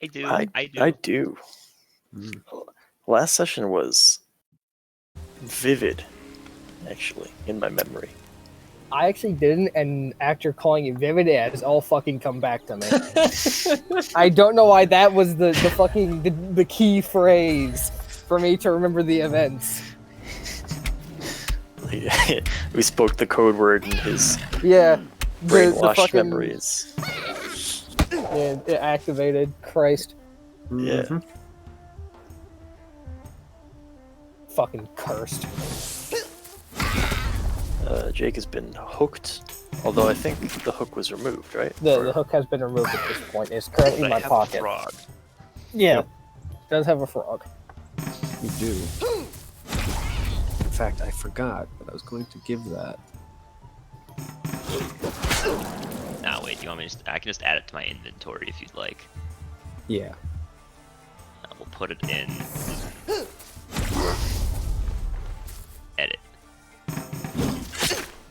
I do. I do. Last session was vivid, actually, in my memory. I actually didn't, and after calling it vivid, it has all fucking come back to me. I don't know why that was the fucking the key phrase for me to remember the events. We spoke the code word in his brainwashed fucking memories. Yeah, it activated. Christ. Yeah. Fucking cursed. Jake has been hooked, although I think the hook was removed, right? The hook has been removed at this point. It's currently in my pocket. A frog. Yeah, it does have a frog. You do. In fact, I forgot, but I was going to give that. Now wait, do you want me to? I can just add it to my inventory if you'd like. Yeah. We'll put it in. Edit.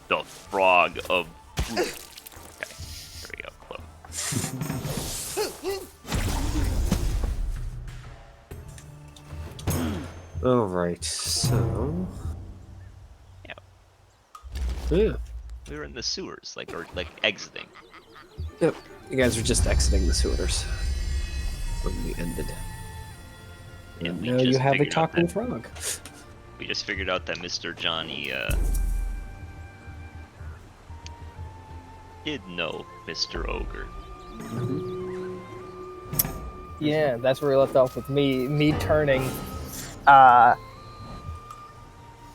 The frog of. Okay, there we go. Close. All right. So. Yeah. Yeah. We were in the sewers, like exiting. Yep. You guys were just exiting the sewers when we ended. And now you have a talking frog. We just figured out that Mr. Johnny did know Mr. Ogre. Yeah, that's where we left off with me turning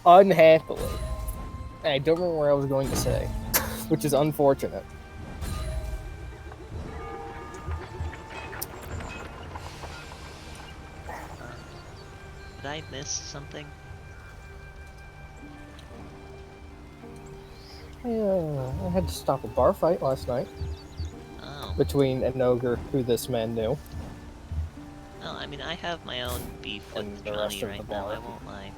unhappily. I don't remember what I was going to say, which is unfortunate. Did I miss something? I had to stop a bar fight last night. Oh. Between an ogre who this man knew. Well, I mean, I have my own beef with Johnny right now, I won't lie.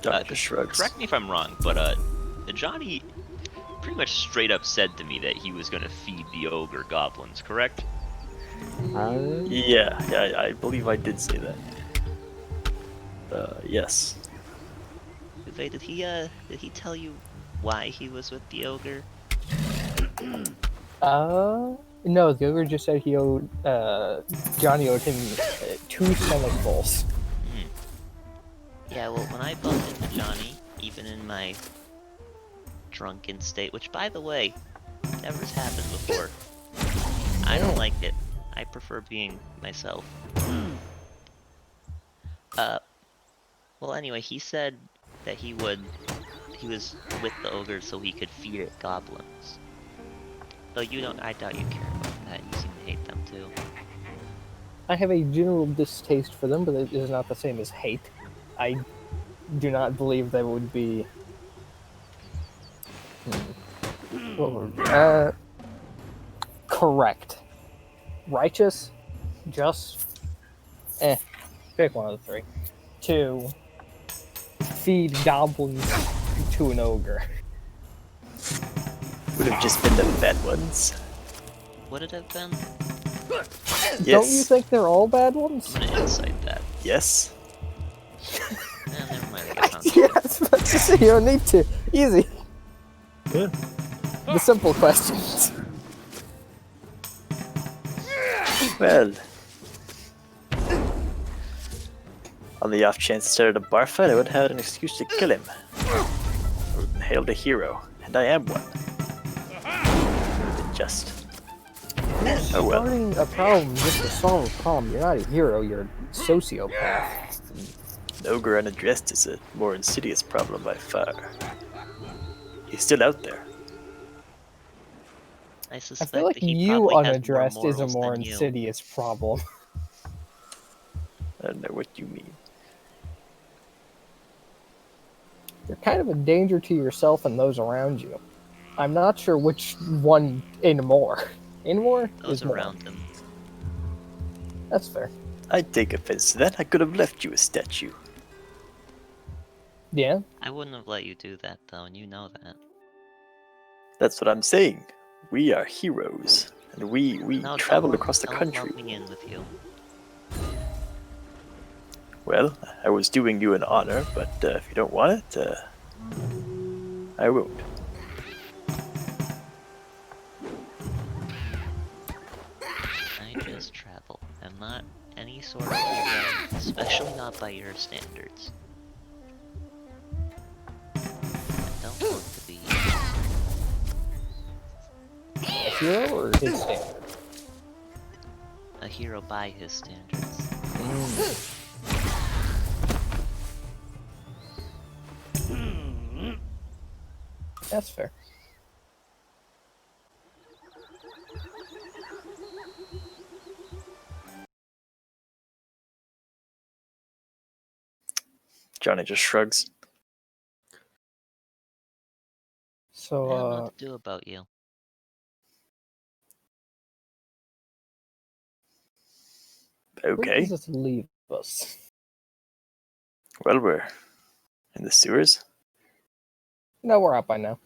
Johnny shrugs. Correct me if I'm wrong, but Johnny pretty much straight up said to me that he was going to feed the ogre goblins, correct? Yeah, I believe I did say that. Yes. Wait, did he tell you why he was with the ogre? No, the ogre just said he owed, Johnny owed him 2 stomach bowls. Yeah, well, when I bumped into Johnny, even in my drunken state, which, by the way, never's happened before, I don't like it. I prefer being myself. Well, anyway, he said that he was with the ogre so he could feed it goblins. Though you don't, I doubt you care about that. You seem to hate them too. I have a general distaste for them, but it is not the same as hate. I do not believe they would be... correct. Righteous? Just? Pick one of the 3. To feed goblins to an ogre. Would have just been the bad ones. Would it have been? Yes. Don't you think they're all bad ones? I'm gonna insight that. Yes. Never mind. I guess not. Yes, but you don't need to. Easy. Yeah. The simple questions. Well, on the off chance it started a bar fight, I would have had an excuse to kill him. I would have been hailed a hero, and I am one. Just. Oh well. Starting a problem just to solve a problem. You're not a hero, you're a sociopath. An ogre unaddressed is a more insidious problem by far. He's still out there. I I suspect feel like that he you probably has unaddressed more is a morals more than you. insidious problem. I don't know what you mean. You're kind of a danger to yourself and those around you. I'm not sure which one in more. In more? Those is more. around him. That's fair. I take offense to that. I could have left you a statue. Yeah? I wouldn't have let you do that though, and you know that. That's what I'm saying. We are heroes, and we No, traveled don't across the don't country. lump me in with you. Well, I was doing you an honor, but if you don't want it, I won't. I just travel. I'm not any sort of hero, especially not by your standards. I don't want to be. A hero or his standard? A hero by his standards. That's fair. Johnny just shrugs. So, I don't know what to do about you. where Okay. does this leave us? Well, we're in the sewers. No, we're out by now.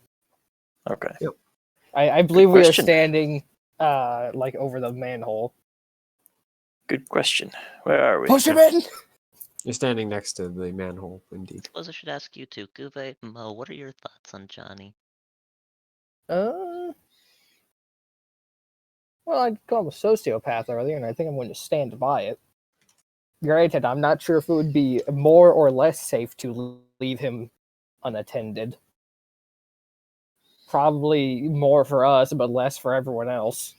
Okay. I believe we are question. standing, like over the manhole. Good question. Where are we? Push him in! You're standing next to the manhole, indeed. Suppose I should ask you two, Guve and Mo, what are your thoughts on Johnny? Well, I'd call him a sociopath earlier, and I think I'm going to stand by it. Granted, I'm not sure if it would be more or less safe to leave him unattended. Probably more for us, but less for everyone else.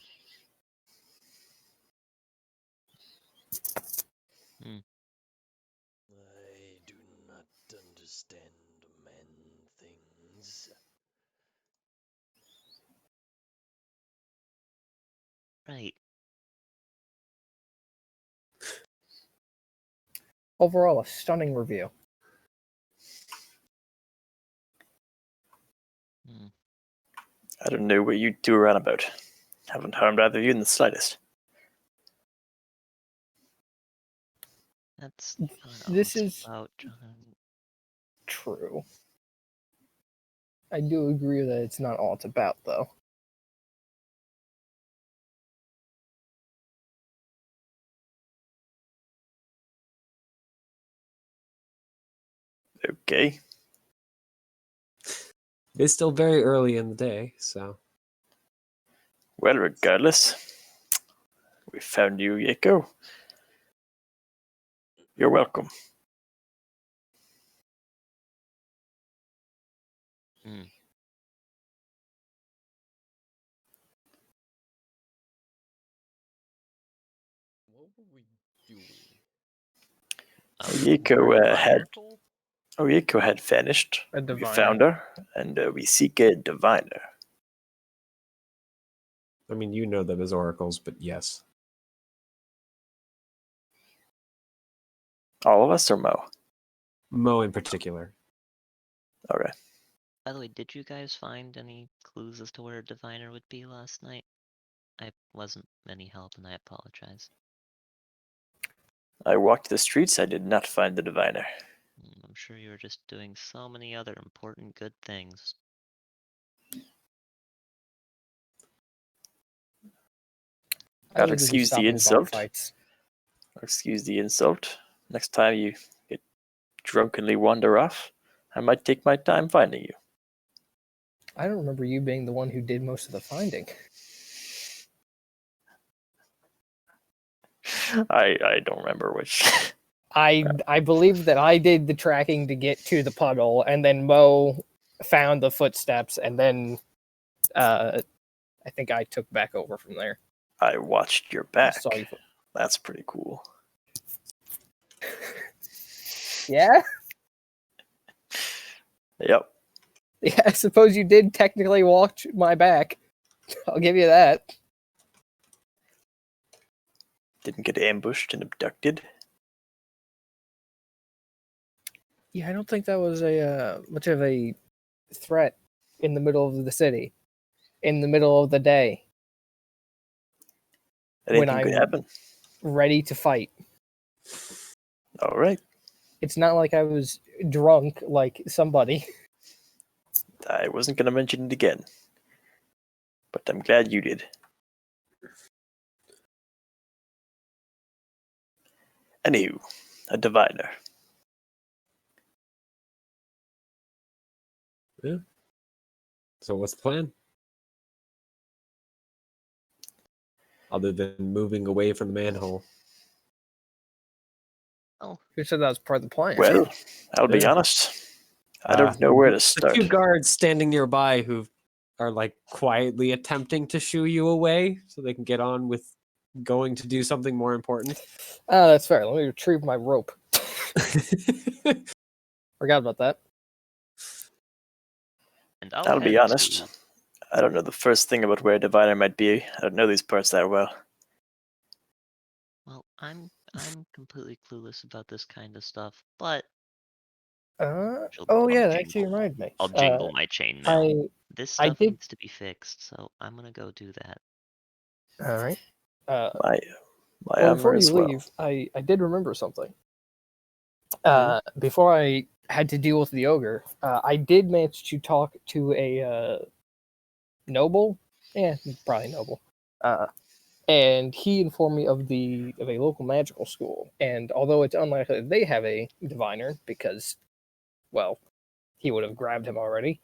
I do not understand men things. Right. Overall, a stunning review. I don't know what you two are on about. Haven't harmed either of you in the slightest. That's This is about Johnny. true. I do agree that it's not all it's about, though. Okay. It's still very early in the day, so Well, regardless, we found you, Yako. You're welcome. What were we doing? Yako had vanished. A We diviner. found her, and we seek a diviner. I mean, you know them as oracles, but yes. All of us or Mo? Mo in particular. Okay. By the way, did you guys find any clues as to where a diviner would be last night? I wasn't any help, and I apologize. I walked the streets. I did not find the diviner. I'm sure you were just doing so many other important good things. I'll excuse the insult. Fights. Excuse the insult. Next time you get drunkenly wander off, I might take my time finding you. I don't remember you being the one who did most of the finding. I don't remember which. I believe that I did the tracking to get to the puddle, and then Mo found the footsteps, and then I think I took back over from there. I watched your back. Saw you. That's pretty cool. Yeah? Yep. Yeah, I suppose you did technically watch my back. I'll give you that. Didn't get ambushed and abducted. Yeah, I don't think that was a much of a threat in the middle of the city, in the middle of the day, Anything could happen. ready to fight. All right. It's not like I was drunk like somebody. I wasn't going to mention it again. But I'm glad you did. Anywho, a diviner. Yeah. So what's the plan? Other than moving away from the manhole. Who said that was part of the plan? Well, I'll be Yeah. honest. I don't know where to The start. two guards standing nearby who are like quietly attempting to shoo you away so they can get on with going to do something more important. Oh, that's fair. Let me retrieve my rope. Forgot about that. And I'll be head honest. to- I don't know the first thing about where a diviner might be. I don't know these parts that well. Well, I'm completely clueless about this kind of stuff, but Oh I'll yeah, that jingle- actually reminded me. I'll jingle my chainmail. This I stuff did- needs to be fixed, so I'm gonna go do that. All right. My Well, before armor you as well. leave, I did remember something. Before I had to deal with the ogre, I did manage to talk to a noble. Yeah, probably noble. And he informed me of a local magical school. And although it's unlikely that they have a diviner, because, well, he would have grabbed him already,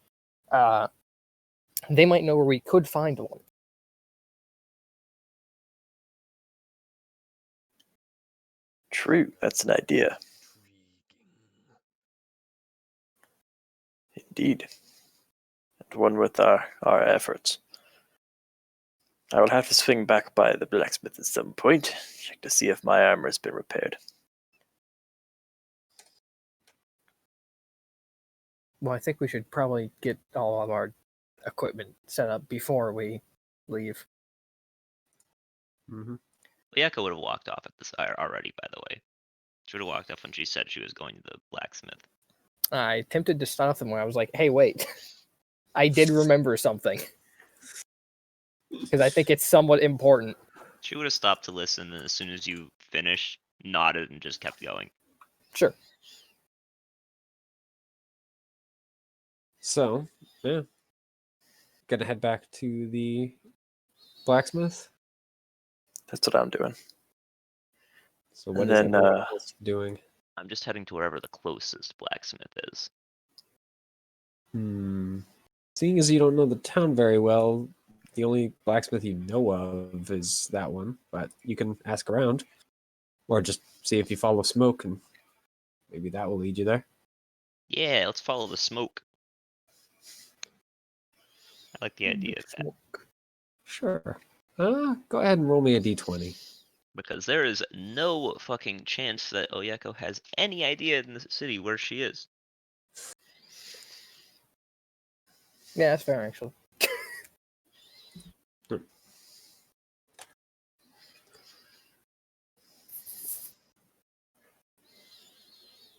they might know where we could find one. True, that's an idea. Intriguing. Indeed. And one with our efforts. I will have to swing back by the blacksmith at some point, check to see if my armor has been repaired. Well, I think we should probably get all of our equipment set up before we leave. Mm-hmm. Oyako would have walked off at this already, by the way. She would have walked off when she said she was going to the blacksmith. She would have stopped to listen, and as soon as you finished, nodded and just kept going. Sure. So, yeah. Gonna head back to the blacksmith. That's what I'm doing. So what And is then, everyone else doing? I'm just heading to wherever the closest blacksmith is. Seeing as you don't know the town very well, the only blacksmith you know of is that one, but you can ask around. Or just see if you follow smoke and maybe that will lead you there. Yeah, let's follow the smoke. I like the idea of that. Smoke. Sure. Go ahead and roll me a d20. Because there is no fucking chance that Oyako has any idea in the city where she is. Yeah, that's fair, actually.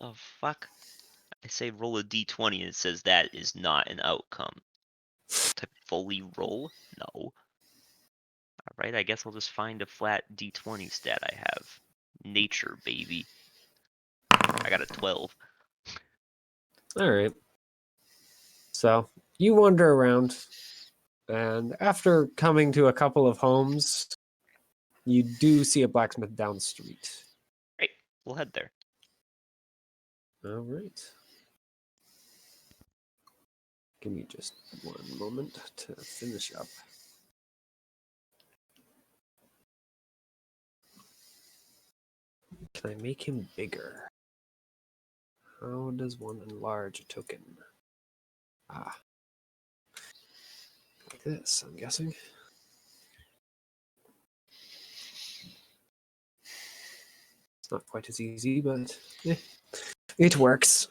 Oh, fuck. I say roll a d20 and it says that is not an outcome. Type fully roll? No. Alright, I guess I'll just find a flat d20 stat I have. Nature, baby. I got a 12. All right. So you wander around, and after coming to a couple of homes, you do see a blacksmith down the street. Great, we'll head there. All right. Give me just one moment to finish up. Can I make him bigger? How does one enlarge a token? Ah. Like this, I'm guessing. It's not quite as easy, but it works.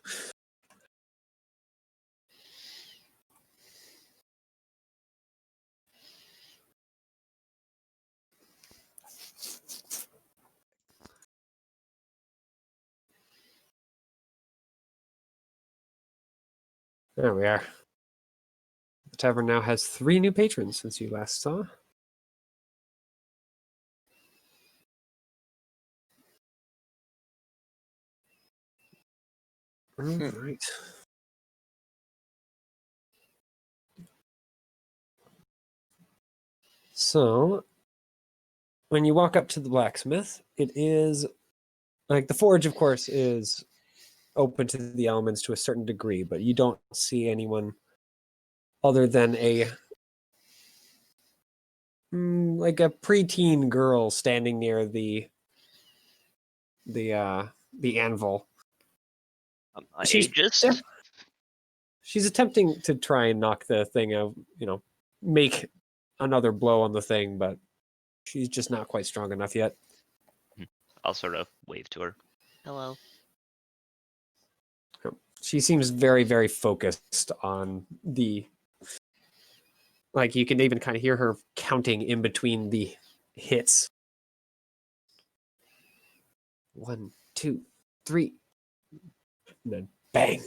There we are. The tavern now has 3 new patrons since you last saw. All right. So, when you walk up to the blacksmith, it is like the forge, of course, is open to the elements to a certain degree, but you don't see anyone other than a like a preteen girl standing near the anvil. She's Ageist? she's attempting to try and knock the thing out, make another blow on the thing, but she's just not quite strong enough yet. I'll sort of wave to her. Hello. She seems very, very focused on the. Like, you can even kind of hear her counting in between the hits. 1, 2, 3. And then bang.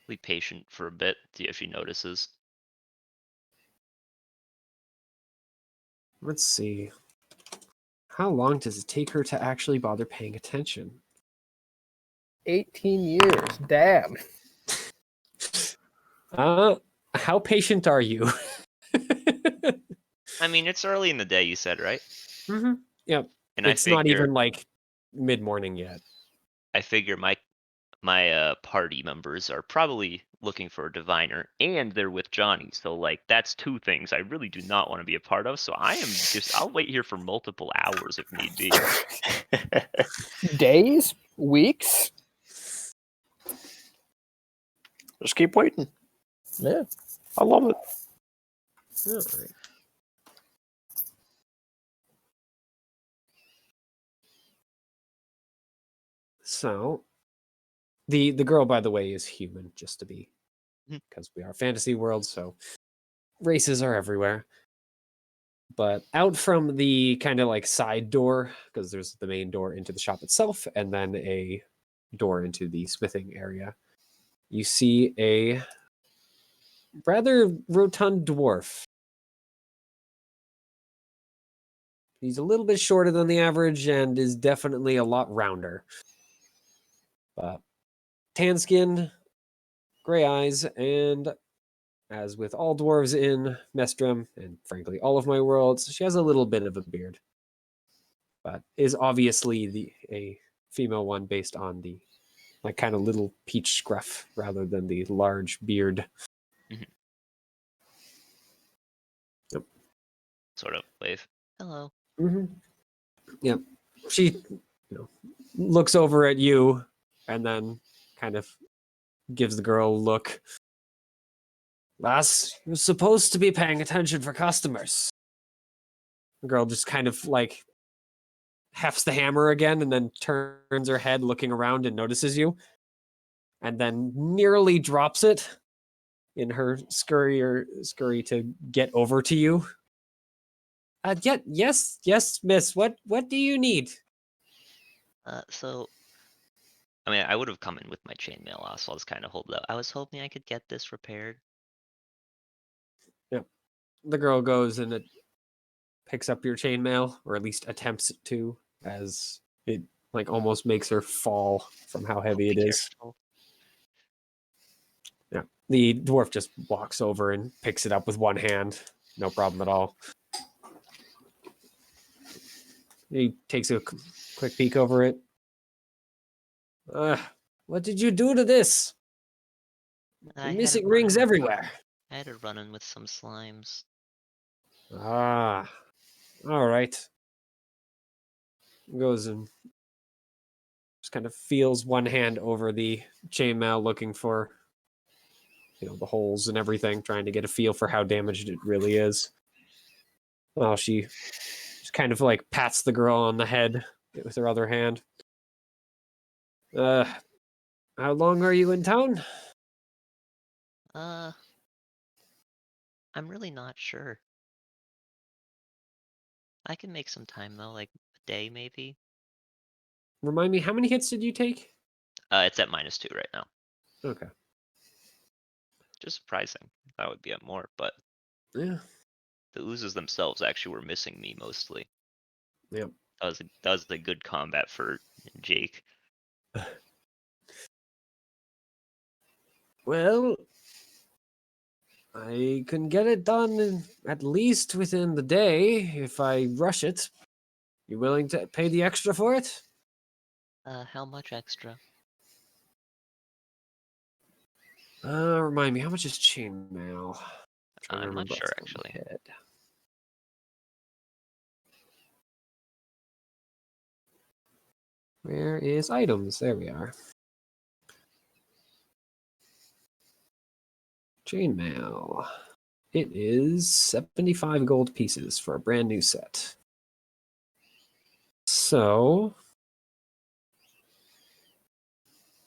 Be patient for a bit, see if she notices. Let's see. How long does it take her to actually bother paying attention? 18 years. Damn. How patient are you? I mean, it's early in the day, you said, right? Mm-hmm. Yep. And It's not even like mid-morning yet. I figure my party members are probably looking for a diviner, and they're with Johnny. So like that's two things I really do not want to be a part of. So I'll wait here for multiple hours if need be. Days? Weeks? Just keep waiting. Yeah. I love it. All right. So, the girl, by the way, is human, just to be, because we are a fantasy world, so races are everywhere. But out from the kind of like side door, because there's the main door into the shop itself, and then a door into the smithing area, you see a rather rotund dwarf. He's a little bit shorter than the average and is definitely a lot rounder. But tan skin, gray eyes, and as with all dwarves in Mestrum, and frankly all of my worlds, she has a little bit of a beard. But is obviously a female one based on the like kind of little peach scruff rather than the large beard. Yep. Sort of wave. Hello. Mm-hmm. Yep. She looks over at you and then kind of gives the girl a look. Lass, you're supposed to be paying attention for customers. The girl just kind of like hefts the hammer again and then turns her head looking around and notices you. And then nearly drops it in her scurry to get over to you. Yes, miss. What do you need? So, I mean, I would have come in with my chainmail off, so I'll just kind of hold it up. I was hoping I could get this repaired. Yep. The girl goes and it picks up your chainmail, or at least attempts to, as it like almost makes her fall from how heavy it is. Careful. Yeah. The dwarf just walks over and picks it up with one hand. No problem at all. He takes a quick peek over it. What did you do to this? I had Missing a rings run-in- everywhere. I had a run-in with some slimes. Ah, all right. Goes and just kind of feels one hand over the chainmail, looking for, the holes and everything, trying to get a feel for how damaged it really is. Well, she just kind of like pats the girl on the head with her other hand. How long are you in town? I'm really not sure. I can make some time though, like a day maybe. Remind me, how many hits did you take? It's at -2 right now. Okay. Just surprising. That would be at more, but Yeah. the oozes themselves actually were missing me mostly. Yep. That was a good combat for Jake. Well, I can get it done at least within the day if I rush it. You willing to pay the extra for it? How much extra? Remind me, how much is chainmail? Trying to I'm not remember off sure, the top of my actually. head. Where is items? There we are. Chainmail. It is 75 gold pieces for a brand new set. So,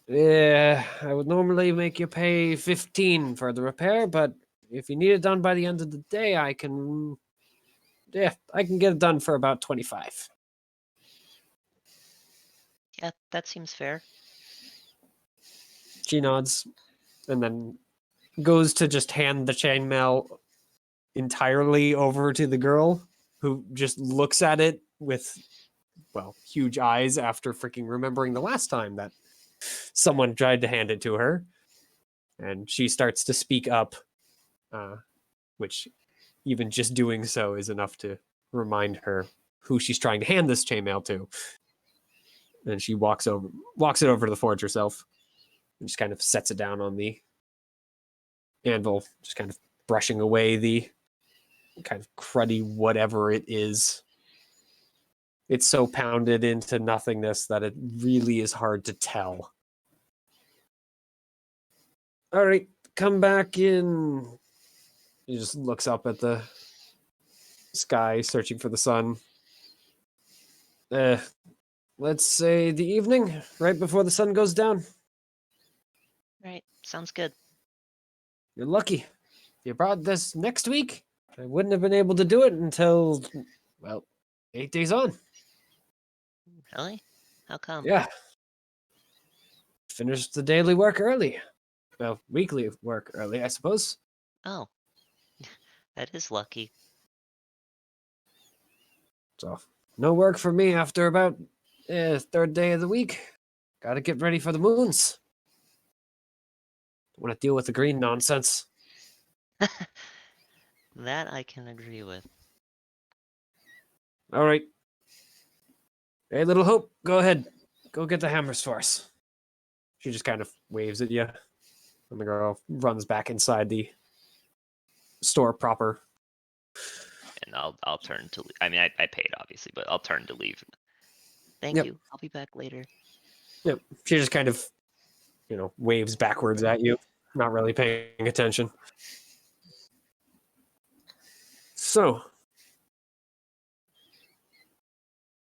yeah, I would normally make you pay 15 for the repair, but if you need it done by the end of the day, I can get it done for about 25. Yeah, that seems fair. She nods and then goes to just hand the chainmail entirely over to the girl, who just looks at it with, well, huge eyes after freaking remembering the last time that someone tried to hand it to her. And she starts to speak up, which even just doing so is enough to remind her who she's trying to hand this chainmail to. And she walks it over to the forge herself and just kind of sets it down on the anvil, just kind of brushing away the kind of cruddy whatever it is. It's so pounded into nothingness that it really is hard to tell. All right, come back in. He just looks up at the sky, searching for the sun. Let's say the evening, right before the sun goes down. Right, sounds good. You're lucky. If you brought this next week, I wouldn't have been able to do it until, well, 8 days on. Really? How come? Yeah. Finished the daily work early. Well, weekly work early, I suppose. Oh, that is lucky. So, no work for me after about third day of the week. Gotta get ready for the moons. Want to deal with the green nonsense. That I can agree with. All right. Hey, Little Hope, go ahead. Go get the hammers for us. She just kind of waves at you. And the girl runs back inside the store proper. And I'll turn to. I mean, I paid obviously, but I'll turn to leave. Thank Yep. you. I'll be back later. Yep. She just kind of, waves backwards at you, not really paying attention. So,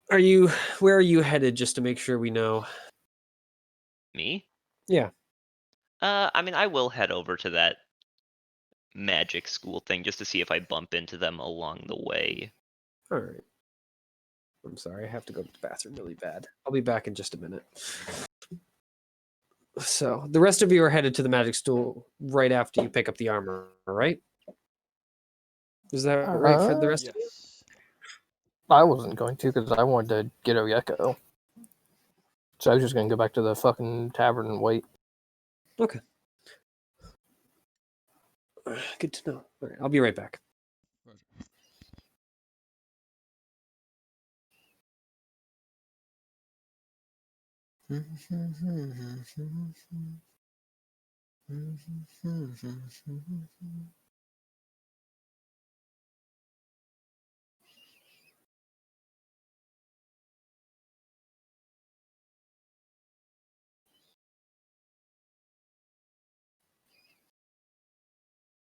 where are you headed, just to make sure we know? Me? Yeah. I mean, I will head over to that magic school thing just to see if I bump into them along the way. All right. I'm sorry, I have to go to the bathroom really bad. I'll be back in just a minute. So, the rest of you are headed to the magic stool right after you pick up the armor, all right? Is that right for the rest of you? Yes. I wasn't going to because I wanted to get Oyeko. So I was just going to go back to the fucking tavern and wait. Okay. Good to know. All right, I'll be right back. Roger.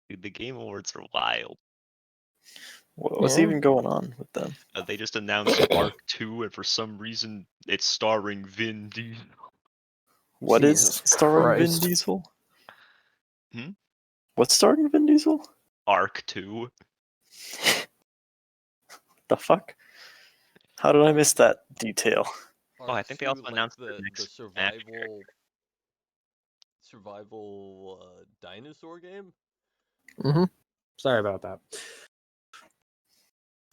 Dude, the Game Awards are wild. What's Yeah. even going on with them? They just announced Arc 2, and for some reason, it's starring Vin Diesel. What is Jesus starring Vin Christ. Diesel? Hmm? What's starring Vin Diesel? Arc 2. The fuck? How did I miss that detail? Oh, I think they also Like announced the next Smash character. survival dinosaur game. Mm-hmm. Sorry about that.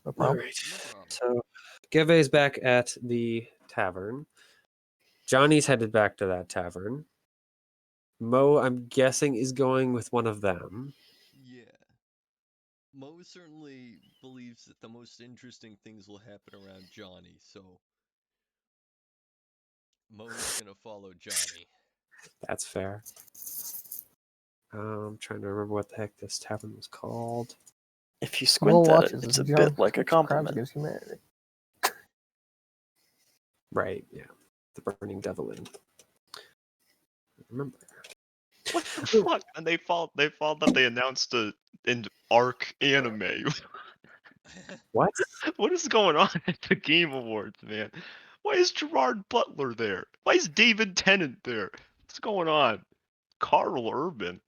No All problem. right. No problem. So, Geve's back at the tavern. Johnny's headed back to that tavern. Mo, I'm guessing, is going with one of them. Yeah. Mo certainly believes that the most interesting things will happen around Johnny, so Mo's gonna follow Johnny. That's fair. I'm trying to remember what the heck this tavern was called. If you Mo squint at it, watches it's the a John bit like a Crimes compliment. Against Humanity. Right, yeah. The Burning Devil Inn. Remember. What the fuck? And they found that they announced an Arc anime. What? What is going on at the Game Awards, man? Why is Gerard Butler there? Why is David Tennant there? What's going on? Carl Urban.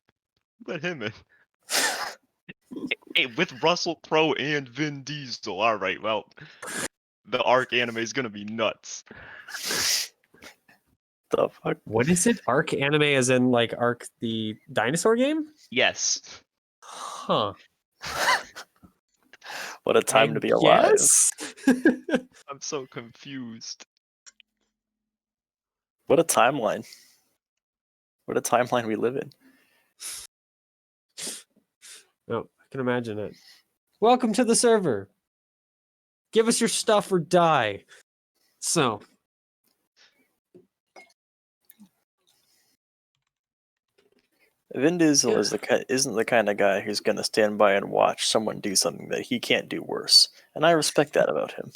Let him in. Hey, with Russell Crowe and Vin Diesel. All right, well, the Arc anime is gonna be nuts. The fuck? What is it? Arc anime as in like Arc the dinosaur game? Yes. Huh. What a time I to be alive. guess? I'm so confused. What a timeline. What a timeline we live in. Oh, I can imagine it. Welcome to the server. Give us your stuff or die. So, Vin Diesel Yeah. is isn't the kind of guy who's going to stand by and watch someone do something that he can't do worse. And I respect that about him.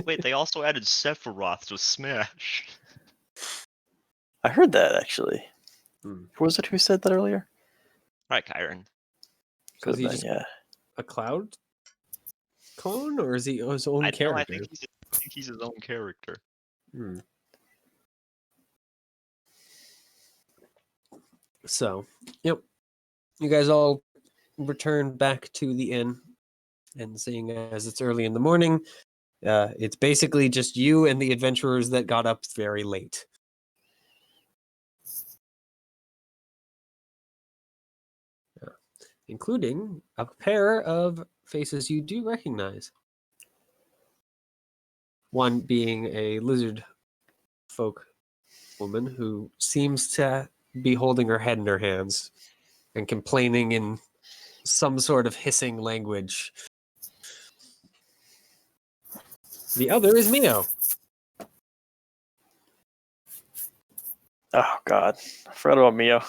Wait, they also added Sephiroth to Smash. I heard that, actually. Hmm. Who was it who said that earlier? Right, Kyron. so is Could he have been, just yeah. a cloud clone or is he his own I character? think he's his own character. Hmm. So, yep. You guys all return back to the inn, and seeing as it's early in the morning, it's basically just you and the adventurers that got up very late. Including a pair of faces you do recognize. One being a lizard folk woman who seems to be holding her head in her hands and complaining in some sort of hissing language. The other is Mio. Oh, God. I forgot about Mio.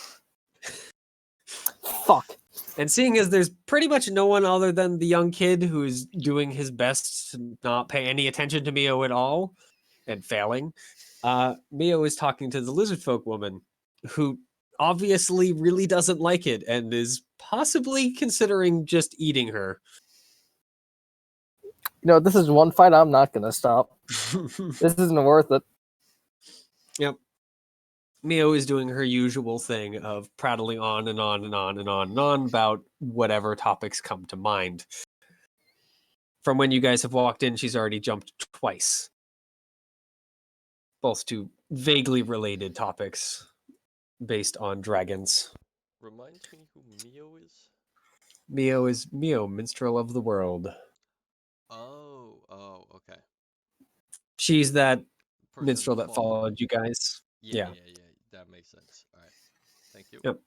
Fuck. And seeing as there's pretty much no one other than the young kid who's doing his best to not pay any attention to Mio at all and failing, Mio is talking to the lizard folk woman who obviously really doesn't like it and is possibly considering just eating her. You know, this is one fight I'm not gonna stop. This isn't worth it. Yep. Mio is doing her usual thing of prattling on and on and on and on and on about whatever topics come to mind. From when you guys have walked in, she's already jumped twice. Both to vaguely related topics based on dragons. Reminds me who Mio is? Mio is Mio, minstrel of the world. Oh, okay. She's that Person minstrel who that followed followed me. you guys. Yeah. Yeah. That makes sense. All right. Thank you. Yep.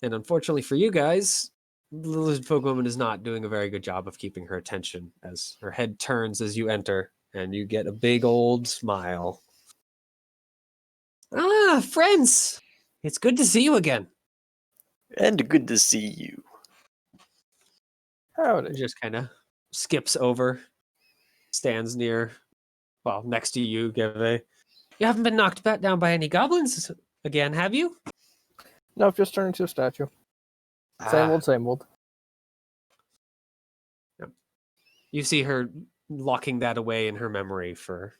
And unfortunately for you guys, the lizard folk woman is not doing a very good job of keeping her attention as her head turns as you enter and you get a big old smile. Ah, friends! It's good to see you again. And good to see you. Howdy. Just kind of skips over, stands next to you, Geve. You haven't been knocked down by any goblins again, have you? No, just turned into a statue. Same old, same old. Yep. You see her locking that away in her memory for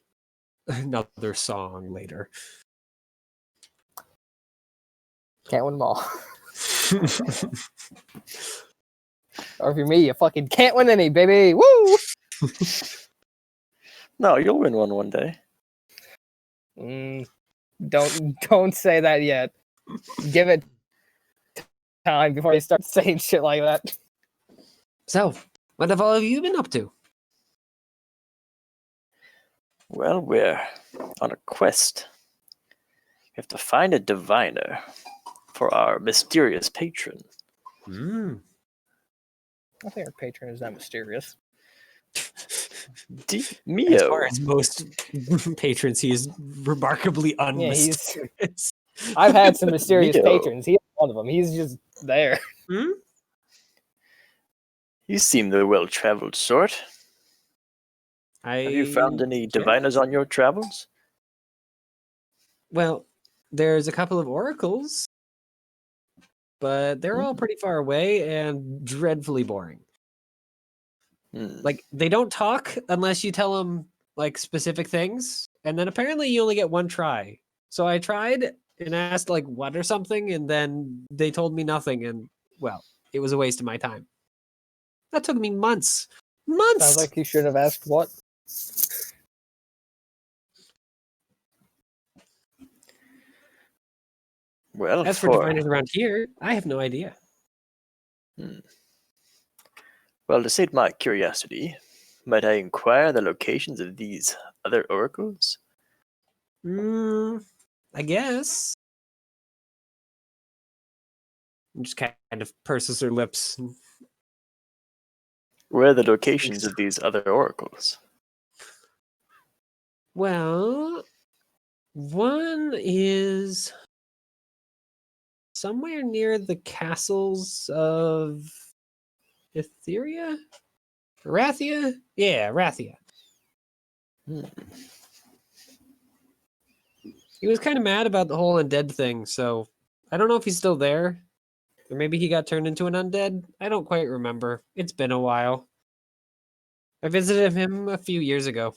another song later. Can't win them all. Or if you're me, you fucking can't win any, baby. Woo! No, you'll win one day. Don't say that yet. Give it time before you start saying shit like that. So, what have all of you been up to? Well, we're on a quest. We have to find a diviner for our mysterious patron. I think our patron is that mysterious. As Mio. far as most patrons, he is remarkably Yeah, unmysterious. I've had some mysterious Mio. patrons. He's one of them. He's just there. Hmm? You seem the well-traveled sort. Have you found any Yeah. diviners on your travels? Well, there's a couple of oracles, but they're all pretty far away and dreadfully boring. Hmm. Like, they don't talk unless you tell them like specific things, and then apparently you only get one try. So I tried and asked like what or something, and then they told me nothing, and well, it was a waste of my time. That took me months. Months. Sounds like you should have asked what. Well, As for diviners around here, I have no idea. Well, to sate my curiosity, might I inquire the locations of these other oracles? I guess. And just kind of purses her lips. Where are the locations of these other oracles? Well, one is somewhere near the castles of Etheria? Rathia? Yeah, Rathia. Hmm. He was kind of mad about the whole undead thing, so I don't know if he's still there. Or maybe he got turned into an undead. I don't quite remember. It's been a while. I visited him a few years ago.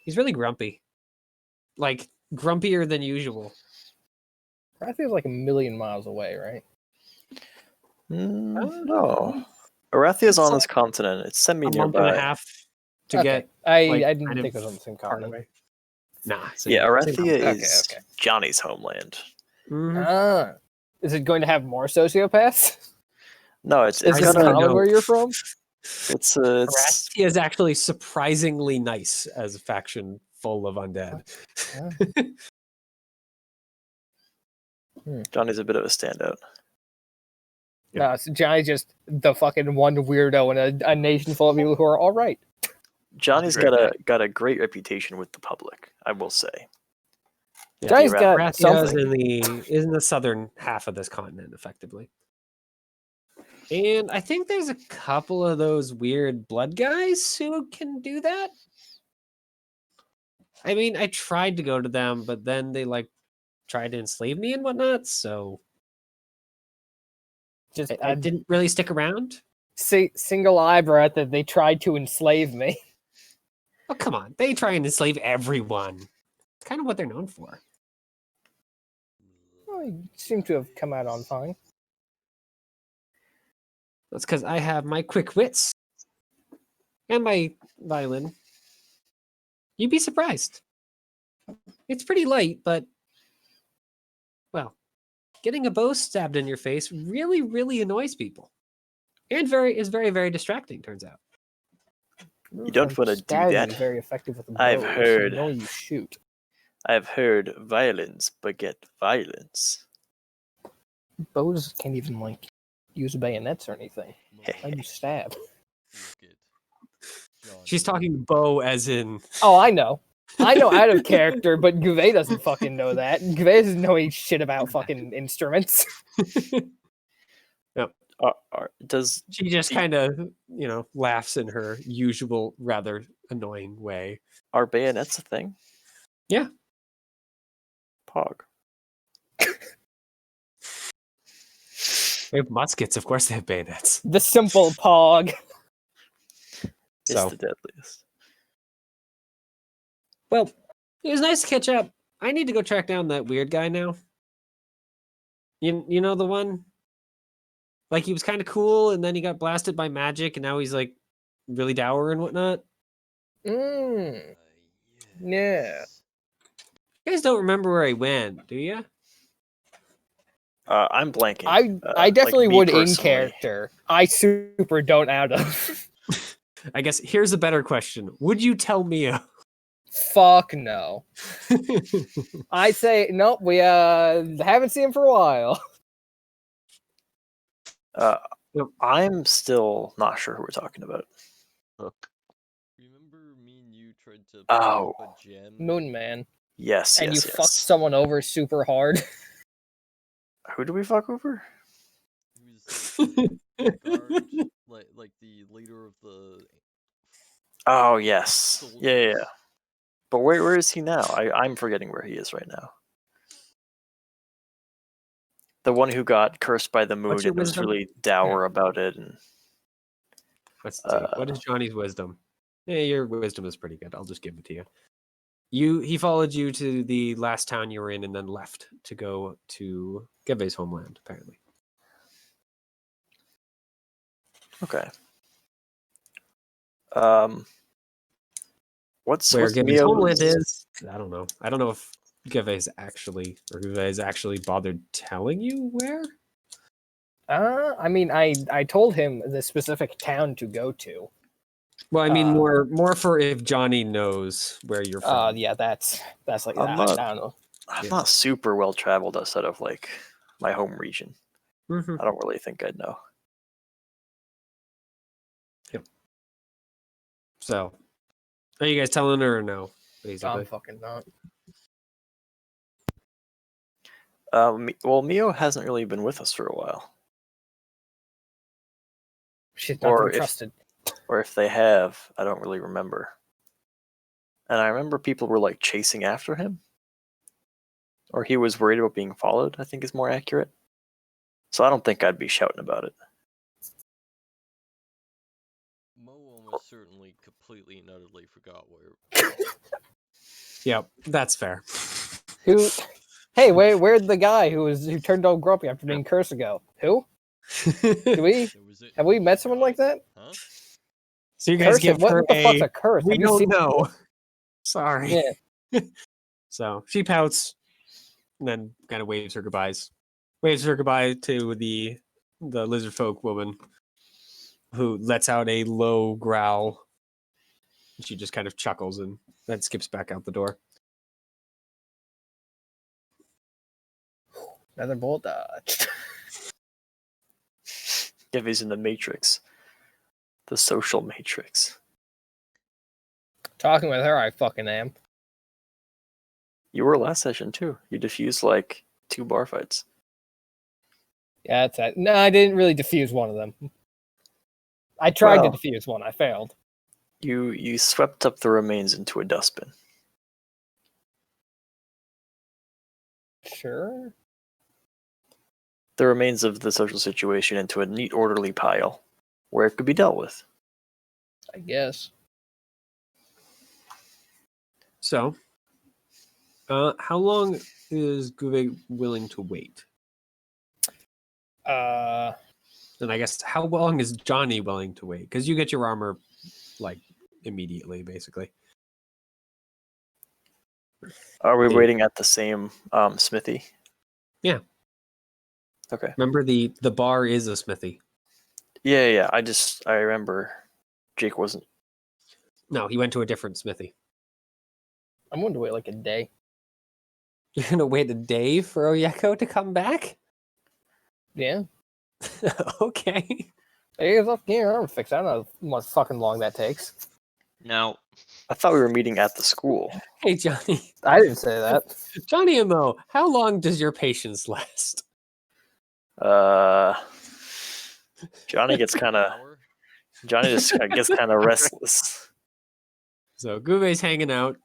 He's really grumpy. Like, grumpier than usual. Rathia's like a million miles away, right? No. Arathea's on this continent. It's A month and semi-nearby. a half to Okay. get. I like, didn't kind think of it was on the same far continent. away. Nah. Yeah, Arathea Okay, is okay. Johnny's homeland. Mhm. Ah, is it going to have more sociopaths? No, it's Is I this don't gonna, Scotland know. where you're from? it's Arathia is actually surprisingly nice as a faction full of undead. Johnny's a bit of a standout. No, so Johnny's just the fucking one weirdo in a nation full of people who are all right. Johnny's Great got a great reputation with the public, I will say. Yeah. Johnny's got Rathia is something. in the southern half of this continent, effectively. And I think there's a couple of those weird blood guys who can do that. I mean, I tried to go to them, but then they like tried to enslave me and whatnot, so Just I didn't really stick around. single eyebrow that they tried to enslave me. Oh, come on. They try and enslave everyone. It's kind of what they're known for. Well, you seem to have come out on fine. That's because I have my quick wits and my violin. You'd be surprised. It's pretty light, but, well, getting a bow stabbed in your face really, really annoys people. And is very, very distracting, turns out. You don't want to do Scary, that. Very effective with the bow. I've heard. No, you shoot. I've heard violence beget violence. Bows can't even like use bayonets or anything. How do you stab? She's talking bow as in... Oh, I know. I know out of character, but Guve doesn't fucking know that. Guve doesn't know any shit about fucking instruments. Does She just kind of, laughs in her usual rather annoying way. are bayonets a thing? Yeah. Pog. They have muskets, of course they have bayonets. The simple pog. It's So, the deadliest. well, it was nice to catch up. I need to go track down that weird guy now. You know the one? Like, he was kind of cool, and then he got blasted by magic, and now he's, like, really dour and whatnot. Mm. Yeah. You guys don't remember where he went, do you? I'm blanking. I definitely me would in personally. character. I super don't out of. I guess here's a better question. Would you tell Mia? Fuck no. I say nope. We haven't seen him for a while. I'm still not sure who we're talking about. Hook. Remember me and you tried to pick Oh. up a gem? Moon Man. Yes, And yes, you yes. fucked someone over super hard. Who do we fuck over? He was the guard, like the leader of the Oh, yes. Yeah, yeah, yeah. soldiers. But where is he now? I'm forgetting where he is right now. The one who got cursed by the moon What's your and was wisdom? really dour about it, and Let's see. What is Johnny's wisdom? Yeah, your wisdom is pretty good. I'll just give it to you. He followed you to the last town you were in and then left to go to Geve's homeland, apparently. okay. What's Where Geve's homeland Mio's? is, I don't know. I don't know if Geve's actually bothered telling you where. I mean, I told him the specific town to go to. Well, I mean, Uh, more for if Johnny knows where you're from. Yeah, that's like I'm that. not- I don't know. I'm Yeah. not super well traveled outside of like my home region. Mhm. I don't really think I'd know. So, are you guys telling her or no? I'm Basically, fucking not. Well, Mio hasn't really been with us for a while. She's not Or to be if- trusted. Or if they have, I don't really remember. And I remember people were like chasing after him. Or he was worried about being followed, I think is more accurate. So I don't think I'd be shouting about it. Mo almost certainly completely and utterly forgot where. yep, that's fair. Who? Hey, where'd the guy who turned all grumpy after being cursed go? Who? Do we There was it. have we Oh met my someone God. like that? Huh? So you guys Curse? give What her the fuck's a curse? we Have you don't seen- know. Sorry. Yeah. So she pouts, and then kind of waves her goodbyes. Waves her goodbye to the lizard folk woman, who lets out a low growl. She just kind of chuckles and then skips back out the door. Another bullet dodge. Givy's in the Matrix. The social matrix. Talking with her, I fucking am. You were last session too. You diffused like 2 bar fights. Yeah, that's it. No, I didn't really defuse one of them. I tried Well. to defuse one. I failed. You swept up the remains into a dustbin. Sure. The remains of the social situation into a neat, orderly pile where it could be dealt with. I guess. So, how long is Guve willing to wait? And I guess how long is Johnny willing to wait? Because you get your armor like immediately, basically. Are we Yeah. waiting at the same smithy? Yeah. Okay. Remember the bar is a smithy. Yeah. I remember Jake wasn't. No, he went to a different smithy. I'm going to wait like a day. You're gonna wait a day for Oyeko to come back? Yeah. Okay. Hey, look, here, I'm fix. I don't know how fucking long that takes. Now, I thought we were meeting at the school. Hey Johnny. I didn't say that. Johnny and Mo, how long does your patience last? Johnny gets kind of. Hour? Johnny just gets kind of restless. So Guve's hanging out.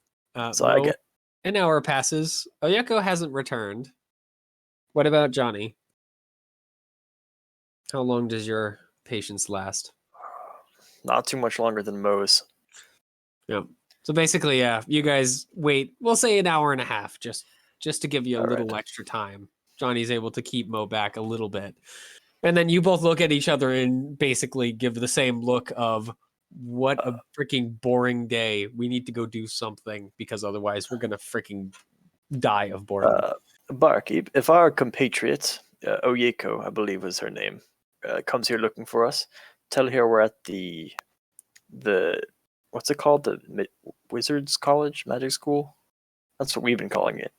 So I Mo, get. an hour passes. Oyeko hasn't returned. What about Johnny? How long does your patience last? Not too much longer than Moe's. Yep. So basically, yeah, you guys wait. We'll say an hour and a half, just to give you a All little right. extra time. Johnny's able to keep Mo back a little bit, and then you both look at each other and basically give the same look of what a freaking boring day. We need to go do something because otherwise we're gonna freaking die of boredom. Barkeep, if our compatriot, Oyeko, I believe was her name, comes here looking for us, tell her we're at the what's it called? The Wizards College? Magic School? That's what we've been calling it.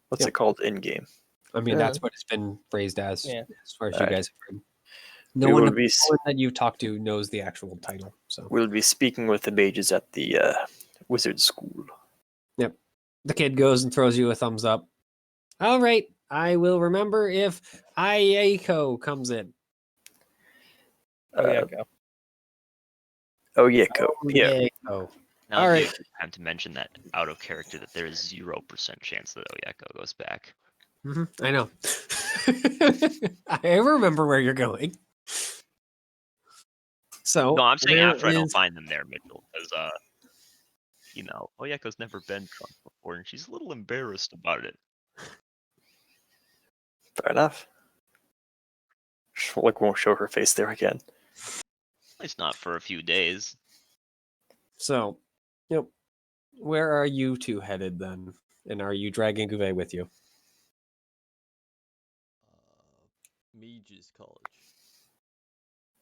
What's Yep. it called in game? I mean, yeah. that's what it's been phrased as Yeah. far as you Alright. guys have heard. No We one will be that you've talked to knows the actual title. So we'll be speaking with the mages at the wizard school. yep, the kid goes and throws you a thumbs up. All right, I will remember if Ayako comes in. Oh yeah, Uh, go. Oyeko. Yeah. Ayako. Now All I right. do have to mention that out of character that there is 0% chance that Oyeko goes back. I know. I remember where you're going. So No, I'm saying there after I don't is- find them there, Mitchell, because Oyeko's never been drunk before, and she's a little embarrassed about it. Fair enough. Like won't show her face there again. At least not for a few days. So, yep. Where are you two headed then? And are you dragging Gouvet with you? Mage's College.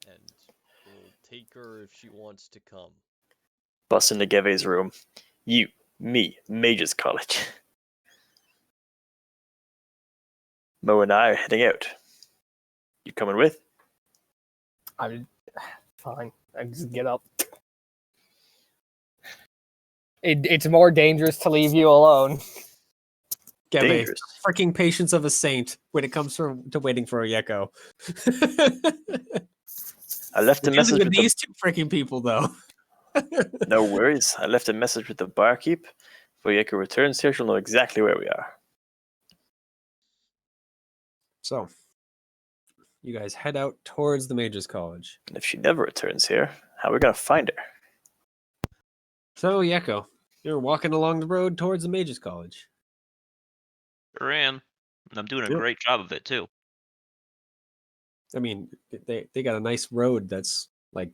And we'll take her if she wants to come. Bust into Geve's room. You, me, Mages College. Mo and I are heading out. You coming with? I'm fine. I just get up. It's more dangerous to leave you alone. Geve, Dangerous. freaking patience of a saint when it comes to waiting for Oyeko. I left a Dealing message with with these two freaking people, though. No worries. I left a message with the barkeep. If Oyeko returns here, she'll know exactly where we are. So, you guys head out towards the Mages College. And if she never returns here, how are we gonna find her? So, Yeko, you're walking along the road towards the Mages College. Sure am. And I'm doing a Yep. great job of it, too. I mean, they got a nice road that's like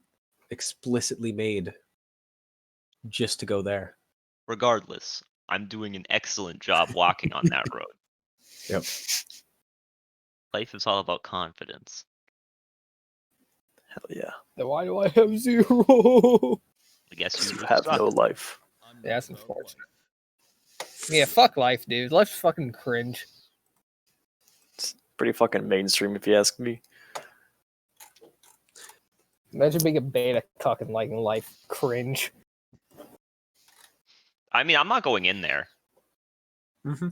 explicitly made just to go there. Regardless, I'm doing an excellent job walking on that road. Yep. Life is all about confidence. Hell yeah. Then why do I have 0? I guess you You just have suck. no life. I'm Yeah, that's not unfortunate. life. Yeah, fuck life, dude. Life's fucking cringe. It's pretty fucking mainstream if you ask me. Imagine being a beta cuck and liking life. Cringe. I mean, I'm not going in there. Mm-hmm.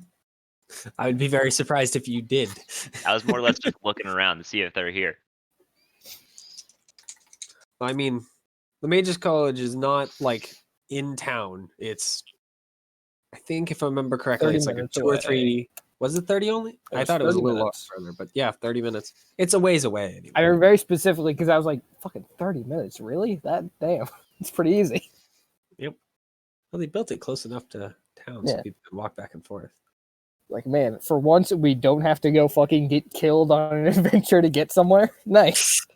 I would be very surprised if you did. I was more or less just looking around to see if they're here. I mean, the Mages College is not like in town. It's, I think, if I remember correctly, 30 it's like a minutes 2 or away. 3. Was it 30 only? It I was thought it was a 30 little lot minutes. further, but yeah, 30 minutes. It's a ways away anyway. I remember very specifically because I was like, fucking 30 minutes, really? That damn. It's pretty easy. Well, they built it close enough to town so Yeah. people can walk back and forth. Like, man, for once we don't have to go fucking get killed on an adventure to get somewhere. Nice.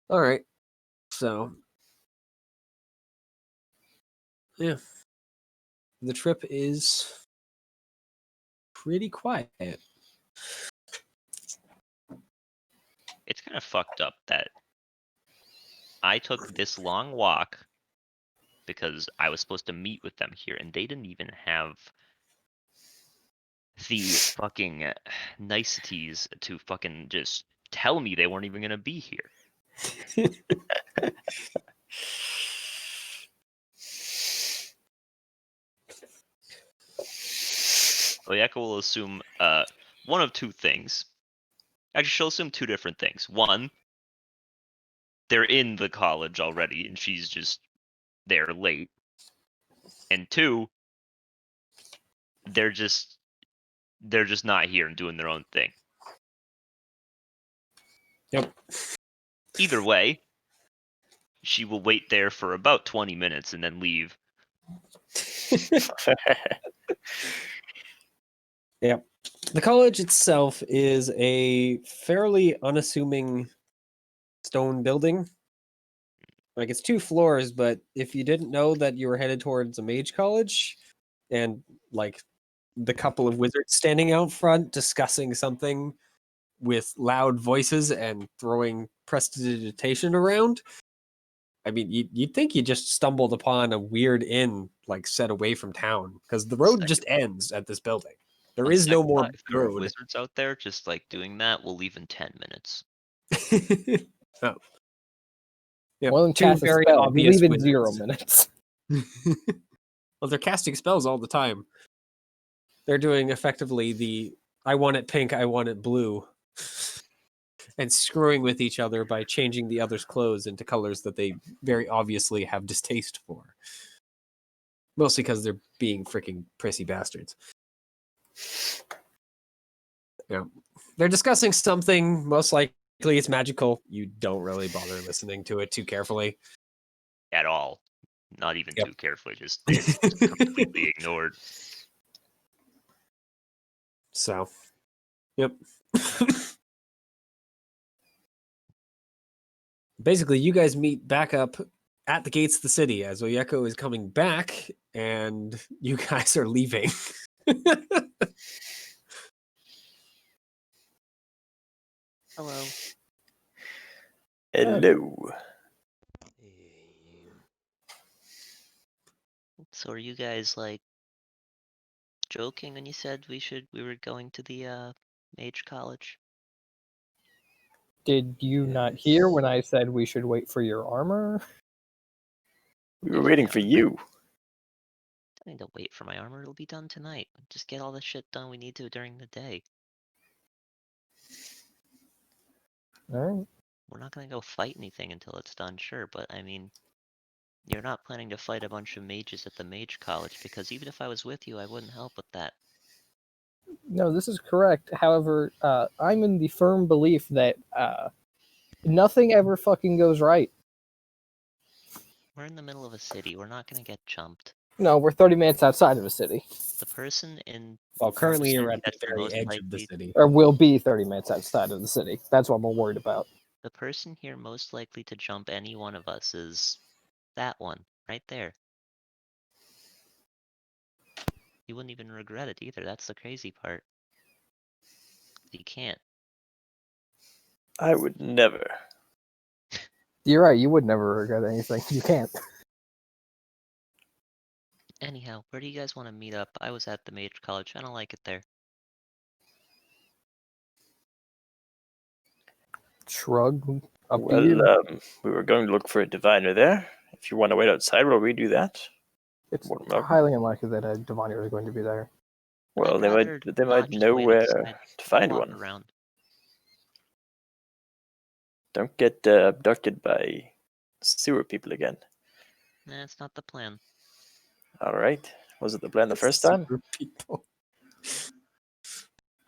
All right. So, yeah. The trip is pretty quiet. It's kind of fucked up that I took this long walk because I was supposed to meet with them here, and they didn't even have the fucking niceties to fucking just tell me they weren't even gonna be here. Oyeko will assume one of two things. Actually, she'll assume two different things. One, they're in the college already, and she's just there late. And two, they're just not here and doing their own thing. Yep. Either way, she will wait there for about 20 minutes and then leave. Yep. The college itself is a fairly unassuming stone building. Like, it's 2 floors, but if you didn't know that you were headed towards a mage college and like the couple of wizards standing out front discussing something with loud voices and throwing prestidigitation around, I mean, you'd think you just stumbled upon a weird inn like set away from town because the road just ends at this building. There On is no second more thought, if there were road. wizards out there just like doing that, we'll leave in 10 minutes. Oh. Yep, Well, then two cast a very spell. We obvious leave in 0 wizards. minutes. Well, they're casting spells all the time. They're doing effectively the I want it pink, I want it blue. And screwing with each other by changing the other's clothes into colors that they very obviously have distaste for. Mostly because they're being freaking prissy bastards. Yeah. They're discussing something, most likely it's magical. You don't really bother listening to it too carefully. At all. Not even Yep. too carefully, just it's completely ignored. So, yep. Basically, you guys meet back up at the gates of the city as Oyeko is coming back and you guys are leaving. Hello. Hello. So are you guys like joking when you said we were going to the mage college? Did you not hear when I said we should wait for your armor? We were waiting for you. Don't need to wait for my armor, it'll be done tonight. Just get all the shit done we need to during the day. Alright. We're not gonna go fight anything until it's done, sure, but I mean, you're not planning to fight a bunch of mages at the mage college, because even if I was with you, I wouldn't help with that. No, this is correct. However, I'm in the firm belief that nothing ever fucking goes right. We're in the middle of a city, we're not gonna get jumped. No, we're 30 minutes outside of a city. The person in Well, currently you're at the that's the very most edge of the likely- city. Or will be 30 minutes outside of the city. That's what we're worried about. The person here most likely to jump any one of us is that one, right there. You wouldn't even regret it either, that's the crazy part. You can't. I would never. You're right, you would never regret anything. You can't. Anyhow, where do you guys want to meet up? I was at the mage college, I don't like it there. Shrug. Up to you. Well, we were going to look for a diviner there. If you want to wait outside while we do that. It's more than welcome. highly unlikely that a diviner is going to be there. Well, I'd they rather might not just know wait where outside. to I'll find walk one. around. Don't get abducted by sewer people again. Nah, it's not the plan. All right. Was it the plan the first time? Super people.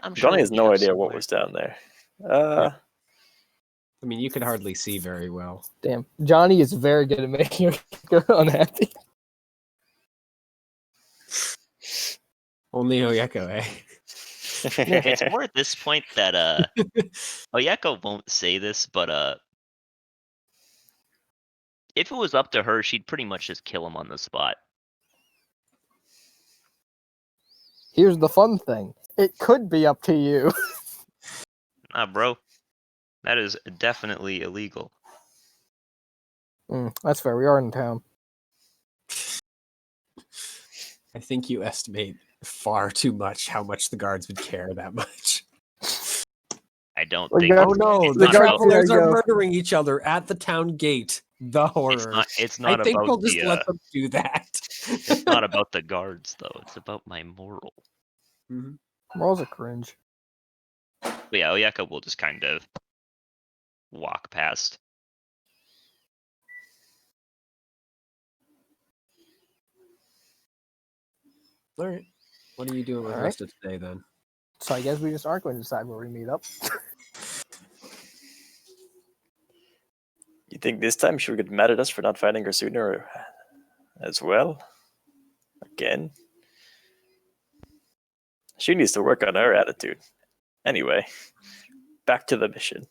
I'm sure Johnny has we'll no meet up idea what somewhere. was down there. I mean, you could hardly see very well. Damn. Johnny is very good at making your girl unhappy. Only Oyeko, eh? It's more at this point that Oyeko won't say this, but if it was up to her, she'd pretty much just kill him on the spot. Here's the fun thing. It could be up to you. Nah, bro. That is definitely illegal. That's fair. We are in town. I think you estimate far too much how much the guards would care that much. I don't Well, think. guys- Oh no, it's the not about- travelers There you are go. murdering each other at the town gate. The horror. It's not I think about we'll just the. let them do that. It's not about the guards, though. It's about my moral. Mhm. Morals are cringe. But yeah, Oyeko will just kind of walk past. All right. What are you doing with the All right. rest of today then? So I guess we just aren't going to decide where we meet up. You think this time she would get mad at us for not finding her sooner as well? Again? She needs to work on her attitude. Anyway, back to the mission.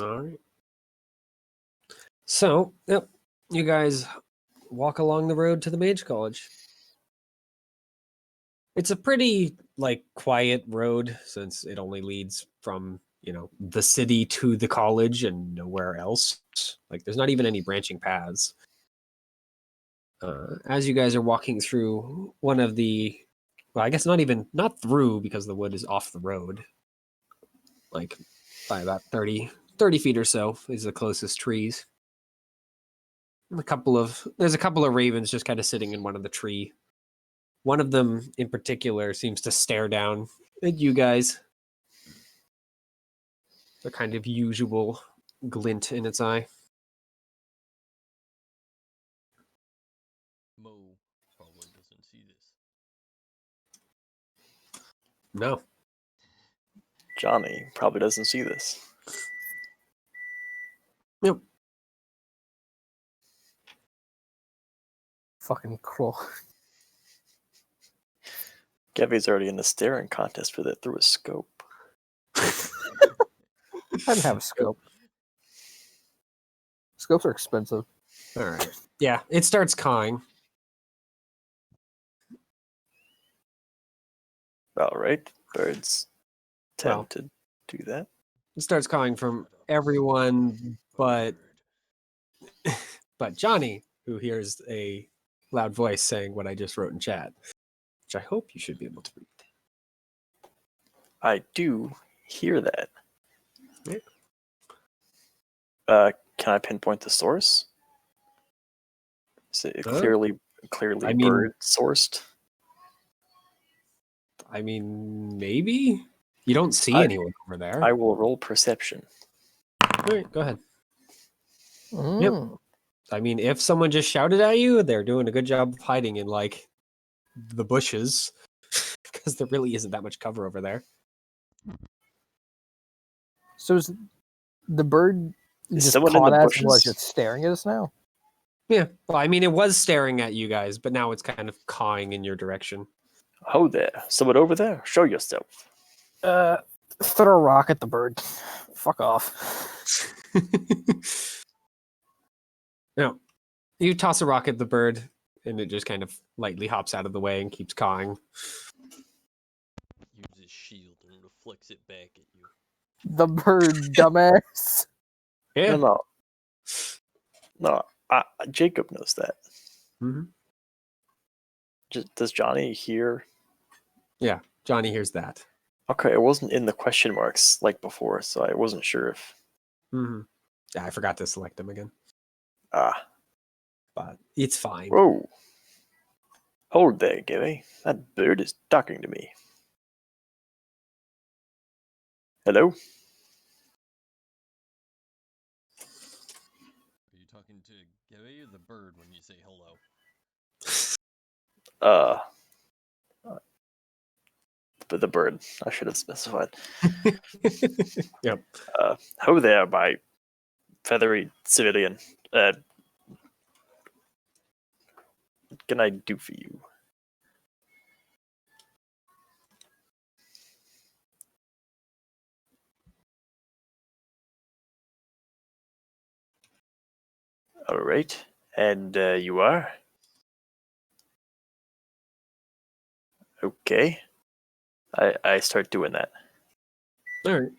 All right. So, yep, you guys walk along the road to the Mage College. It's a pretty quiet road since it only leads from, the city to the college and nowhere else. There's not even any branching paths. As you guys are walking through one of the, well, I guess not through because the wood is off the road, like by about 30 feet or so is the closest trees. And there's a couple of ravens just kind of sitting in one of the tree. One of them in particular seems to stare down at you guys. The kind of usual glint in its eye. Mo probably doesn't see this. No. Johnny probably doesn't see this. Yep. Fucking cruel. Gavy's already in the staring contest with it through a scope. I didn't have a scope. Scopes are expensive. All right. Yeah, it starts cawing. All right, birds tend Well. to do that. It starts cawing from everyone but Johnny, who hears a loud voice saying what I just wrote in chat, which I hope you should be able to read. I do hear that. Yeah. Can I pinpoint the source? Is it Huh? clearly I mean- bird sourced? I mean, maybe? You don't see I- anyone over there. I will roll perception. All right, go ahead. Mm. I mean, if someone just shouted at you, they're doing a good job of hiding in, like, the bushes. Because there really isn't that much cover over there. So is the bird Is just someone in caught the us and was bushes? just staring at us now? Yeah. Well, I mean, it was staring at you guys, but now it's kind of cawing in your direction. Ho there, someone over there. Show yourself. Throw a rock at the bird. Fuck off. No. You toss a rock at the bird, and it just kind of lightly hops out of the way and keeps cawing. Use his shield and reflects it back at you. The bird, dumbass. Yeah. No. Jacob knows that. Mhm. Does Johnny hear? Yeah. Johnny hears that. Okay, it wasn't in the question marks like before, so I wasn't sure if. Mm-hmm. Yeah, I forgot to select him again, but it's fine. Whoa. Hold there, Gibby. That bird is talking to me. Hello? Are you talking to Gary or the bird when you say hello? But the bird. I should have specified. Yep. Ho there, my feathery civilian. What can I do for you? All right. And you are? Okay. I start doing that. All right.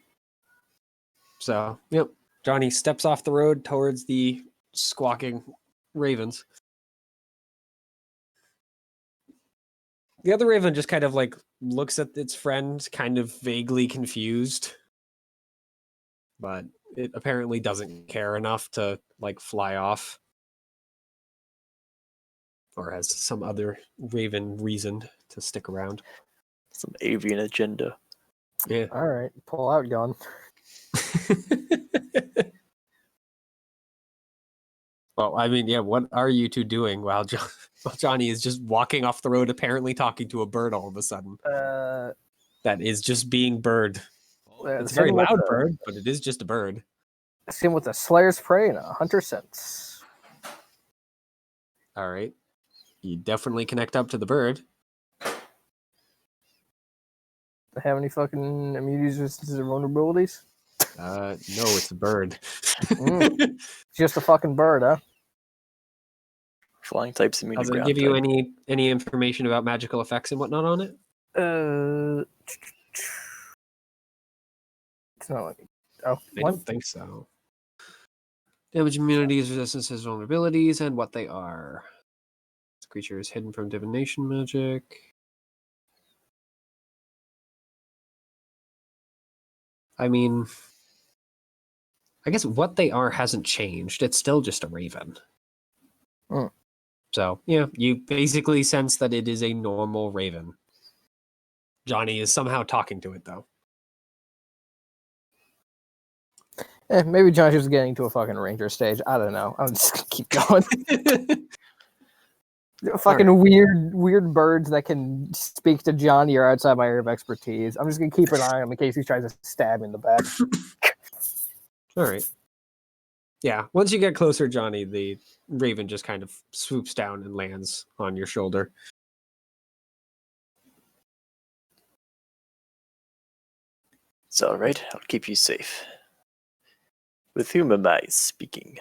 So, yep. Johnny steps off the road towards the squawking ravens. The other raven just kind of like looks at its friend, kind of vaguely confused. But it apparently doesn't care enough to like fly off. Or has some other raven reason to stick around. Some avian agenda. Yeah. All right, pull out gun. Well, I mean, yeah, what are you two doing while Johnny is just walking off the road, apparently talking to a bird all of a sudden? That is just being bird. It's a very same with loud the- bird, but it is just a bird. Same with a Slayer's Prey and a Hunter Sense. All right. You definitely connect up to the bird. Have any fucking immunities, resistances, or vulnerabilities? No, it's a bird. Just a fucking bird, huh? Flying types immune to Does it ground give you type. any information about magical effects and whatnot on it? It's not like. Oh, I what? don't think so. Damage immunities, resistances, vulnerabilities, and what they are. This creature is hidden from divination magic. I mean, I guess what they are hasn't changed. It's still just a raven. Hmm. So, yeah, you basically sense that it is a normal raven. Johnny is somehow talking to it, though. Maybe John's just getting to a fucking ranger stage. I don't know. I'm just gonna keep going. Fucking weird birds that can speak to Johnny are outside my area of expertise. I'm just gonna keep an eye on him in case he tries to stab me in the back. All right. Yeah, once you get closer, Johnny, the raven just kind of swoops down and lands on your shoulder. It's all right. I'll keep you safe. With whom am I speaking?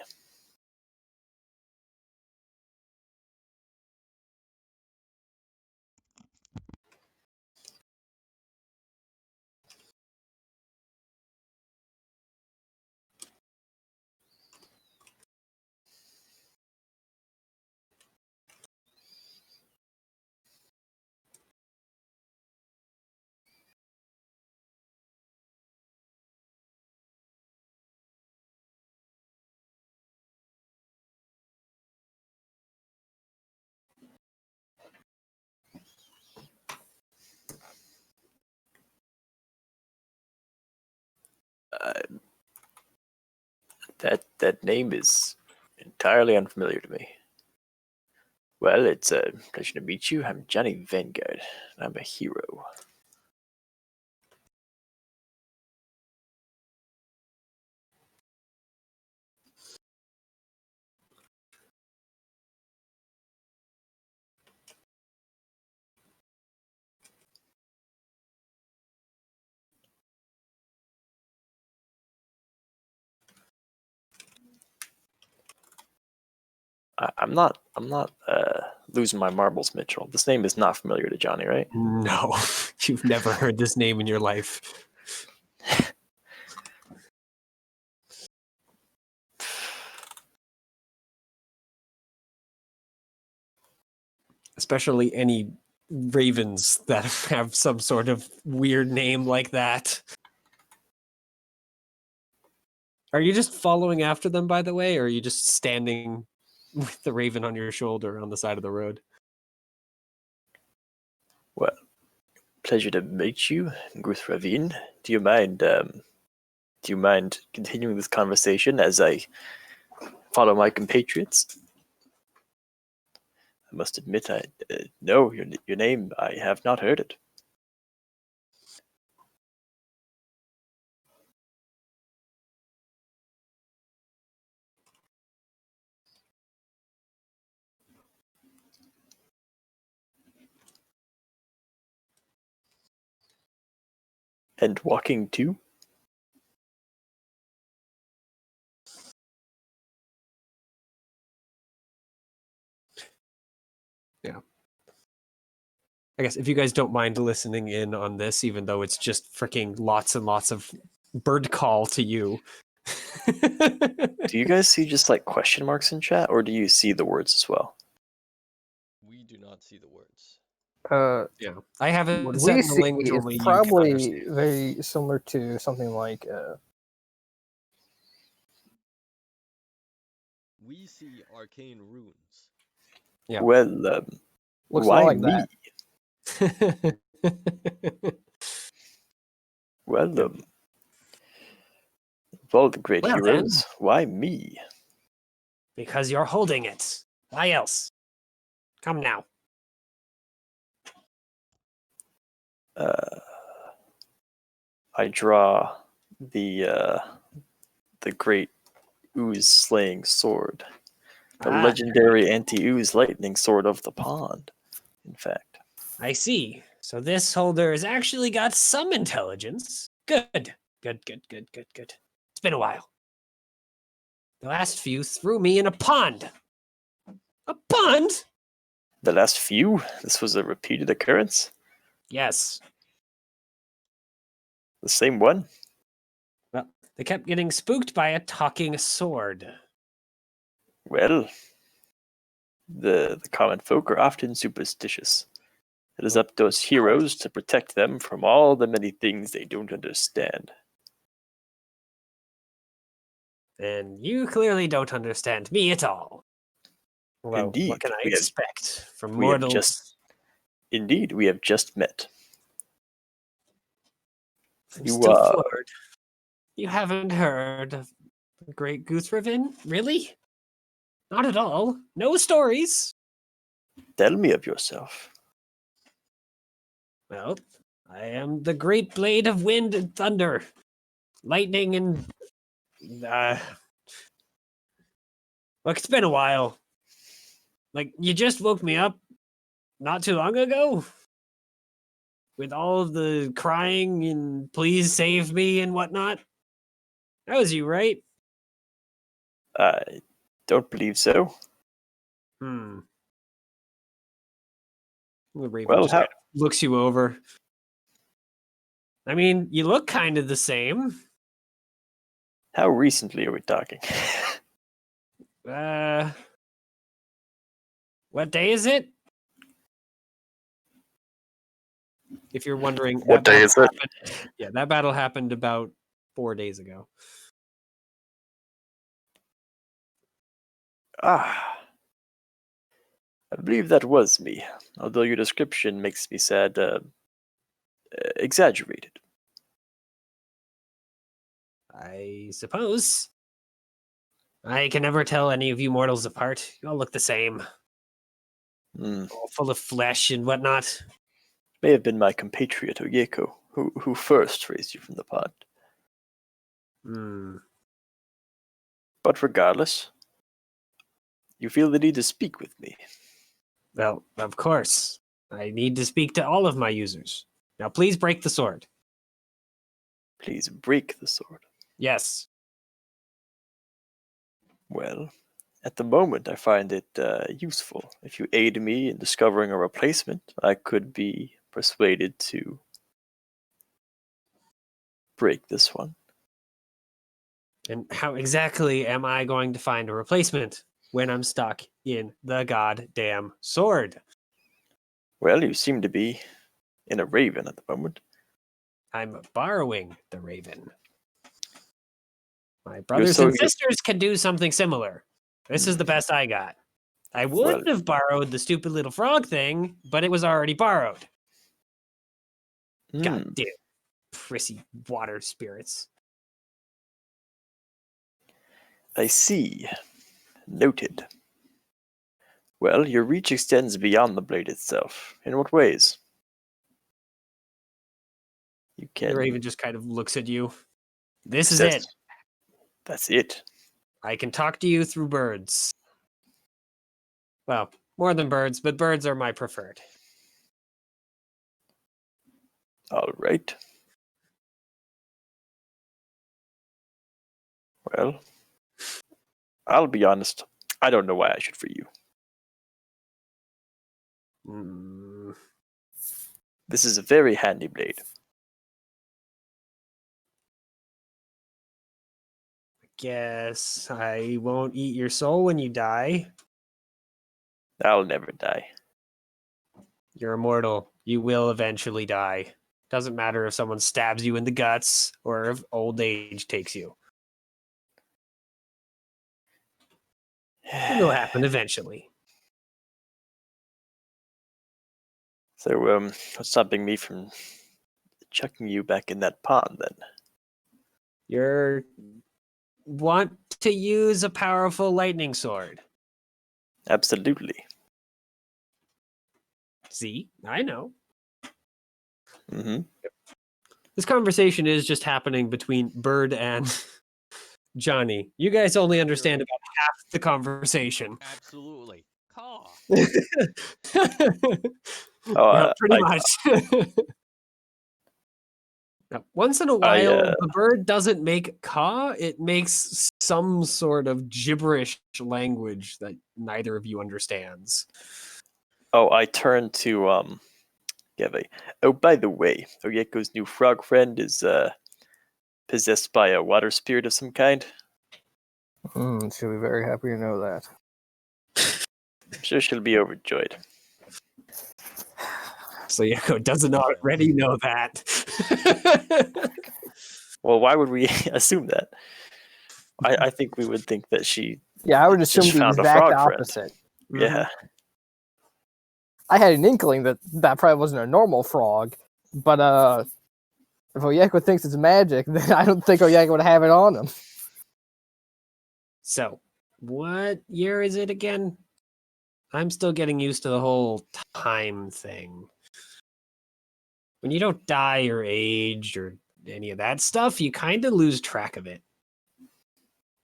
That name is entirely unfamiliar to me. Well, it's a pleasure to meet you. I'm Johnny Vanguard. I'm a hero. I'm not losing my marbles, Mitchell. This name is not familiar to Johnny, right? No, you've never heard this name in your life. Especially any ravens that have some sort of weird name like that. Are you just following after them, by the way, or are you just standing with the raven on your shoulder on the side of the road? Well, pleasure to meet you, Gruth Ravine. Do you mind continuing this conversation as I follow my compatriots? I must admit, I know your name. I have not heard it. And walking too? Yeah. I guess if you guys don't mind listening in on this, even though it's just freaking lots and lots of bird call to you. Do you guys see just like question marks in chat, or do you see the words as well? We do not see the words. Yeah, I have it What set we in the see language is only you can probably understand. very similar to something like We see arcane runes. Yeah. Well, looks why more like me? that. Well, Yep. of all the great Well, heroes, why me? Because you're holding it. Why else? Come now. I draw the great ooze slaying sword, the Ah, legendary anti-ooze lightning sword of the pond. In fact, I see. So this holder has actually got some intelligence. Good. Good. It's been a while. The last few threw me in a pond. A pond? the last few. This was a repeated occurrence. Yes. The same one. Well, they kept getting spooked by a talking sword. Well, The common folk are often superstitious. It is up to us heroes to protect them from all the many things they don't understand. And you clearly don't understand me at all. Well, Indeed, what can I we have- expect from we have mortals? Indeed, we have just met. I'm You, still floored. You haven't heard of the Great Guthraven? Really? Not at all. No stories. Tell me of yourself. Well, I am the great blade of wind and thunder, lightning and look, it's been a while. Like, you just woke me up not too long ago with all of the crying and please save me and whatnot. That was you, right? I don't believe so. The Raven Well, just kind of looks you over. I mean, you look kind of the same. how recently are we talking? What day is it? If you're wondering, What day is it? Yeah, that battle happened about 4 days ago. Ah, I believe that was me, although your description makes me sad, exaggerated. I suppose. I can never tell any of you mortals apart. You all look the same. Hmm. All full of flesh and whatnot. May have been my compatriot Oyeko, who first raised you from the pond. But regardless, you feel the need to speak with me. Well, of course. I need to speak to all of my users. Now, please break the sword. Please break the sword. Yes. Well, at the moment, I find it useful. If you aid me in discovering a replacement, I could be persuaded to break this one. And how exactly am I going to find a replacement when I'm stuck in the goddamn sword? Well, you seem to be in a raven at the moment. I'm borrowing the raven. My brothers so- and sisters can do something similar. This is the best I got. I would Well- have borrowed the stupid little frog thing, but it was already borrowed. Hmm. God damn. Prissy water spirits. I see. Noted. Well, your reach extends beyond the blade itself. In what ways? You The can. raven just kind of looks at you. This is That's- it. That's it. I can talk to you through birds. Well, more than birds, but birds are my preferred. All right. Well, I'll be honest. I don't know why I should free you. This is a very handy blade. Guess I won't eat your soul when you die. I'll never die. You're immortal. You will eventually die. Doesn't matter if someone stabs you in the guts or if old age takes you. It will happen eventually. So, what's stopping me from chucking you back in that pond then? You want to use a powerful lightning sword. Absolutely. See, I know. Mm-hmm. This conversation is just happening between Bird and Johnny. You guys only understand about half the conversation. Absolutely. Caw. Oh, Yeah, pretty I- much. Now, once in a while, I- the bird doesn't make caw, it makes some sort of gibberish language that neither of you understands. I turned to Geve. Oh, by the way, Oyeko's new frog friend is possessed by a water spirit of some kind. She'll be very happy to know that. I'm sure she'll be overjoyed. So Yeko doesn't already know that. Well, why would we assume that? I think we would think that she Yeah, I would just assume the found a exact frog friend. opposite. Yeah. I had an inkling that that probably wasn't a normal frog, but if Oyeko thinks it's magic, then I don't think Oyeko would have it on him. So, what year is it again? I'm still getting used to the whole time thing. When you don't die or age or any of that stuff, you kind of lose track of it.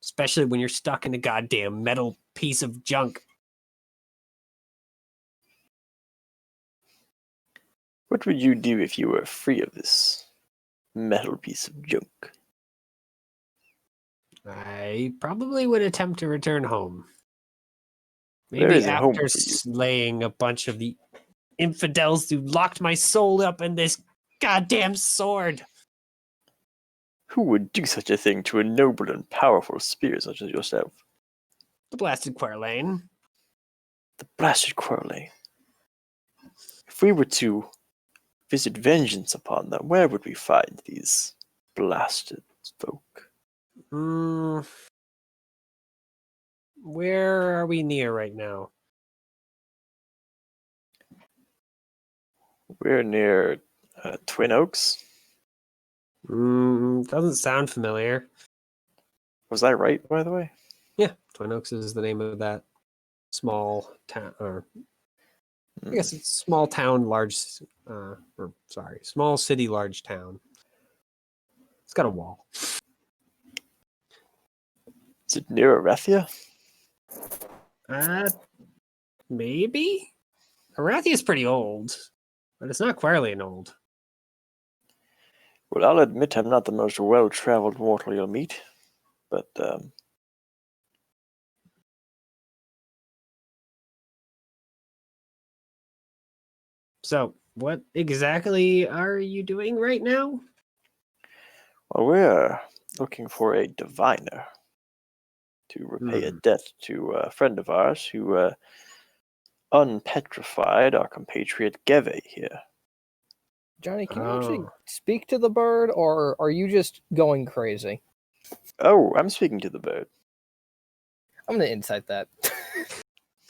Especially when you're stuck in a goddamn metal piece of junk. What would you do if you were free of this metal piece of junk? I probably would attempt to return home. There Maybe is a home after for you. slaying a bunch of the infidels who locked my soul up in this goddamn sword. Who would do such a thing to a noble and powerful spirit such as yourself? The blasted Querlane. The blasted Querlane. If we were to visit vengeance upon them, where would we find these blasted folk? Where are we near right now? We're near Twin Oaks. Doesn't sound familiar. Was I right, by the way? Yeah, Twin Oaks is the name of that small town, or I guess it's small town, large, small city, large town. It's got a wall. Is it near Arethia? Maybe? Arathi is pretty old, but it's not Querlane old. Well, I'll admit I'm not the most well-traveled mortal you'll meet, but So, what exactly are you doing right now? well, we're looking for a diviner to repay a debt to a friend of ours who unpetrified our compatriot Geve here. Johnny, can you actually speak to the bird, or are you just going crazy? Oh, I'm speaking to the bird. I'm gonna insight that.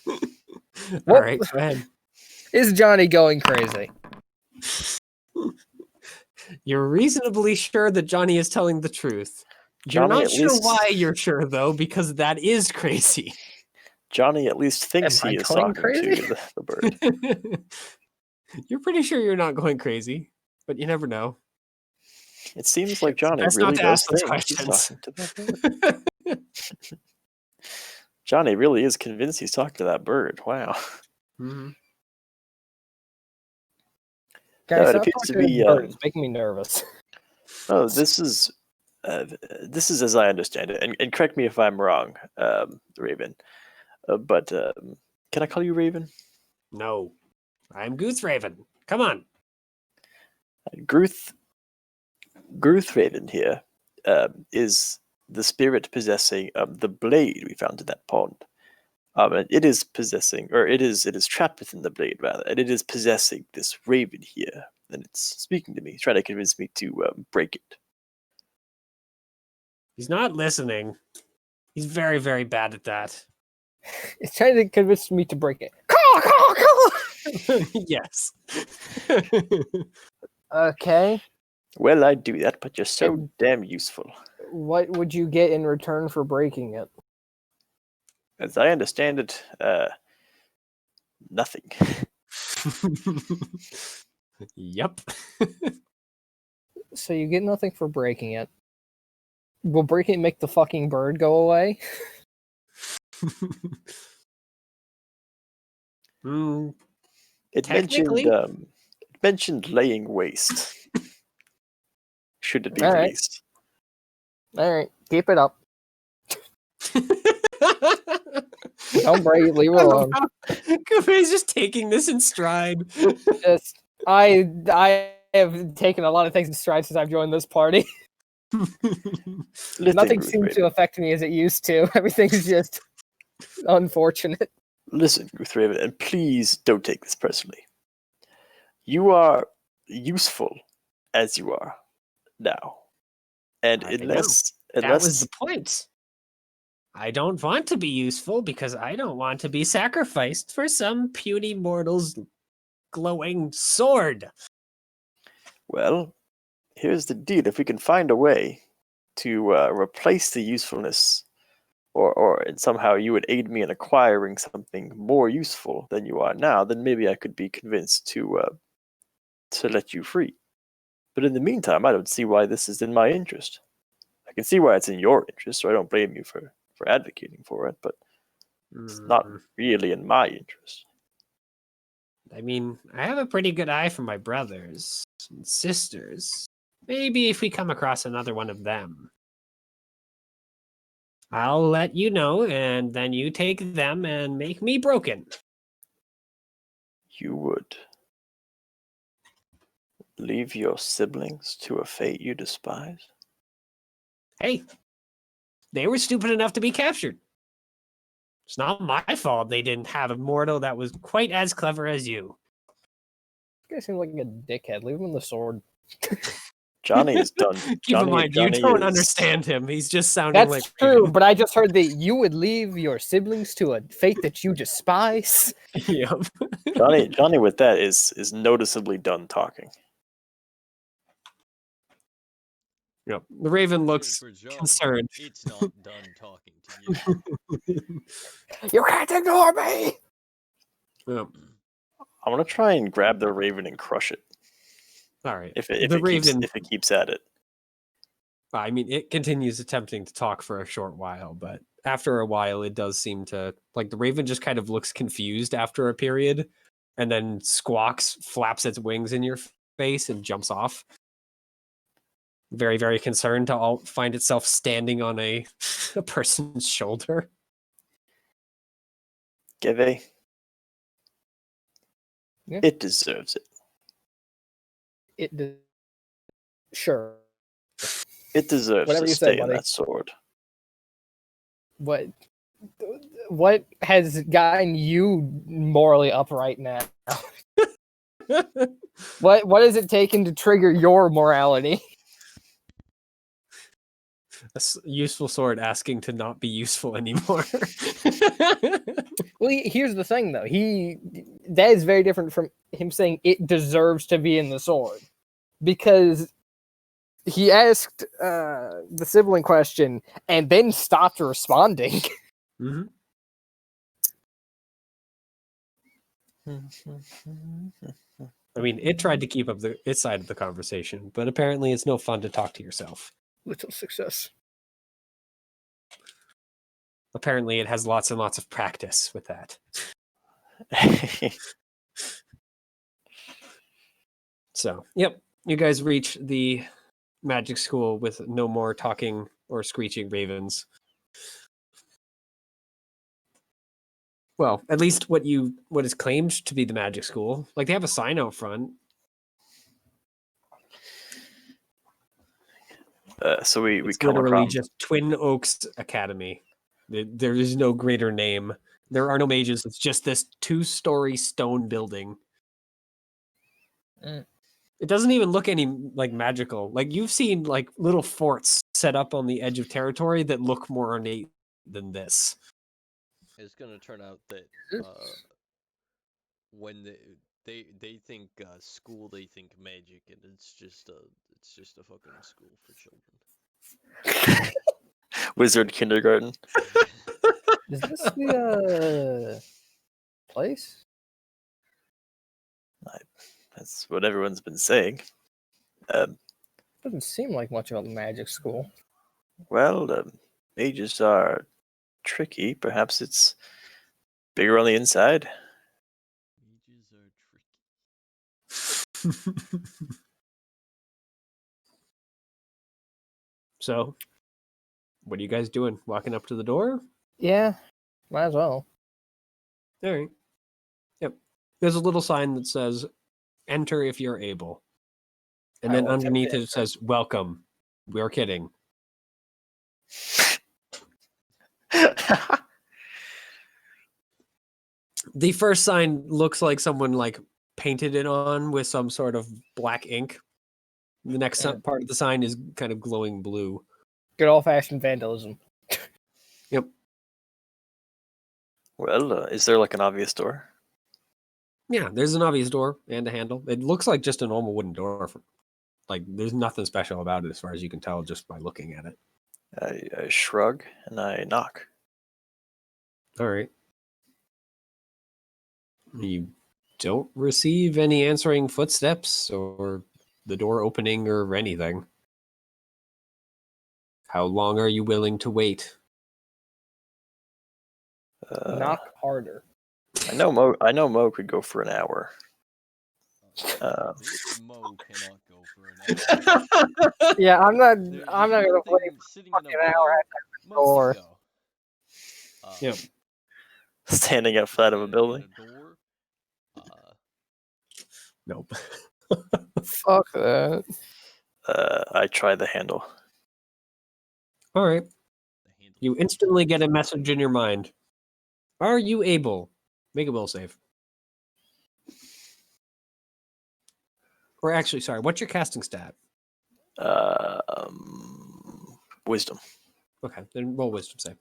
All right, go ahead. Is Johnny going crazy? You're reasonably sure that Johnny is telling the truth. You're Johnny not at sure least- why you're sure, though, because that is crazy. Johnny at least thinks Am I he is going talking crazy? to the bird. You're pretty sure you're not going crazy, but you never know. It seems like Johnny best really not to does ask those think he's questions. talking to that bird. Johnny really is convinced he's talking to that bird. Wow. Mhm. Guys, it stop appears to talking be, bird. It's making me nervous. Oh, this is as I understand it, and correct me if I'm wrong, Raven. But can I call you Raven? No, I'm Goose Raven. Come on. Gruth Raven here is the spirit possessing the blade we found in that pond. And it is possessing, or it is trapped within the blade rather, and it is possessing this raven here, and it's speaking to me, trying to convince me to break it. He's not listening. He's very, very bad at that. It's trying to convince me to break it. Caw, caw, caw! Yes. Okay. Well, I'd do that, but you're so damn useful. What would you get in return for breaking it? As I understand it, nothing. Yep. So you get nothing for breaking it. Will breaking it make the fucking bird go away? It Technically- mentioned laying waste. Should it be All right. released? Alright, keep it up. Don't break it, leave it alone. Kufei's just taking this in stride. Just, I have taken a lot of things in stride since I've joined this party. Little Nothing Ruth seems to Raven. affect me as it used to. Everything's just unfortunate. Listen, Guthraven, and please don't take this personally. You are useful as you are now. And I know. unless That was the point. I don't want to be useful because I don't want to be sacrificed for some puny mortal's glowing sword. well, here's the deal. If we can find a way to replace the usefulness, or somehow you would aid me in acquiring something more useful than you are now, then maybe I could be convinced to let you free. But in the meantime, I don't see why this is in my interest. I can see why it's in your interest, so I don't blame you for advocating for it, but it's not really in my interest. I mean, I have a pretty good eye for my brothers and sisters. Maybe if we come across another one of them, I'll let you know, and then you take them and make me broken. You would leave your siblings to a fate you despise? Hey, they were stupid enough to be captured. It's not my fault they didn't have a mortal that was quite as clever as you. This guy seems like a dickhead. Leave him with the sword. Johnny is done. Keep in mind, you don't is- understand him. He's just sounding That's like true, Raven. but I just heard that you would leave your siblings to a fate that you despise. Yep. Johnny with that is noticeably done talking. Yep. The Raven looks For Johnny, concerned. It's not done talking to you. You can't ignore me! Yep. I want to try and grab the Raven and crush it. All right. If The Raven, it keeps at it. I mean, it continues attempting to talk for a short while, but after a while, it does seem to, like, the Raven just kind of looks confused after a period, and then squawks, flaps its wings in your face, and jumps off. Very, very concerned to all find itself standing on a person's shoulder. Geve. Yeah. It deserves it. Sure. It deserves Whatever to you stay say, in buddy. that sword. What has gotten you morally upright now? What has it taken to trigger your morality? Useful sword asking to not be useful anymore. Well, here's the thing, though. That is very different from him saying it deserves to be in the sword, because he asked the sibling question and then stopped responding. Mm-hmm. I mean, it tried to keep up its side of the conversation, but apparently it's no fun to talk to yourself. Little success. Apparently it has lots and lots of practice with that. So, yep, you guys reach the magic school with no more talking or screeching ravens. Well, at least what is claimed to be the magic school. Like, they have a sign out front. So we It's come literally across. just Twin Oaks Academy. There is no greater name. There are no mages. It's just this 2-story stone building. Mm. It doesn't even look any like magical. Like, you've seen like little forts set up on the edge of territory that look more ornate than this. It's gonna turn out that when they think school, they think magic, and it's just a fucking school for children. Wizard kindergarten. Is this the place? That's what everyone's been saying. Doesn't seem like much of a magic school. Well, mages are tricky. Perhaps it's bigger on the inside. Mages are tricky. So, what are you guys doing? Walking up to the door? Yeah, might as well. All right. Yep. There's a little sign that says, "Enter if you're able," and I then will attempt underneath to it says, "Welcome." We're kidding. The first sign looks like someone like painted it on with some sort of black ink. The next Yeah. part of the sign is kind of glowing blue. Good old fashioned vandalism. Yep. Well, is there like an obvious door? Yeah, there's an obvious door and a handle. It looks like just a normal wooden door. Like there's nothing special about it as far as you can tell just by looking at it. I shrug and I knock. All right. You don't receive any answering footsteps or the door opening or anything. How long are you willing to wait? Knock harder. I know Mo could go for an hour. This Mo cannot go for an hour. Yeah, I'm not There's gonna nothing wait sitting fucking in a hour bar. at Mo door. can go. Yep. Standing outside of a in building. a door, Nope. Fuck that. I try the handle. All right. the handle You instantly get a message in your mind. Are you able? Make a will save. Or actually, sorry, what's your casting stat? Wisdom. Okay, then roll wisdom save.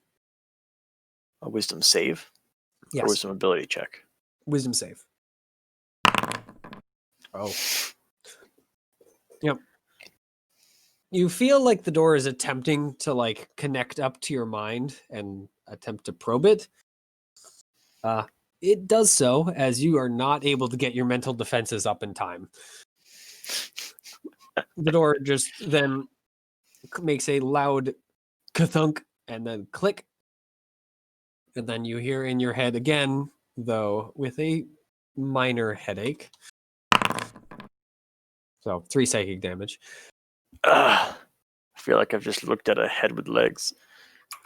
A wisdom save? Yes. Or wisdom ability check? Wisdom save. Oh. Yep. You feel like the door is attempting to like connect up to your mind and attempt to probe it. It does so as you are not able to get your mental defenses up in time. The door just then makes a loud ka-thunk and then click. And then you hear in your head again, though, with a minor headache. So 3 psychic damage. I feel like I've just looked at a head with legs.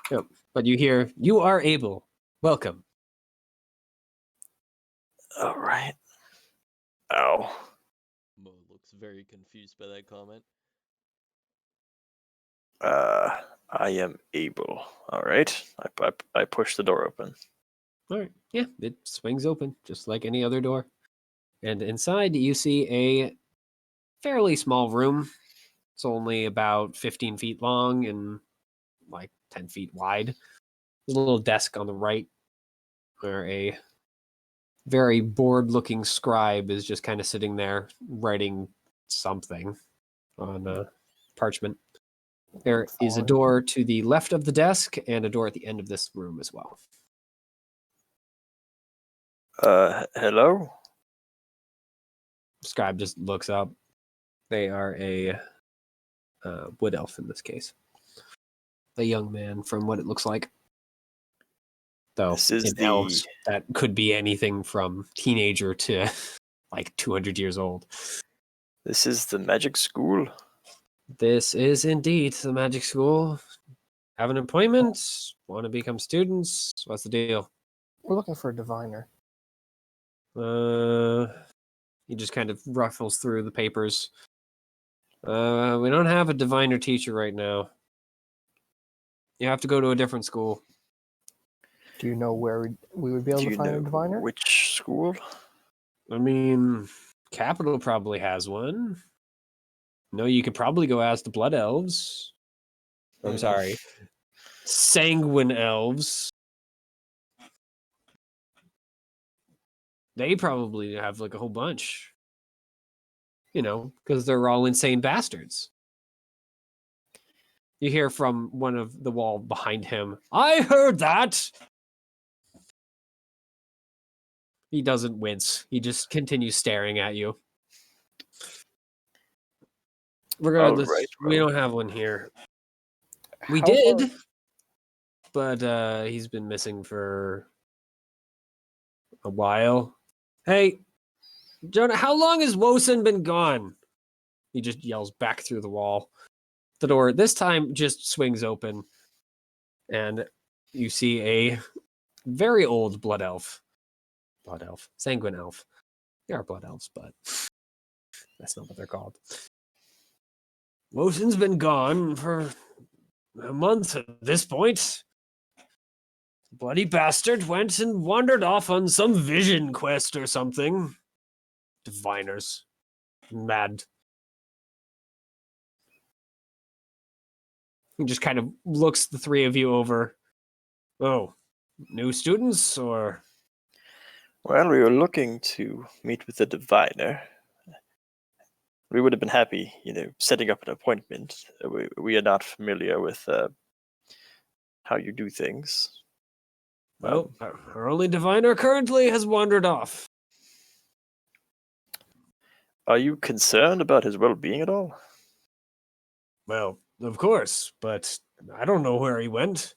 Yep. But you hear, you are able. Welcome. All right. Ow. Mo looks very confused by that comment. I am able. All right. I push the door open. All right. Yeah, it swings open just like any other door. And inside you see a fairly small room. It's only about 15 feet long and like 10 feet wide. There's a little desk on the right where a very bored looking scribe is just kind of sitting there writing something on parchment. There is a door to the left of the desk and a door at the end of this room as well. Hello? Scribe just looks up. They are a wood elf in this case. A young man from what it looks like. Though This is in elves, that could be anything from teenager to like 200 years old. This is the magic school. This is indeed the magic school. Have an appointment? Want to become students? What's the deal? We're looking for a diviner. He just kind of ruffles through the papers. We don't have a diviner teacher right now. You have to go to a different school. Do you know where we would be able Do to you find a know diviner? which school? I mean, Capital probably has one. No, you could probably go ask the Blood Elves. I'm sorry. Sanguine Elves. They probably have like a whole bunch. You know, because they're all insane bastards. You hear from one of the wall behind him, I heard that! He doesn't wince. He just continues staring at you. Regardless, right, we well. don't have one here. We How did, far- but he's been missing for a while. Hey, Jonah, how long has Wosen been gone? He just yells back through the wall. The door this time just swings open, and you see a very old blood elf. Blood elf. Sanguine elf. They are blood elves, but that's not what they're called. Wosen's been gone for a month at this point. bloody bastard went and wandered off on some vision quest or something. Diviners. Mad. He just kind of looks the three of you over. Oh, new students or? Well, we were looking to meet with the diviner. We would have been happy, setting up an appointment. We are not familiar with how you do things. Well, our only diviner currently has wandered off. Are you concerned about his well-being at all? Well, of course, but I don't know where he went.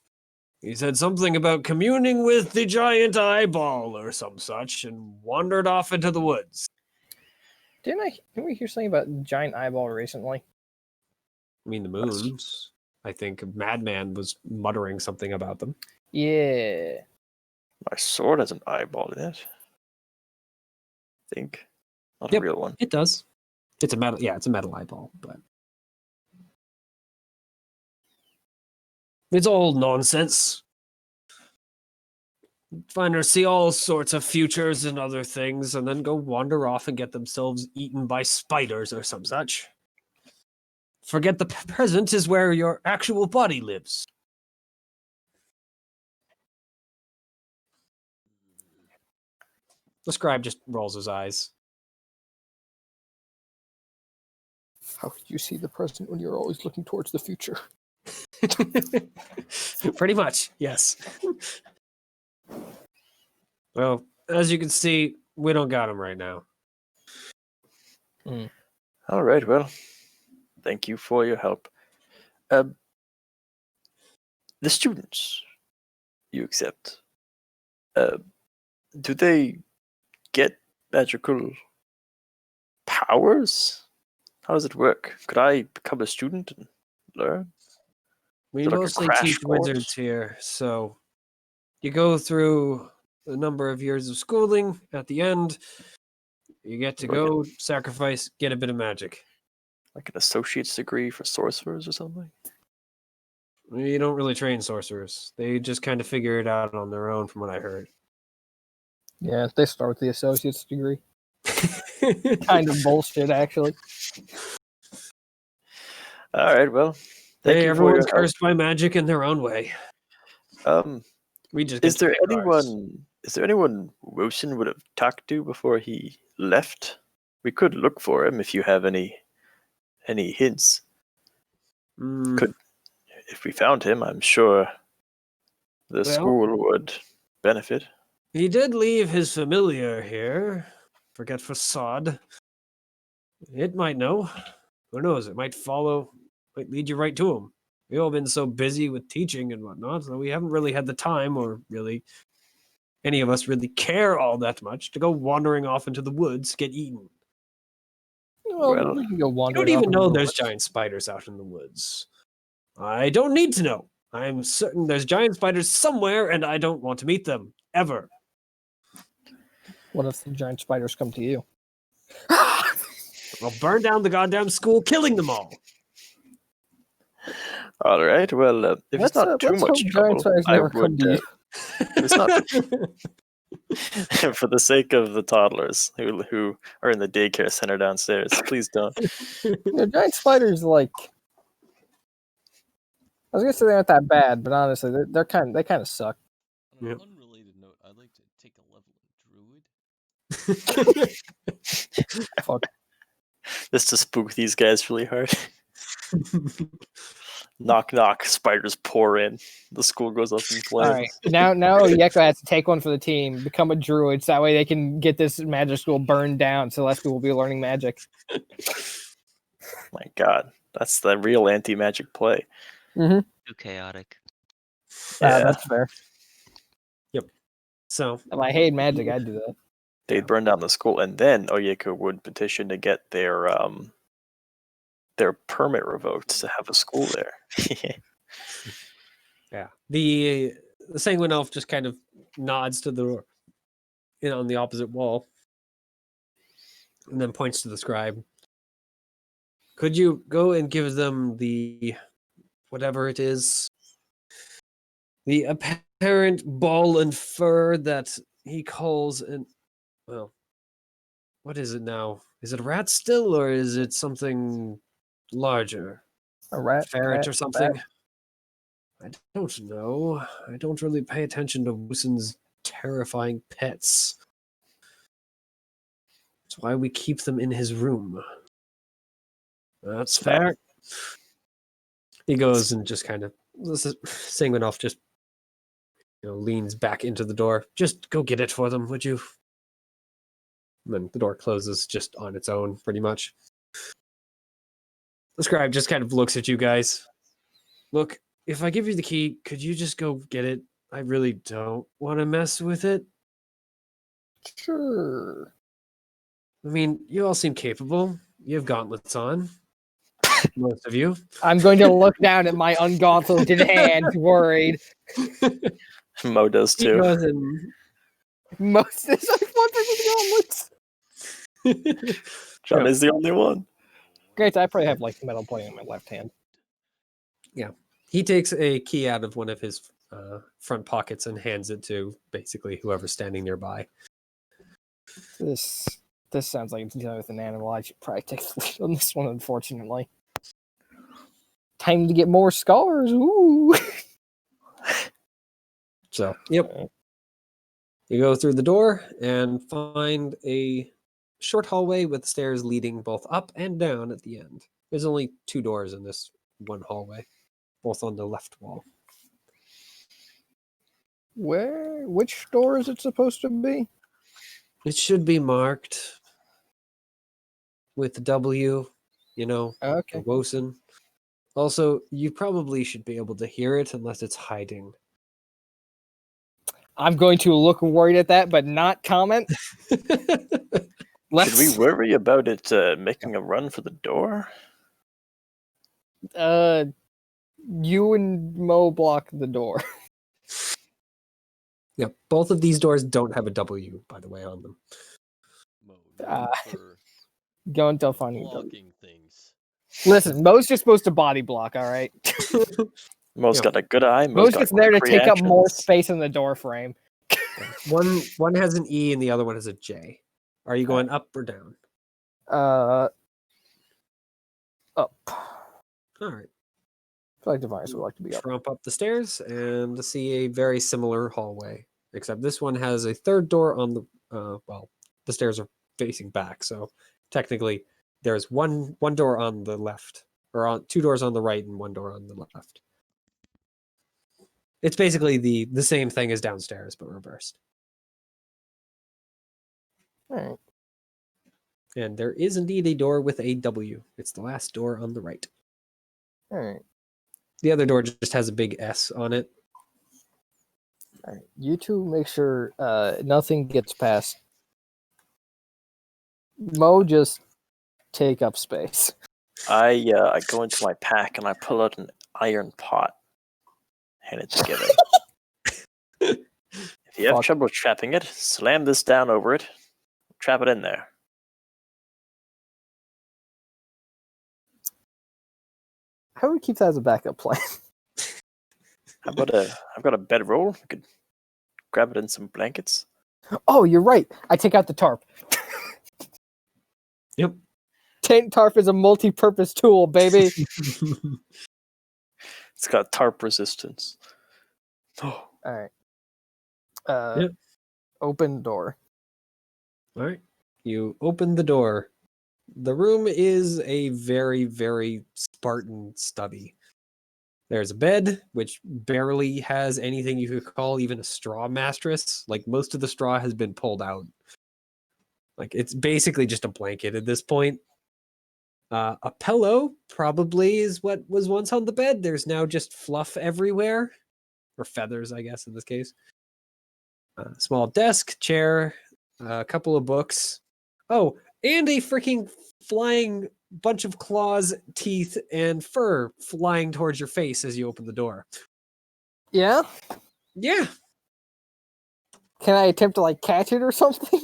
He said something about communing with the giant eyeball or some such and wandered off into the woods. Didn't we hear something about giant eyeball recently? I mean, the moons. I think Madman was muttering something about them. Yeah. My sword has an eyeball in it. I think. Not Yep. a real one. It does. It's a metal. Yeah, it's a metal eyeball, but it's all nonsense. Finders see all sorts of futures and other things, and then go wander off and get themselves eaten by spiders or some such. Forget the present is where your actual body lives. The scribe just rolls his eyes. How could you see the present when you're always looking towards the future? Pretty much, yes. Well, as you can see, we don't got him right now. All right, well, thank you for your help. The students you accept, do they get magical powers? How does it work? Could I become a student and learn? We Is it like a mostly crash teach wizards course? here, so you go through a number of years of schooling. At the end, you get to Like go sacrifice, get a bit of magic. Like an associate's degree for sorcerers or something? You don't really train sorcerers. They just kind of figure it out on their own, from what I heard. Yeah, they start with the associate's degree. Kind of bullshit, actually. All right, well, thank Hey, you for everyone's your help. cursed by magic in their own way. We just Is get to there pick ours. anyone Wilson would have talked to before he left? We could look for him if you have any hints. Mm, If we found him, I'm sure the Well- school would benefit. He did leave his familiar here. Forget Facade. It might know. Who knows? It might follow, might lead you right to him. We've all been so busy with teaching and whatnot, so we haven't really had the time, or really any of us really care all that much, to go wandering off into the woods, get eaten. Well, we can go You wandering. don't even off into know the there's woods. giant spiders out in the woods. I don't need to know. I'm certain there's giant spiders somewhere, and I don't want to meet them, ever. What if the giant spiders come to you? I'll burn down the goddamn school, killing them all. All right, well, if it's Let's, not too let's much hope trouble, giant spiders I never come would. to you. It's not for the sake of the toddlers who are in the daycare center downstairs. Please don't. Giant spiders, like, I was gonna say they aren't that bad, but honestly, they kind of suck. On an Yep. unrelated note, I'd like to take a level in Druid. Fuck. Just to spook these guys really hard. Knock knock, spiders pour in. The school goes up in All flames. right, now Yeko has to take one for the team, become a druid, so that way they can get this magic school burned down. So less people will be learning magic. My God, that's the real anti-magic play. Too chaotic. Yeah. That's fair. So, If I hate magic, I'd do that. They'd burn down the school, and then Oyeko would petition to get their permit revoked to have a school there. yeah. The Sanguine Elf just kind of nods to the door on the opposite wall and then points to the scribe. Could you go and give them the whatever it is? The transparent ball and fur that he calls an, well, what is it now? Is it a rat still, or is it something larger? A rat, Ferret cat, or something? I don't know. I don't really pay attention to Woosen's terrifying pets. That's why we keep them in his room. That's fair. He goes and just kind of, Sanguinoff just, leans back into the door. Just go get it for them, would you? And then the door closes just on its own, pretty much. The scribe just kind of looks at you guys. Look, if I give you the key, could you just go get it? I really don't want to mess with it. Sure. I mean, you all seem capable. You have gauntlets on. Most of you. I'm going to look down at my ungauntleted hand, worried. Mo does He too. goes and Most is like one person with gauntlets. John Yeah. is the only one. Great, I probably have like metal plating in my left hand. he takes a key out of one of his front pockets and hands it to basically whoever's standing nearby. This sounds like it's dealing with an animal. I should probably take the lead on this one, unfortunately. Time to get more scars. Ooh. So, yep. You go through the door and find a short hallway with stairs leading both up and down at the end. There's only 2 doors in this one hallway, both on the left wall. Which door is it supposed to be? It should be marked with the W, Okay. Wosen. Also, you probably should be able to hear it unless it's hiding. I'm going to look worried at that, but not comment. Should we worry about it making a run for the door? You and Mo block the door. Yep, both of these doors don't have a W, by the way, on them. Mo, Ah. known for Go until finding them. blocking things. Listen, Mo's just supposed to body block, all right? Mo's Yeah. got a good eye. Mo's got just there to quick take up more reactions. space in the door frame. One has an E and the other one has a J. Are you going up or down? Up. All right. Collective Virus would like to be up. Tromp up the stairs and see a very similar hallway, except this one has a third door on the. The stairs are facing back, so technically there's one door on the left, or on 2 doors on the right and 1 door on the left. It's basically the same thing as downstairs, but reversed. All right. And there is indeed a door with a W. It's the last door on the right. All right. The other door just has a big S on it. All right. You two make sure nothing gets past. Mo, just take up space. I go into my pack and I pull out an iron pot. Hand it to Given. If you have Fuck. trouble trapping it, slam this down over it. Trap it in there. How do we keep that as a backup plan? How about I've got a bedroll. You could grab it in some blankets. Oh, you're right. I take out the tarp. Yep. Tent tarp is a multi-purpose tool, baby. It's got tarp resistance. Oh, All right. Yep. Open door. All right. You open the door. The room is a very, very Spartan study. There's a bed, which barely has anything you could call even a straw mattress. Like, most of the straw has been pulled out. Like, it's basically just a blanket at this point. A pillow probably is what was once on the bed. There's now just fluff everywhere. Or feathers, I guess, in this case. Small desk, chair, a couple of books. Oh, and a freaking flying bunch of claws, teeth, and fur flying towards your face as you open the door. Yeah? Yeah. Can I attempt to like catch it or something?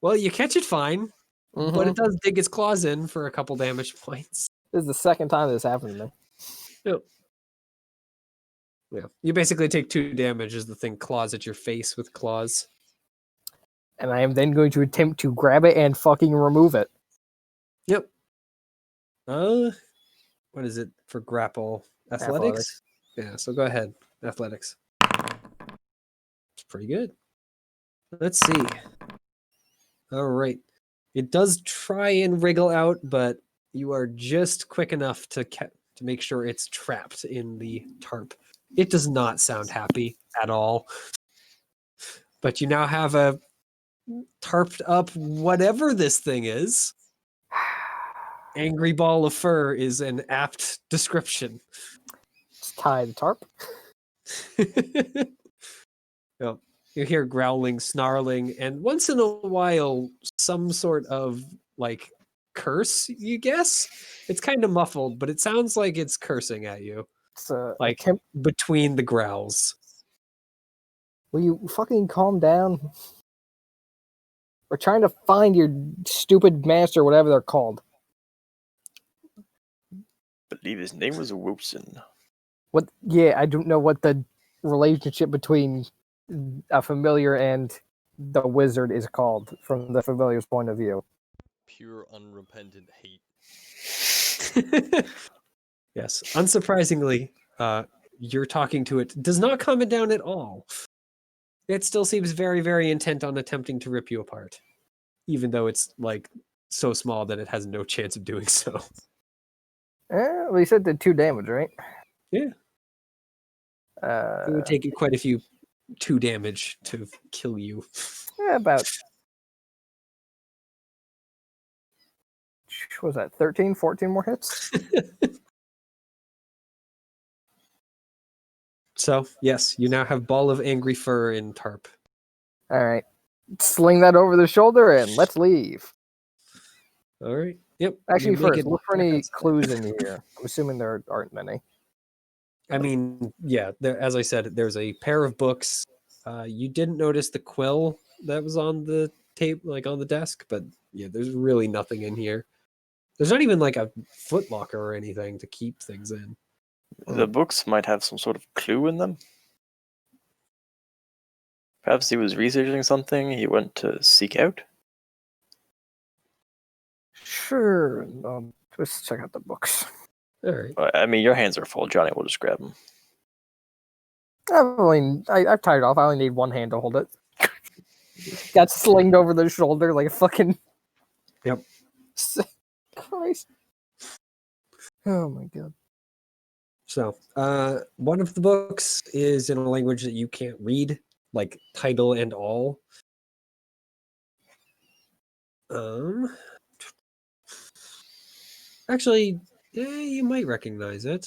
Well, you catch it fine, but Mhm. it does dig its claws in for a couple damage points. This is the second time this happened to me. Yep. Yeah. You basically take 2 damage as the thing claws at your face with claws. And I am then going to attempt to grab it and fucking remove it. Yep. What is it for grapple? Athletics? Yeah, so go ahead. Athletics. It's pretty good. Let's see. All right. It does try and wriggle out, but you are just quick enough to make sure it's trapped in the tarp. It does not sound happy at all. But you now have a tarped up whatever this thing is. Angry ball of fur is an apt description. Just tie the tarp. Yep. You hear growling, snarling, and once in a while, some sort of like curse, you guess? It's kind of muffled, but it sounds like it's cursing at you, It's a like attempt. between the growls. Will you fucking calm down? We're trying to find your stupid master, whatever they're called. believe his name was Wilson. What? Yeah, I don't know what the relationship between a familiar and the wizard is called from the familiar's point of view. Pure unrepentant hate. Yes, unsurprisingly, you're talking to it. Does not calm it down at all. It still seems very, very intent on attempting to rip you apart, even though it's like so small that it has no chance of doing so. Well, you said did 2 damage, right? Yeah. It would take you quite a few 2 damage to kill you. Yeah, about. What was that? 13, 14 more hits? So, yes, you now have ball of angry fur in tarp. All right. Sling that over the shoulder and let's leave. All right. Yep. Actually, you make first, it look for back any outside. clues in here. I'm assuming there aren't many. I mean, yeah, as I said, there's a pair of books. You didn't notice the quill that was on the tape, like on the desk, but yeah, there's really nothing in here. There's not even like a footlocker or anything to keep things in. The books might have some sort of clue in them. Perhaps he was researching something he went to seek out. Sure. Let's check out the books. All right. I mean, your hands are full, Johnny. We'll just grab them. I've tied it off. I only need one hand to hold it. Got slinged over the shoulder like a fucking. Yep. Christ. Oh my god. So, one of the books is in a language that you can't read, like title and all. Actually, you might recognize it.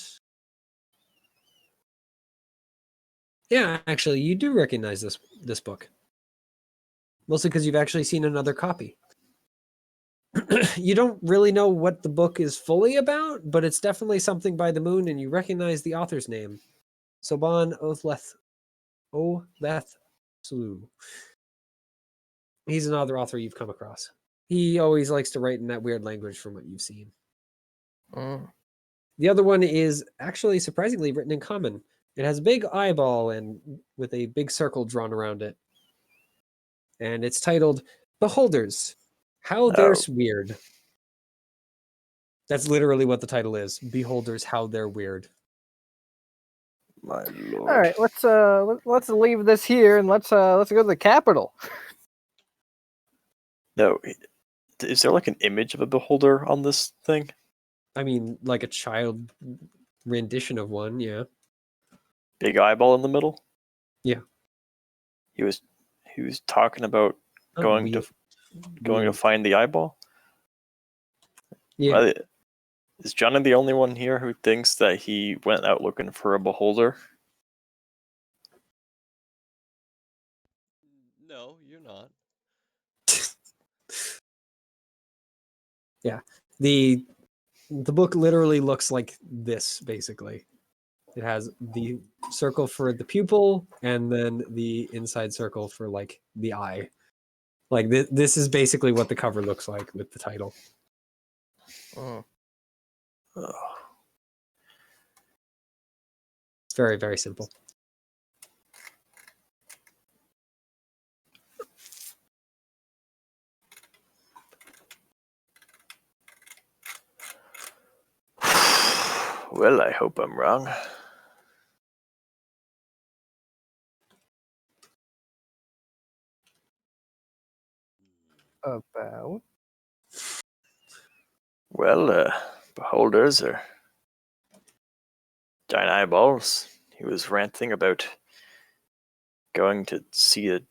Yeah, actually, you do recognize this book. Mostly because you've actually seen another copy. You don't really know what the book is fully about, but it's definitely something by the moon, and you recognize the author's name. Soban Oleth Slu. He's another author you've come across. He always likes to write in that weird language from what you've seen. The other one is actually surprisingly written in common. It has a big eyeball and with a big circle drawn around it. And it's titled Beholders, How They're Weird. That's literally what the title is. Beholders, How They're Weird. My lord. All right, let's leave this here and let's go to the capital. No, is there like an image of a beholder on this thing? I mean, like a child rendition of one, yeah. Big eyeball in the middle? Yeah. He was talking about going to find the eyeball? Yeah. Is Johnny the only one here who thinks that he went out looking for a beholder? No, you're not. Yeah. The book literally looks like this, basically. It has the circle for the pupil and then the inside circle for like the eye. Like this is basically what the cover looks like with the title. Oh. very, very simple. Well, I hope I'm wrong. About. Well, beholders are giant eyeballs. He was ranting about going to see a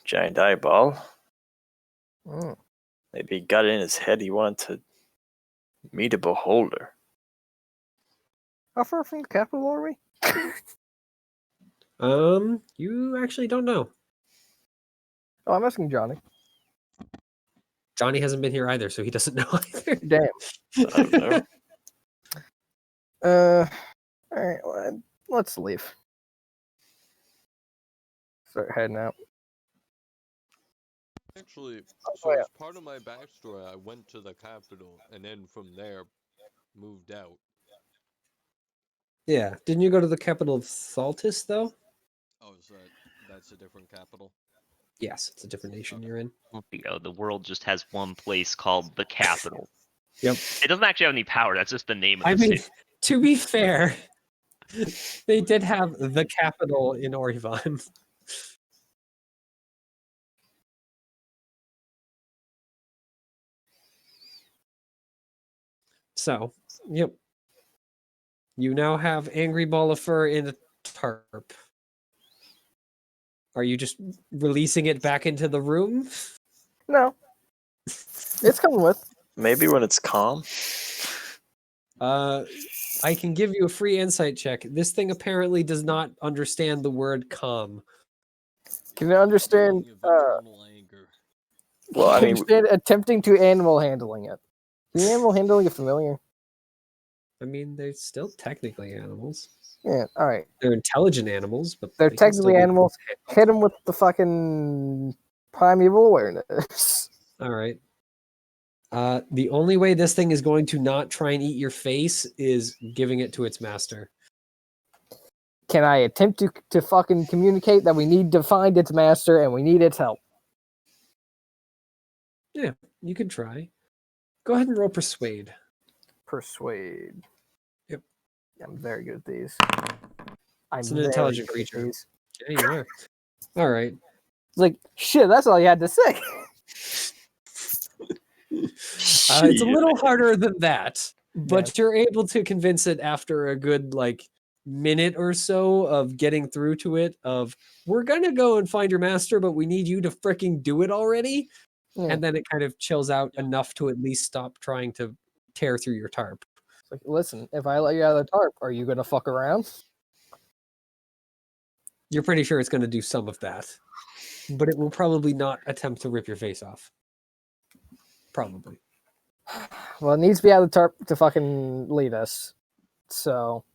giant eyeball. Mm. Maybe he got it in his head he wanted to meet a beholder. How far from the capital are we? You actually don't know. Oh, I'm asking Johnny. Johnny hasn't been here either, so he doesn't know either. Damn. I don't know. All right. Well, let's leave. Start heading out. Actually, Oh, so yeah. as part of my backstory, I went to the capital and then from there moved out. Yeah. Didn't you go to the capital of Thaltis, though? Oh, so that's a different capital? Yes, it's a different nation you're in. The world just has one place called the capital. Yep. It doesn't actually have any power. That's just the name of the I mean, city. to be fair, they did have the capital in Orivon. So, yep. You now have Angry Ball of Fur in a tarp. Are you just releasing it back into the room? No. It's coming with. Maybe when it's calm. I can give you a free insight check. This thing apparently does not understand the word calm. Can you understand? Feeling of eternal anger. Well, I mean, Understand attempting to animal handling it. Can you animal handling it familiar? I mean, they're still technically animals. Yeah. All right. They're intelligent animals, but They're they can still technically be- animals. Hit them with the fucking primeval awareness. All right. The only way this thing is going to not try and eat your face is giving it to its master. Can I attempt to fucking communicate that we need to find its master and we need its help? Yeah, you can try. Go ahead and roll persuade. Persuade. Yep. I'm very good at these. It's an very intelligent good at creature. these. Yeah, you are. All right. It's like, shit, that's all you had to say. It's a little harder than that, but Yeah. you're able to convince it after a good minute or so of getting through to it of we're gonna go and find your master, but we need you to freaking do it already. Yeah. And then it kind of chills out enough to at least stop trying to tear through your tarp. It's like, listen, if I let you out of the tarp, are you gonna fuck around? You're pretty sure it's going to do some of that, but it will probably not attempt to rip your face off. Probably. Well, it needs to be out of the tarp to fucking lead us. So,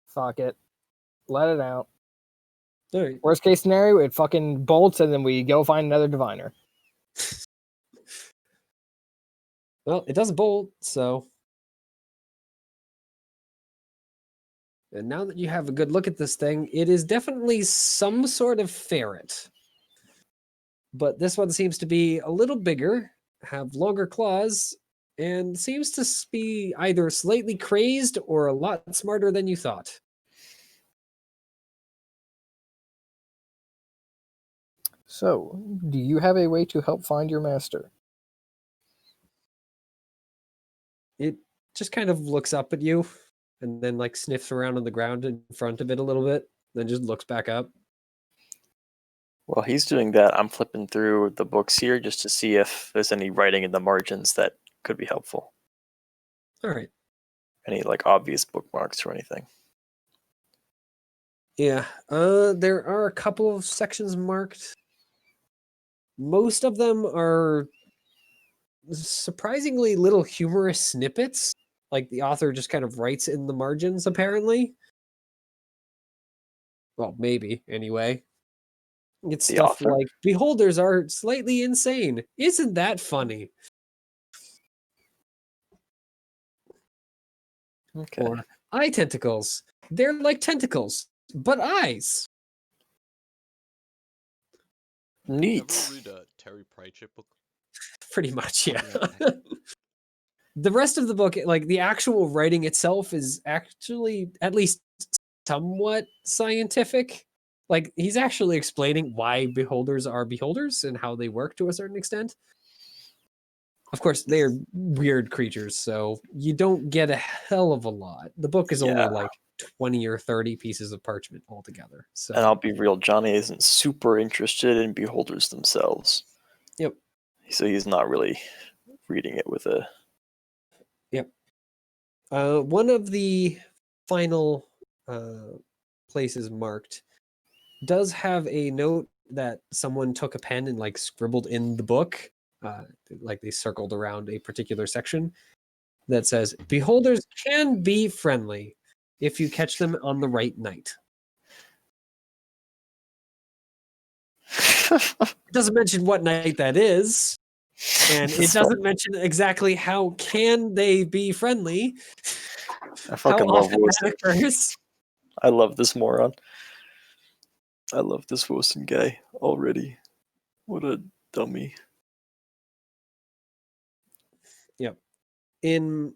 fuck it. Let it out. All right. Worst case scenario, it fucking bolts and then we go find another diviner. Well, it does bolt, so. And now that you have a good look at this thing, it is definitely some sort of ferret. But this one seems to be a little bigger, have longer claws, and seems to be either slightly crazed or a lot smarter than you thought. So, do you have a way to help find your master? It just kind of looks up at you and then sniffs around on the ground in front of it a little bit, then just looks back up. while he's doing that, I'm flipping through the books here just to see if there's any writing in the margins that could be helpful. All right. Any obvious bookmarks or anything. Yeah. There are a couple of sections marked. Most of them are surprisingly little humorous snippets. Like the author just kind of writes in the margins, apparently. Well, maybe, anyway. It's The stuff author? like, beholders are slightly insane. Isn't that funny? Okay. Or eye tentacles. They're like tentacles, but eyes. Neat. Ever read a Terry Pratchett book? Pretty much, yeah. Right. The rest of the book, like the actual writing itself, is actually at least somewhat scientific. Like he's actually explaining why beholders are beholders and how they work to a certain extent. Of course, they're weird creatures, so you don't get a hell of a lot. The book is only Yeah. like 20 or 30 pieces of parchment altogether. So And I'll be real, Johnny isn't super interested in beholders themselves. Yep. So he's not really reading it with a. one of the final places marked does have a note that someone took a pen and like scribbled in the book, like they circled around a particular section that says, "Beholders can be friendly if you catch them on the right night." It doesn't mention what night that is, and it doesn't mention exactly how can they be friendly. I How fucking love often Wilson. that occurs. I love this moron. I love this Wilson guy already. What a dummy. Yep. In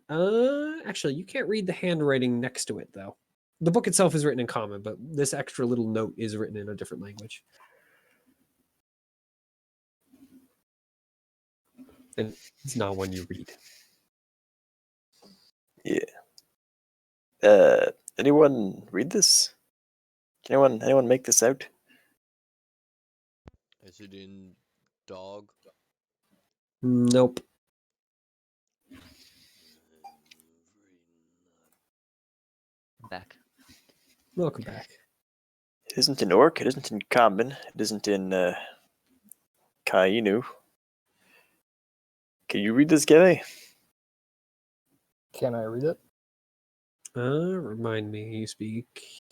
actually you can't read the handwriting next to it though. The book itself is written in common, but this extra little note is written in a different language. And it's not one you read. Anyone read this? Can anyone make this out? Is it in dog? Nope. I'm back. Welcome back. It isn't in Orc, it isn't in Common, it isn't in Kainu. Can you read this, Gabby? Can I read it? Remind me, you speak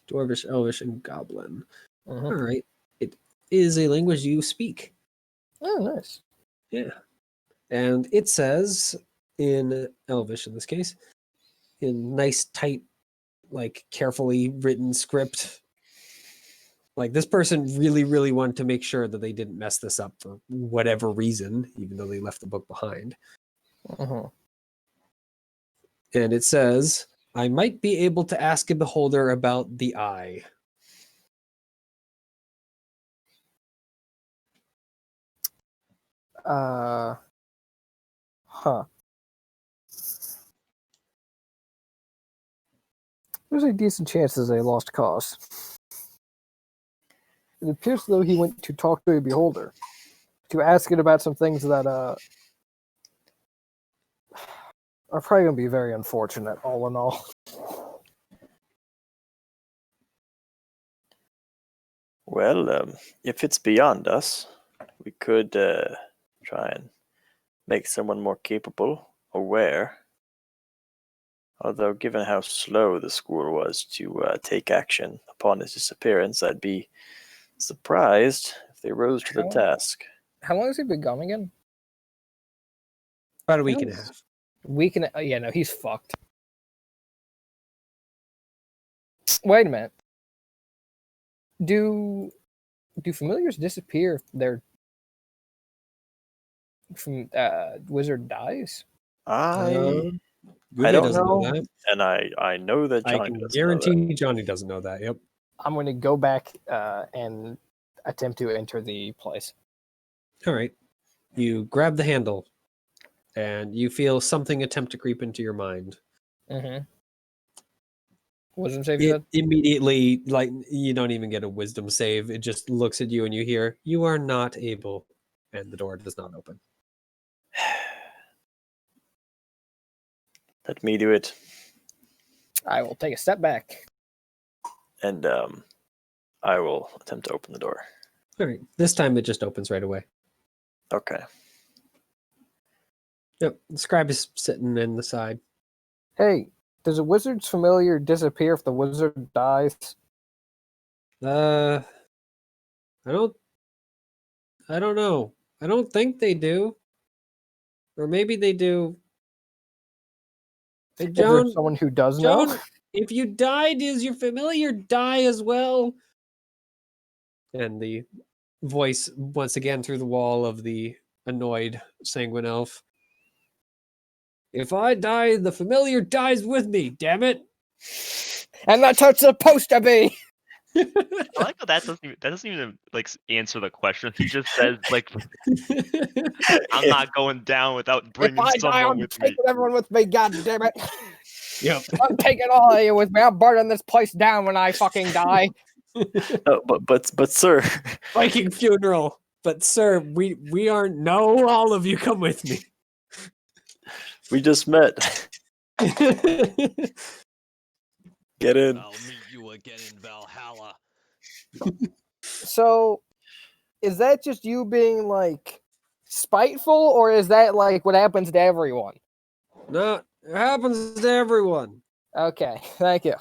Dwarvish, Elvish, and Goblin. Mhm. All right. It is a language you speak. Oh, nice. Yeah. And it says in Elvish in this case, in nice, tight, like carefully written script. Like this person really, really wanted to make sure that they didn't mess this up for whatever reason, even though they left the book behind. Mhm. And it says, "I might be able to ask a beholder about the eye." Huh. There's a decent chance this is a lost cause. It appears as though he went to talk to a beholder, to ask it about some things that are probably going to be very unfortunate, all in all. Well, if it's beyond us, we could try and make someone more capable, aware. Although, given how slow the school was to take action upon his disappearance, I'd be surprised if they rose to the How- task. How long has he been gone again? About a week and a half. Week and yeah, no, he's fucked. Wait a minute. Do familiars disappear if they're from wizard dies? I Goulet don't doesn't know know. that. And I know that I Johnny can doesn't know that. guarantee Johnny doesn't know that. Yep. I'm going to go back and attempt to enter the place. All right. You grab the handle and you feel something attempt to creep into your mind. Mm-hmm. Wisdom save, you It said? immediately, like, you don't even get a wisdom save. It just looks at you and you hear, "You are not able," and the door does not open. Let me do it. I will take a step back. And I will attempt to open the door. All right. This time it just opens right away. Okay. Yep. The scribe is sitting in the side. Hey, does a wizard's familiar disappear if the wizard dies? I don't know. I don't think they do. Or maybe they do. Hey, Is there Joan, someone who does Joan, know? if you die, does your familiar die as well? And the voice once again through the wall of the annoyed Sanguine Elf. If I die, the familiar dies with me, damn it. And that's how it's supposed to be. I like how that doesn't even like answer the question. He just says like, I'm not going down without If bringing I die, someone I'm with me. taking everyone with me. God damn it! Yep. I'm taking all of you with me. I'm burning this place down when I fucking die. But sir, Viking funeral. But sir, we aren't. No, all of you come with me. we just met. Get in. I'll meet you again in Valhalla. So, is that just you being like spiteful, or is that like what happens to everyone? No, it happens to everyone. Okay, thank you.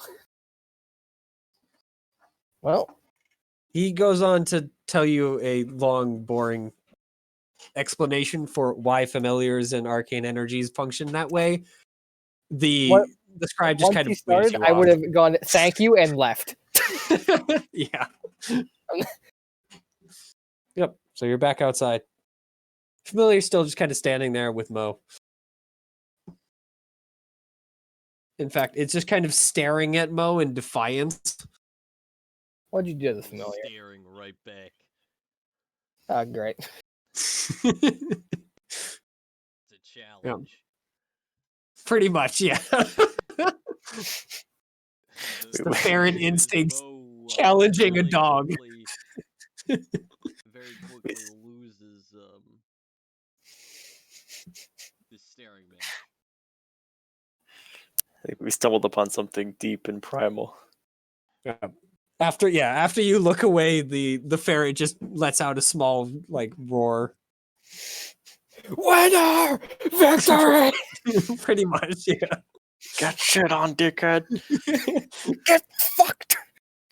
Well, He goes on to tell you a long, boring explanation for why familiars and arcane energies function that way. The scribe just once kind he of waves started, you I would off. have gone thank you and left. Yeah. Yep. So you're back outside. Familiar's still just kind of standing there with Mo. In fact, it's just kind of staring at Mo in defiance. What'd you do to the familiar? Staring right back. Oh, great. It's a challenge. Pretty much, yeah. the ferret instincts challenging a dog. Very quickly loses the staring match. I think we stumbled upon something deep and primal. Yeah. After you look away, the ferret just lets out a small like roar. Winner! Victory! Pretty much, yeah. Get shit on, dickhead. Get fucked!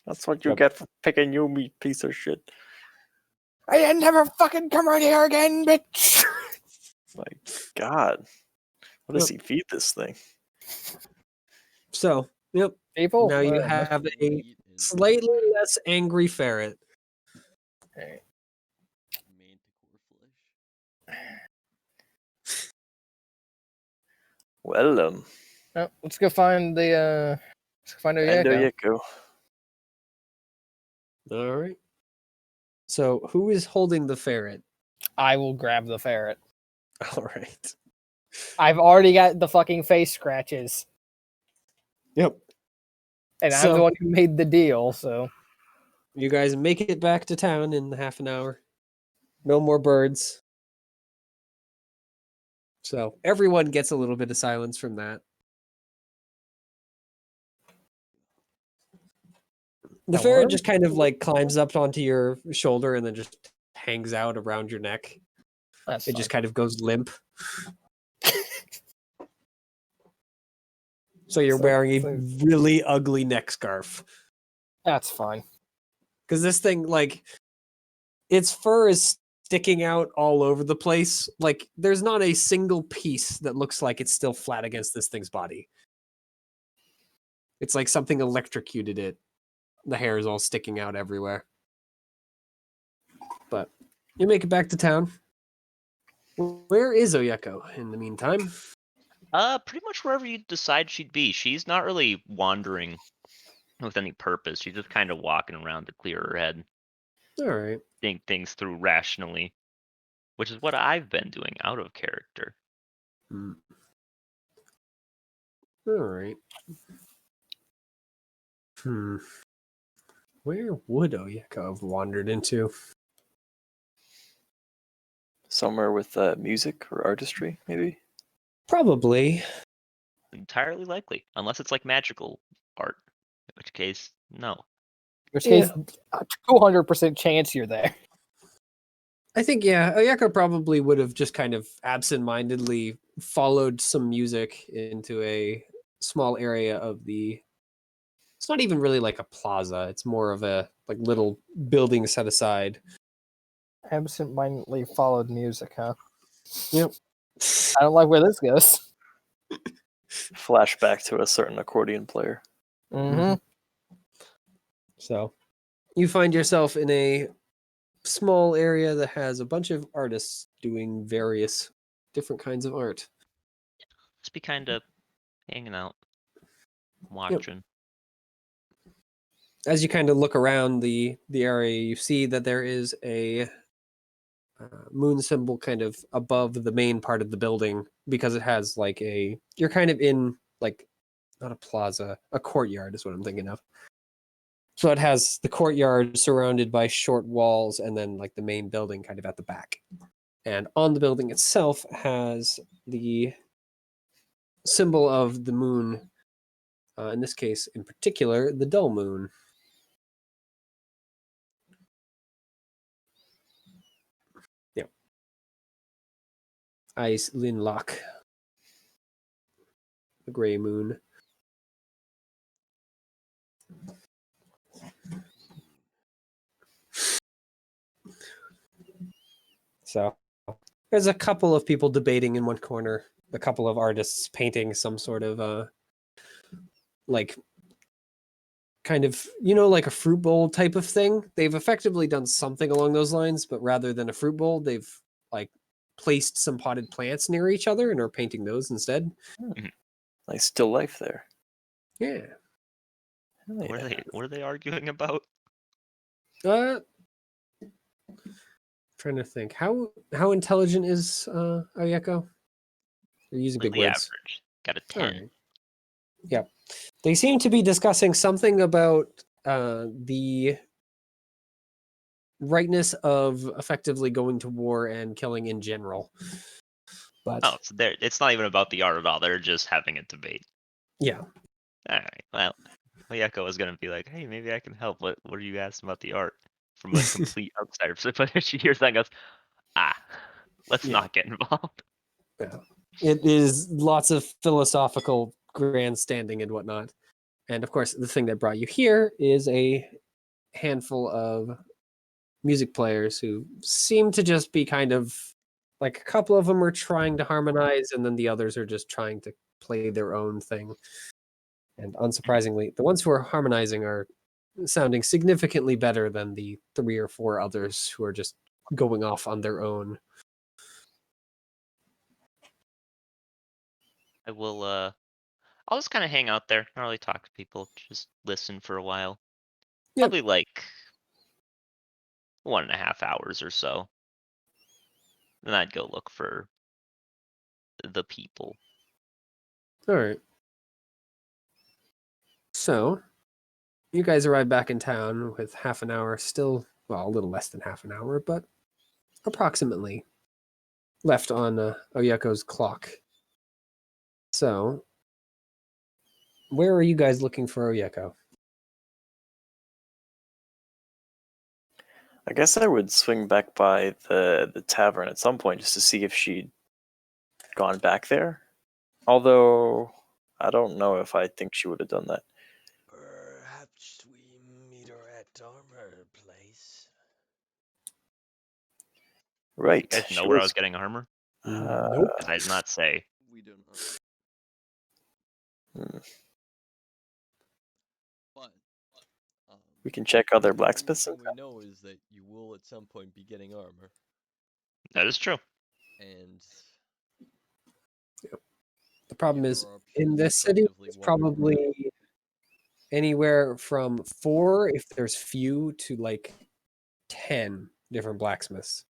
That's what you Yep. get for picking you, me piece of shit. I ain't never fucking come around here again, bitch! My God. What does Yep. he feed this thing? So, yep. People? Now you whatever. have a Meat and slightly less angry ferret. manticore flesh. Well, Oh, let's go find the and Oyeko. there you go. All right. So, who is holding the ferret? I will grab the ferret. All right. I've already got the fucking face scratches, Yep. and I'm So- the one who made the deal. So You guys make it back to town in half an hour. No more birds. So everyone gets a little bit of silence from that. The That ferret worm? just kind of like climbs up onto your shoulder and then just hangs out around your neck. that's It fine. just kind of goes limp. So you're So- wearing so- a really ugly neck scarf. That's fine. Because this thing, like, its fur is sticking out all over the place. Like, there's not a single piece that looks like it's still flat against this thing's body. It's like something electrocuted it. The hair is all sticking out everywhere. But you make it back to town. Where is Oyeko in the meantime? Pretty much wherever you decide she'd be. She's not really wandering with any purpose. She's just kind of walking around to clear her head, All right. think things through rationally, which is what I've been doing out of character. Hmm. All right. Where would Oyeko have wandered into? Somewhere with music or artistry, maybe? Probably. Entirely likely, unless it's like magical art, in which case, no. In which Yeah. case, a 200% chance you're there. I think, yeah, Oyeko probably would have just kind of absentmindedly followed some music into a small area of the. It's not even really like a plaza. It's more of a like little building set aside. Absent-mindedly followed music, huh? Yep. I don't like where this goes. Flashback to a certain accordion player. Mm-hmm. So you find yourself in a small area that has a bunch of artists doing various different kinds of art. Just be kind of hanging out, Yep. watching. As you kind of look around the area, you see that there is a moon symbol kind of above the main part of the building because it has like a. You're kind of in like not a plaza, a courtyard is what I'm thinking of. So it has the courtyard surrounded by short walls and then like the main building kind of at the back. And on the building itself has the symbol of the moon, in this case in particular, the dull moon. Yep. Ice Linlock, the gray moon. So there's a couple of people debating in one corner, a couple of artists painting some sort of like kind of, like a fruit bowl type of thing. They've effectively done something along those lines, but rather than a fruit bowl, they've like placed some potted plants near each other and are painting those instead. Nice still life there. Yeah. Hell What are yeah. they? What are they arguing about? Trying to think. How intelligent is Oyeko? You're using Like big the words. average. Got a All 10. right. Yep. They seem to be discussing something about the rightness of effectively going to war and killing in general. But Oh, it's not even about the art at all. They're just having a debate. yeah. All right. Well, Oyeko was gonna be like, "Hey, maybe I can help. What are you asking about the art?" From a complete outsider. But she hears that and goes, let's Yeah. not get involved. Yeah. It is lots of philosophical grandstanding and whatnot. And of course, the thing that brought you here is a handful of music players who seem to just be kind of like a couple of them are trying to harmonize, and then the others are just trying to play their own thing. And unsurprisingly, the ones who are harmonizing are sounding significantly better than the 3 or 4 others who are just going off on their own. I will. I'll just kind of hang out there, not really talk to people, just listen for a while. Yep. Probably like 1.5 hours or so. Then I'd go look for the people. All right. So, you guys arrive back in town with half an hour still, well, a little less than half an hour, but approximately left on Oyeko's clock. So, where are you guys looking for Oyeko? I guess I would swing back by the tavern at some point just to see if she'd gone back there. Although I don't know if I think she would have done that. Perhaps we meet her at Armor Place. Right. You guys she know where I was- was getting armor? Nope. Because I did not say. We don't know. Hmm. But We can check other the only blacksmiths. thing we know is that you will at some point be getting armor, That is true. and The problem the is, other in option this city, effectively it's one more probably anywhere from 4, if there's few, to like 10 different blacksmiths.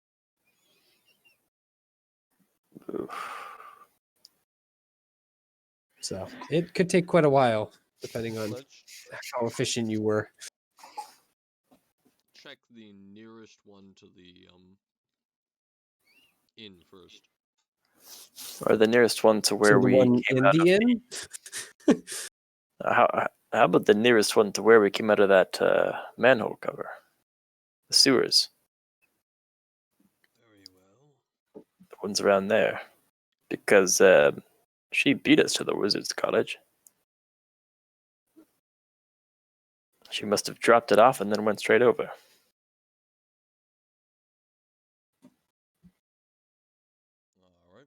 So it could take quite a while, depending on Let's how efficient you were. check the nearest one to the inn first. Or the nearest one to where So the we one came in out the of inn? how about the nearest one to where we came out of that manhole cover? The sewers. Very well. The ones around there. Because she beat us to the wizard's cottage. She must have dropped it off and then went straight over. All right.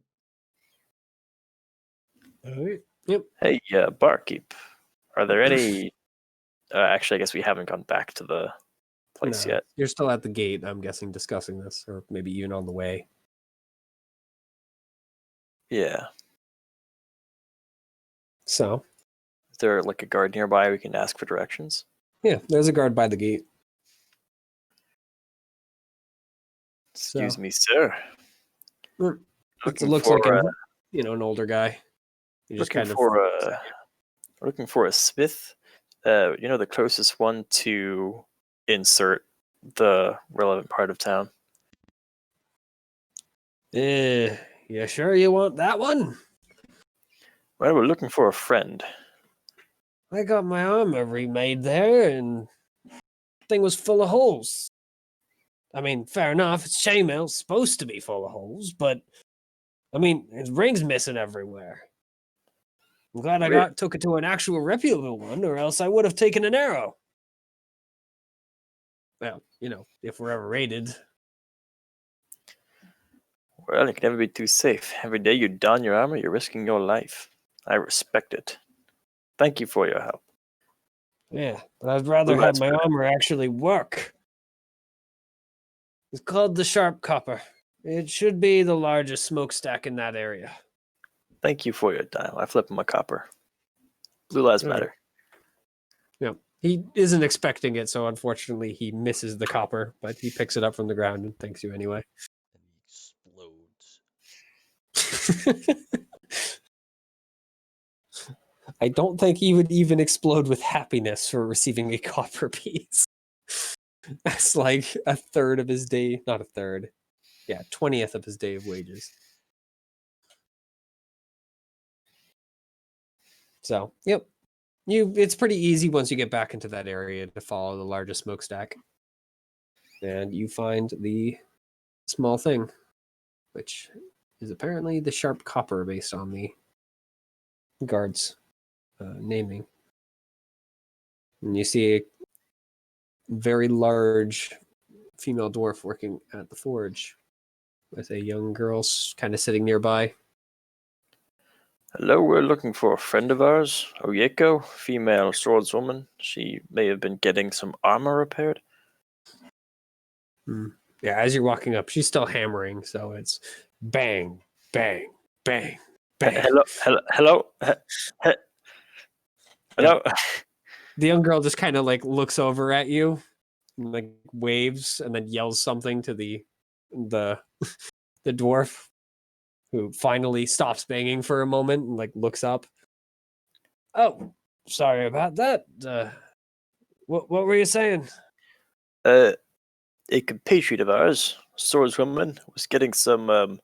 All right. Hey, barkeep. Are there any? Actually, I guess we haven't gone back to the place No, yet. you're still at the gate, I'm guessing, discussing this, or maybe even on the way. Yeah. So, Is there like a guard nearby we can ask for directions? yeah, there's a guard by the gate. Excuse So, me, sir. it Looking looks for like an older guy. He just looking kind of for a looking for a smith. The closest one to insert the relevant part of town. you sure you want that one? Well, we're looking for a friend. I got my armor remade there, and thing was full of holes. I mean, fair enough. It's chainmail, supposed to be full of holes, but I mean, his ring's missing everywhere. I'm glad I Re- took it to an actual reputable one, or else I would have taken an arrow. Well, if we're ever raided. Well, you can never be too safe. Every day you don your armor, you're risking your life. I respect it. Thank you for your help. Yeah, but I'd rather Ooh, have that's my good. armor actually work. It's called the Sharp Copper. It should be the largest smokestack in that area. Thank you for your time. I flip him a copper. Blue lives All right. matter. Yep. He isn't expecting it, so unfortunately he misses the copper, but he picks it up from the ground and thanks you anyway. And he explodes. I don't think he would even explode with happiness for receiving a copper piece. That's like a third of his day, not a third. Yeah, 20th of his day of wages. So, yep. It's pretty easy once you get back into that area to follow the largest smokestack. And you find the small thing, which is apparently the sharp copper based on the guard's naming. And you see a very large female dwarf working at the forge with a young girl kind of sitting nearby. Hello, we're looking for a friend of ours, Oyeko, female swordswoman. She may have been getting some armor repaired. Yeah, as you're walking up, she's still hammering, so it's bang, bang, bang, bang. Hello. The young girl just kind of like looks over at you, and, like waves, and then yells something to the the dwarf, who finally stops banging for a moment and like looks up. Oh, sorry about that. What were you saying? A compatriot of ours, swordswoman, was getting some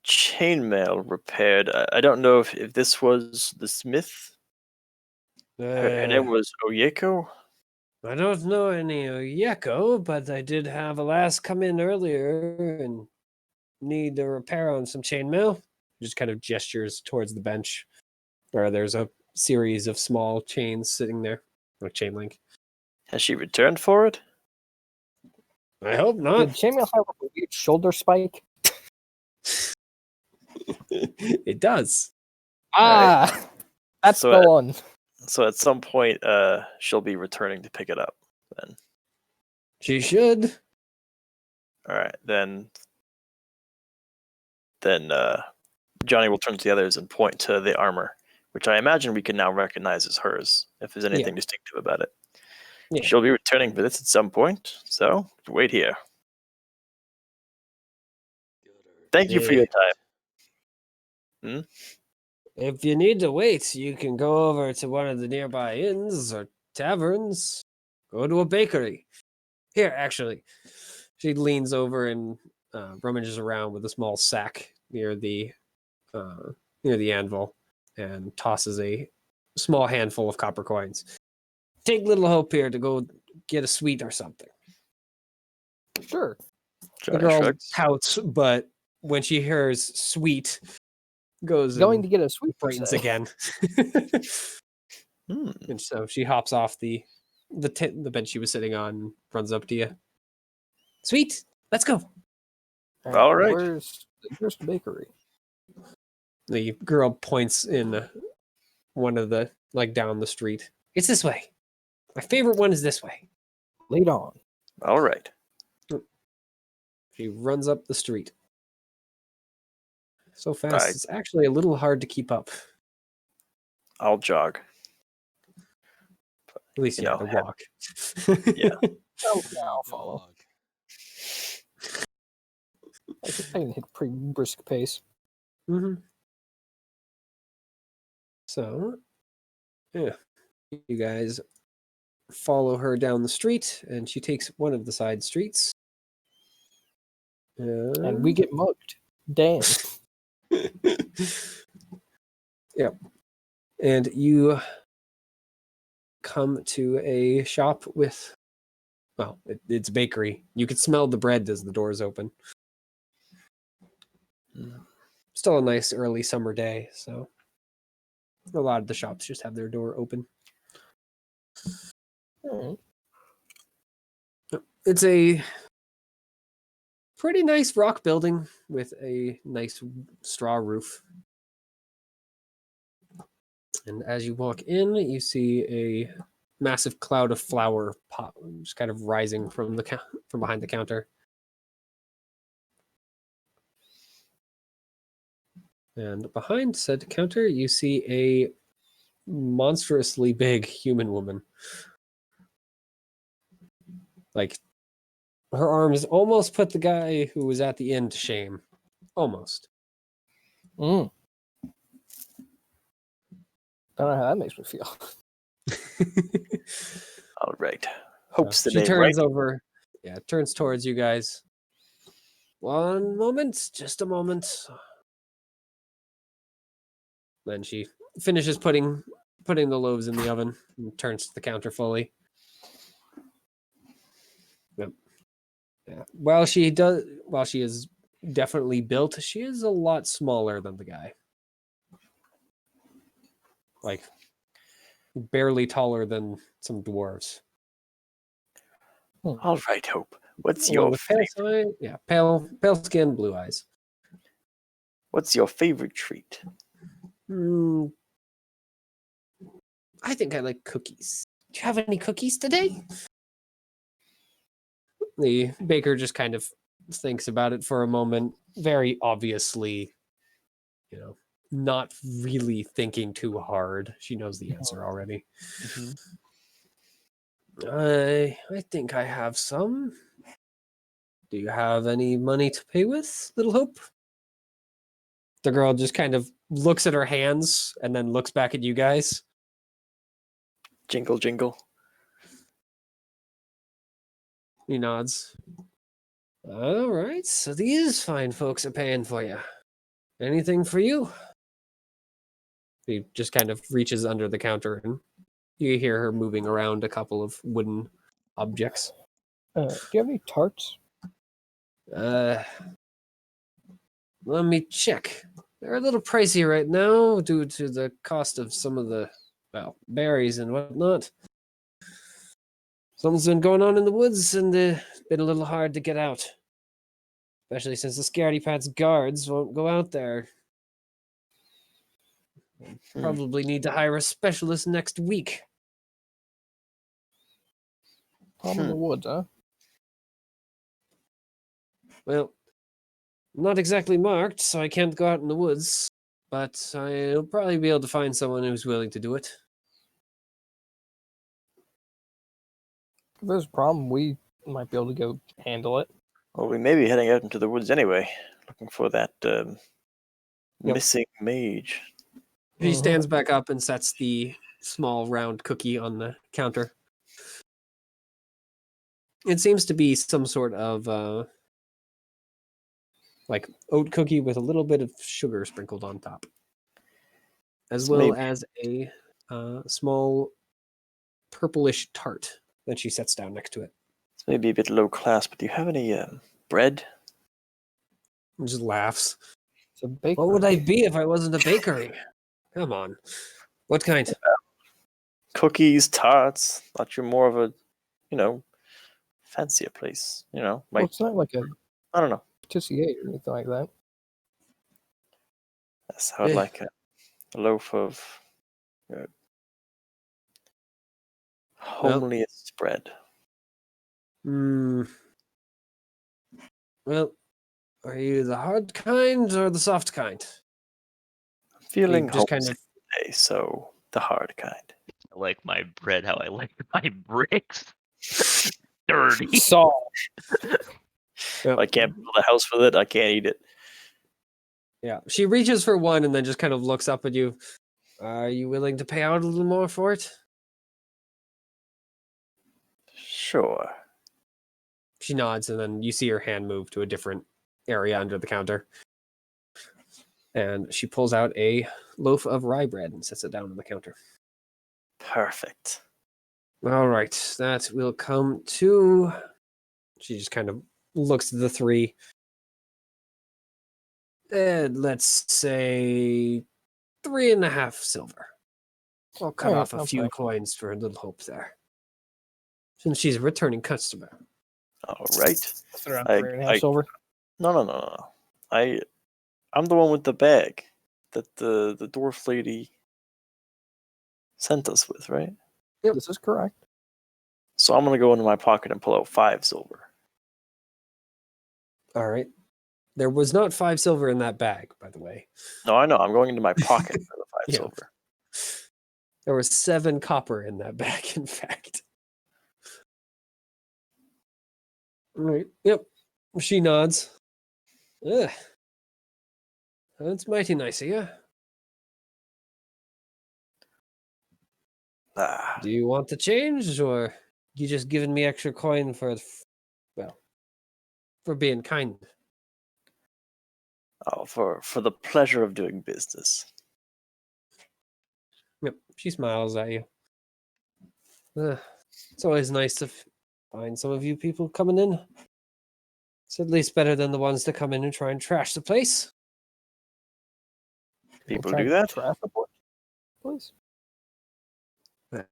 chainmail repaired. I don't know if this was the smith. Her name was Oyeko. I don't know any Yeko, but I did have a lass come in earlier and need a repair on some chainmail. Just kind of gestures towards the bench where there's a series of small chains sitting there, like chain link. Has she returned for it? I hope Did not. chainmail have a weird shoulder spike? It does. Ah, that's So, the one. So at some point, she'll be returning to pick it up. Then, She should. all right. Then, Johnny will turn to the others and point to the armor, which I imagine we can now recognize as hers, if there's anything distinctive about it. Yeah. She'll be returning for this at some point, so wait here. Thank you for your time. If you need to wait, you can go over to one of the nearby inns or taverns. Go to a bakery. Here, actually. She leans over and rummages around with a small sack near the anvil and tosses a small handful of copper coins. Take Little Hope here to go get a sweet or something. Sure. Johnny The girl shrugs. pouts, but when she hears sweet, goes Going and to get a sweet per brightens se. again. Hmm. And so she hops off the bench she was sitting on and runs up to you. Sweet, let's go. All right. Where's the nearest bakery? The girl points in one of the like down the street. It's this way. My favorite one is this way. Lead on. All right. She runs up the street. So fast, Right. it's actually a little hard to keep up. I'll jog. At least, You yeah, know, the walk. Yeah. Oh, yeah, I'll follow. Dog. I can hit a pretty brisk pace. hmm So, yeah, you guys follow her down the street, and she takes one of the side streets. And we get mugged. Damn. Yep. And you come to a shop with, well, it's a bakery. You could smell the bread as the doors open. Still a nice early summer day, so a lot of the shops just have their door open. Alright. It's a pretty nice rock building with a nice straw roof. And as you walk in, you see a massive cloud of flour just kind of rising from from behind the counter. And behind said counter, you see a monstrously big human woman. Like, her arms almost put the guy who was at the inn to shame. Almost. Mm. Don't know how that makes me feel. All right. Hope's the She name, turns right? over, turns towards you guys. One moment, just a moment. Then she finishes putting the loaves in the oven and turns to the counter fully. Yep. Yeah. While she is definitely built, she is a lot smaller than the guy. Like, barely taller than some dwarves. All right, Hope. What's One your with pale favorite? pale skin, blue eyes. What's your favorite treat? Hmm. I think I like cookies. Do you have any cookies today? The baker just kind of thinks about it for a moment, very obviously, not really thinking too hard. She knows the answer already. I think I have some. Do you have any money to pay with, Little Hope? The girl just kind of looks at her hands and then looks back at you guys. Jingle, jingle. He nods. All right, so these fine folks are paying for you. Anything for you? He just kind of reaches under the counter and you hear her moving around a couple of wooden objects. Do you have any tarts? Let me check. They're a little pricey right now due to the cost of some of the, berries and whatnot. Something's been going on in the woods and it's been a little hard to get out. Especially since the Scaredy Pat's guards won't go out there. Probably need to hire a specialist next week. Palm in the woods, huh? Well, not exactly marked, so I can't go out in the woods, but I'll probably be able to find someone who's willing to do it. If there's a problem, we might be able to go handle it. Well, we may be heading out into the woods anyway, looking for that missing mage. She stands back up and sets the small round cookie on the counter. It seems to be some sort of like oat cookie with a little bit of sugar sprinkled on top, as well as a small purplish tart that she sets down next to it. It's maybe a bit low class, but do you have any bread? And just laughs. It's a bakery. What would I be if I wasn't a bakery? Come on. What kind? Cookies, tarts. Thought you're more of a, fancier place. Well, Like, it's not like a I don't know. patisserie or anything like that. Yes, I would like a loaf of Homeliest spread. Hmm. Well, are you the hard kind or the soft kind? Feeling just kind homesick today, so the hard kind. I like my bread how I like my bricks. Dirty. Saw. Yep. I can't build a house with it. I can't eat it. Yeah. She reaches for one and then just kind of looks up at you. Are you willing to pay out a little more for it? Sure. She nods, and then you see her hand move to a different area under the counter. And she pulls out a loaf of rye bread and sets it down on the counter. Perfect. All right, that will come to. She just kind of looks at the three. And let's say 3.5 silver. I'll cut Alright, off a that's few fine. coins for a little hope there. Since she's a returning customer. All right. Sit around I- 3.5 I- silver. No. I'm the one with the bag that the dwarf lady sent us with, right? Yep, this is correct. So I'm gonna go into my pocket and pull out 5 silver. All right. There was not 5 silver in that bag, by the way. No, I know. I'm going into my pocket for the 5 Yeah. silver. There was 7 copper in that bag, in fact. All right. Yep. She nods. Ugh. That's mighty nice of you. Ah, Do you want the change, or you just giving me extra coin for, for being kind? oh, for the pleasure of doing business. Yep. She smiles at you. It's always nice to find some of you people coming in. It's at least better than the ones that come in and try and trash the place. People Try do to that? trash the place, please.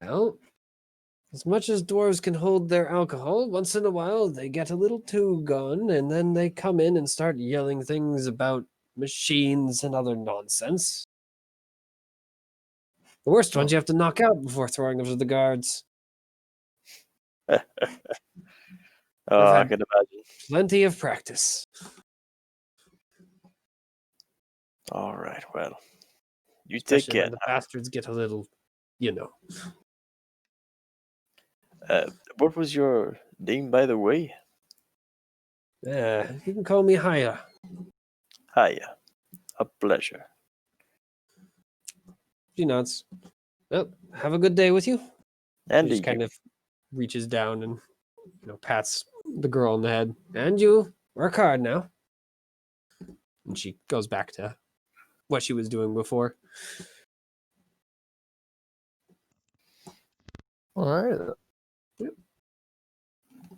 Well, as much as dwarves can hold their alcohol, once in a while they get a little too gone, and then they come in and start yelling things about machines and other nonsense. The worst ones you have to knock out before throwing them to the guards. Oh, I've I had- can imagine. Plenty of practice. All right, well, you take Especially care. when the bastards get a little, you know. What was your name, by the way? You can call me Haya. Hiya. A pleasure. She nods. Well, have a good day with you. And She just you. kind of reaches down and pats the girl on the head. And you work hard now. And she goes back to what she was doing before. All right.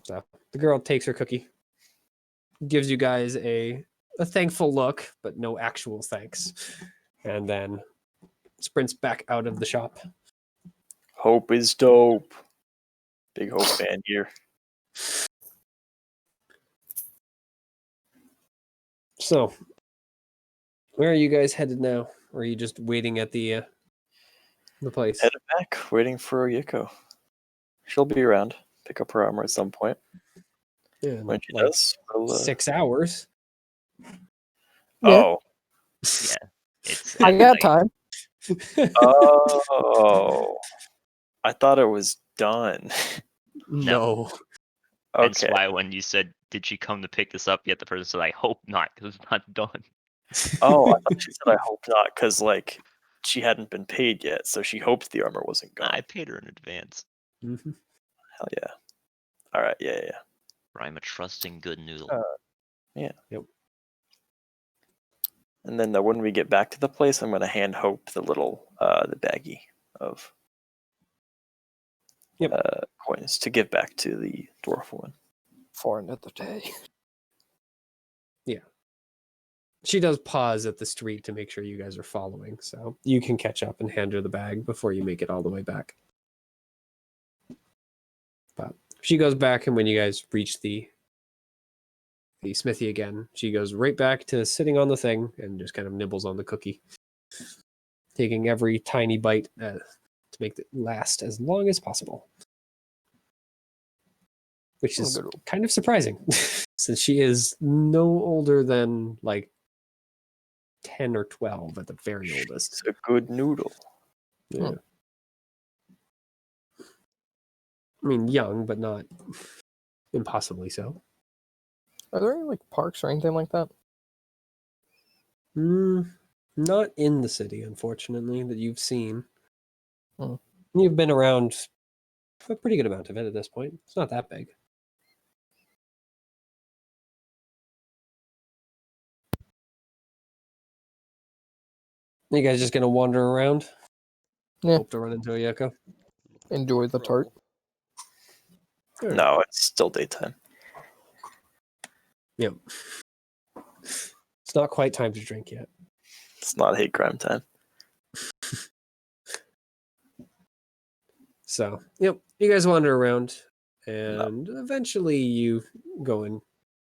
So the girl takes her cookie, gives you guys a thankful look, but no actual thanks, and then sprints back out of the shop. Hope is dope. Big Hope fan here. So, where are you guys headed now? Or are you just waiting at the place? Headed back, waiting for Yiko. She'll be around. Pick up her armor at some point. Yeah, When she like does, we'll, 6 hours. Oh. It's I got like, time. Oh. I thought it was done. No. Hence Okay. why when you said, "Did she come to pick this up yet?" the person said, "I hope not, because it's not done." Oh, I thought she said I hope not, because like she hadn't been paid yet, so she hoped the armor wasn't gone. I paid her in advance. Mhm. Hell yeah. Alright, yeah. I'm a trusting good noodle. And then when we get back to the place, I'm gonna hand Hope the little the baggie of Yep. coins to give back to the dwarf woman. For another day. She does pause at the street to make sure you guys are following, so you can catch up and hand her the bag before you make it all the way back. But she goes back, and when you guys reach the smithy again, she goes right back to sitting on the thing and just kind of nibbles on the cookie. taking every tiny bite to make it last as long as possible. Which is Good. kind of surprising, since she is no older than like 10 or 12 at the very oldest. It's a good noodle. Yeah. I mean, young, but not impossibly so. Are there any like parks or anything like that? Not in the city, unfortunately, that you've seen. Hmm. You've been around a pretty good amount of it at this point. It's not that big. You guys just gonna wander around? Yeah. Hope to run into a Yoko. Enjoy the tart. No, it's still daytime. Yep. It's not quite time to drink yet. It's not hate crime time. So, yep, you guys wander around, and eventually you go and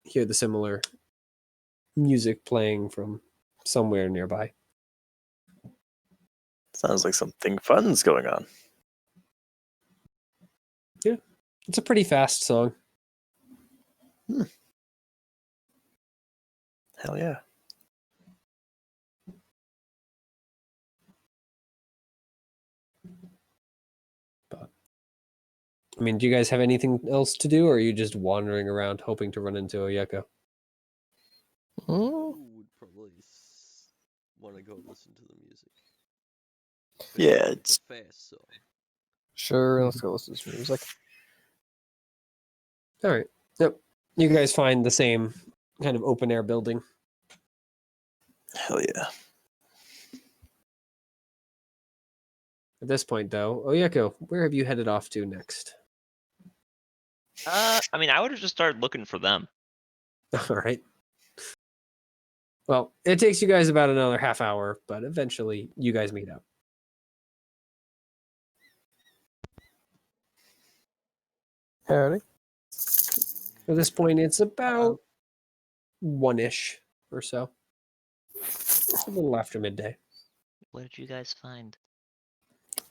hear the similar music playing from somewhere nearby. Sounds like something fun's going on. It's a pretty fast song. Hell yeah. I mean, do you guys have anything else to do, or are you just wandering around hoping to run into Oyeko? Hmm? Would probably want to go listen to the music. Yeah, Especially it's- the fast song. Sure, let's go listen to some music. All right. Yep. You guys find the same kind of open air building. Hell yeah. At this point, though, Oyeko, where have you headed off to next? I mean, I would have just started looking for them. All right. Well, it takes you guys about another half hour, but eventually you guys meet up. Howdy. At this point, it's about 1-ish or so. A little after midday. What did you guys find?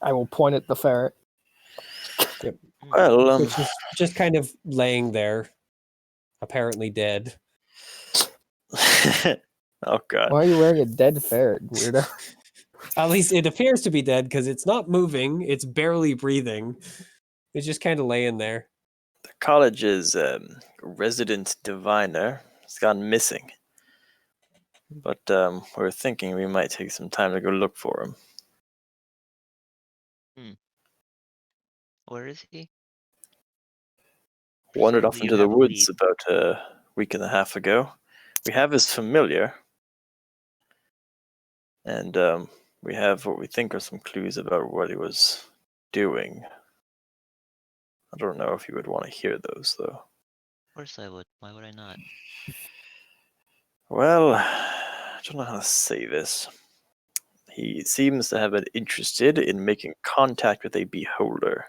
I will point at the ferret. Well, Which is just kind of laying there, apparently dead. oh god. Why are you wearing a dead ferret, weirdo? At least it appears to be dead because it's not moving. It's barely breathing. It's just kind of laying there. The college's resident diviner has gone missing. But we're thinking we might take some time to go look for him. Where is he? Wandered off Presumably into you the have a woods lead. about a week and a half ago. We have his familiar. And we have what we think are some clues about what he was doing. I don't know if you would want to hear those, though. Of course I would. Why would I not? Well, I don't know how to say this. He seems to have been interested in making contact with a beholder.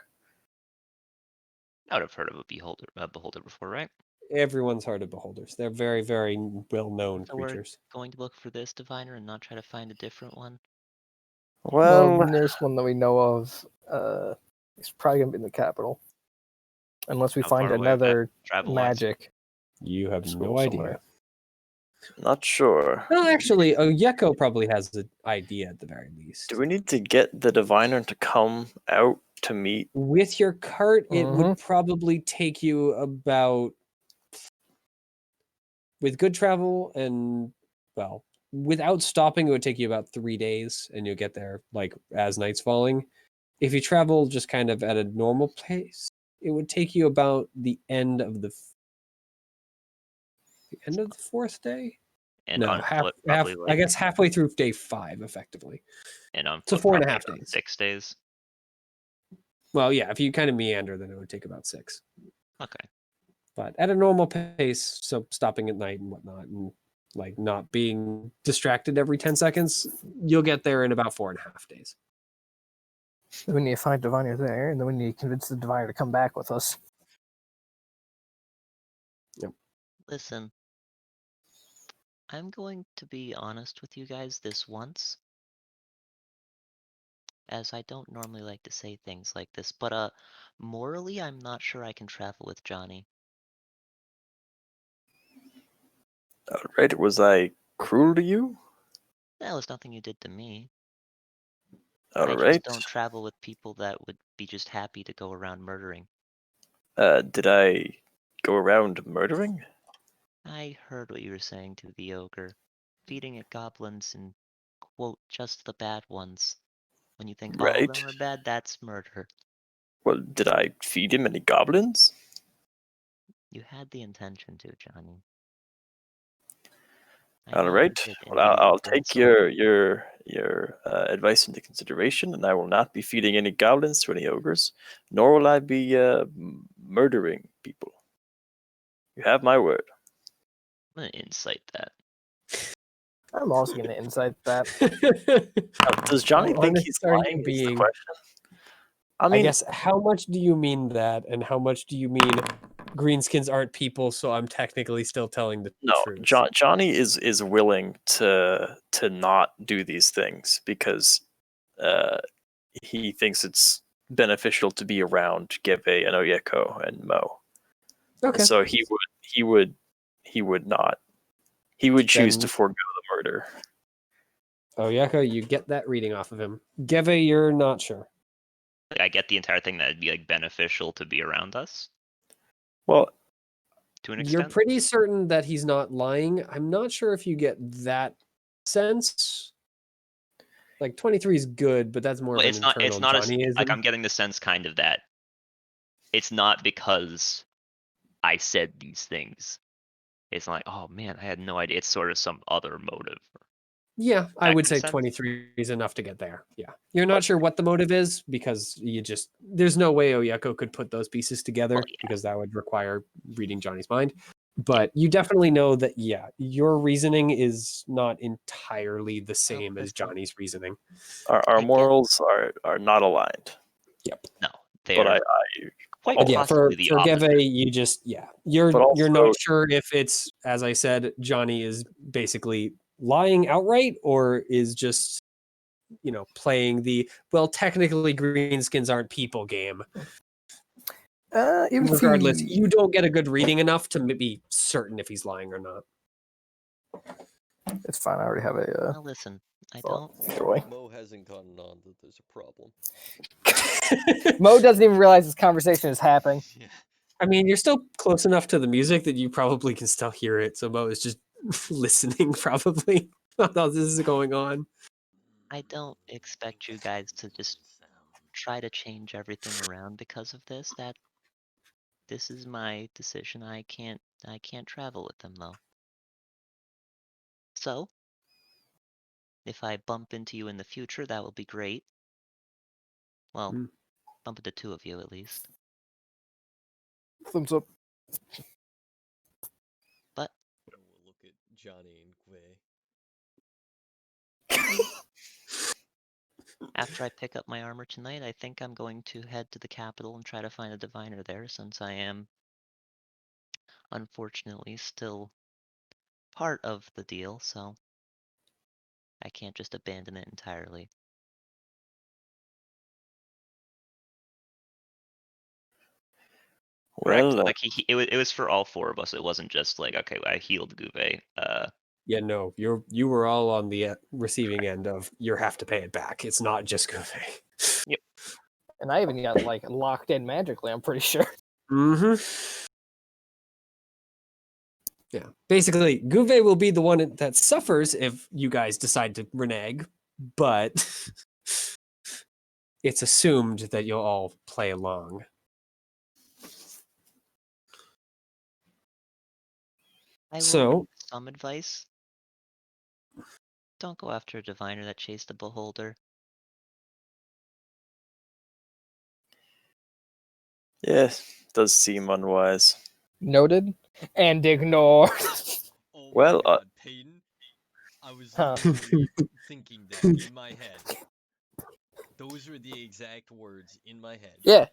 I would have heard of a beholder before, right? Everyone's heard of beholders. They're very, very well-known So we're creatures. going to look for this diviner and not try to find a different one. Well, The nearest one that we know of is probably going to be in the capital. Unless we How find far away would that another travel-wise? magic. You have school no idea. somewhere. not sure. Well, actually, Oyeko probably has an idea at the very least. Do we need to get the diviner to come out to meet? With your cart, it would Mhm. probably take you about, with good travel and, well, without stopping, it would take you about 3 days, and you'll get there like as night's falling. If you travel just kind of at a normal pace, it would take you about the end of the fourth day. And No, on foot, half. probably I like, guess halfway through day 5, effectively. and on so foot, 4.5 probably about days. 6 days. Well, yeah, if you kind of meander, then it would take about 6. Okay. But at a normal pace, so stopping at night and whatnot, and like not being distracted every 10 seconds, you'll get there in about 4.5 days. We need to find diviner there, and then we need to convince the diviner to come back with us. Listen, I'm going to be honest with you guys this once. as I don't normally like to say things like this, but morally, I'm not sure I can travel with Johnny. All right, was I cruel to you? That was nothing you did to me. All I right. just don't travel with people that would be just happy to go around murdering. Did I go around murdering? I heard what you were saying to the ogre. Feeding it goblins and, quote, just the bad ones. When you think all of Right. them are bad, that's murder. Well, did I feed him any goblins? You had the intention to, Johnny. I All know you right. did, and Well, I'll you take insulted your advice into consideration, and I will not be feeding any goblins to any ogres, nor will I be murdering people. You have my word. I'm gonna incite that. I'm also gonna insight that. Does Johnny How think honest he's are you lying? Is the being? question. I I mean, guess how much do you mean that, and how much do you mean greenskins aren't people? So I'm technically still telling the no. truth. Johnny is willing to not do these things because uh, he thinks it's beneficial to be around Geve and Oyeko and Mo. Okay. So he would not. He would choose to Then- forego the murder. Oh, Yako, you get that reading off of him. Geve, you're not sure. Like, I get the entire thing that it'd be like beneficial to be around us Well, to an You're extent. pretty certain that he's not lying. I'm not sure if you get that sense. Like 23 is good, but that's more Well, of an it's internal not Johnnyism. like I'm getting the sense kind of that it's not because I said these things. It's not like, oh man, I had no idea. It's sort of some other motive. Yeah, I That would kind say of sense? 23 is enough to get there. Yeah. You're not sure what the motive is because there's no way Oyeko could put those pieces together yeah. because that would require reading Johnny's mind. But you definitely know that, yeah, your reasoning is not entirely the same as listen. Johnny's reasoning. our I get- morals are not aligned. No, But they're I quite But yeah, for possibly the opposite. Geve, you just you're But not also- sure if it's, as I said, Johnny is basically lying outright or is just playing the, well, technically greenskins aren't people game. Even if Regardless, he- you don't get a good reading enough to be certain if he's lying or not. it's fine. I already have a Now listen, I thought. don't. Either way. Mo hasn't gotten on that there's a problem. Mo doesn't even realize this conversation is happening. Yeah. I mean, you're still close enough to the music that you probably can still hear it. So Mo is just listening, probably, while this is going on. I don't expect you guys to just try to change everything around because of this. This is my decision. I can't travel with them though. So, if I bump into you in the future, that will be great. Well, Hmm. bump into two of you at least. Thumbs up. But And we'll look at Johnny and Gwe. after I pick up my armor tonight, I think I'm going to head to the capital and try to find a diviner there, since I am, unfortunately, still part of the deal, so I can't just abandon it entirely. well, Like it was for all four of us. It wasn't just like, okay, I healed Guve. Yeah, no, you were all on the receiving end of you have to pay it back. It's not just Guve. And I even got like locked in magically, I'm pretty sure. Mm-hmm. Yeah. Basically, Guve will be the one that suffers if you guys decide to renege, but it's assumed that you'll all play along. I will So- give some advice. Don't go after a diviner that chased a beholder. yes, does seem unwise. Noted and ignored. Oh Well, my god, Peyton. I was Huh. literally thinking that in my head. Those were the exact words in my head. Yeah,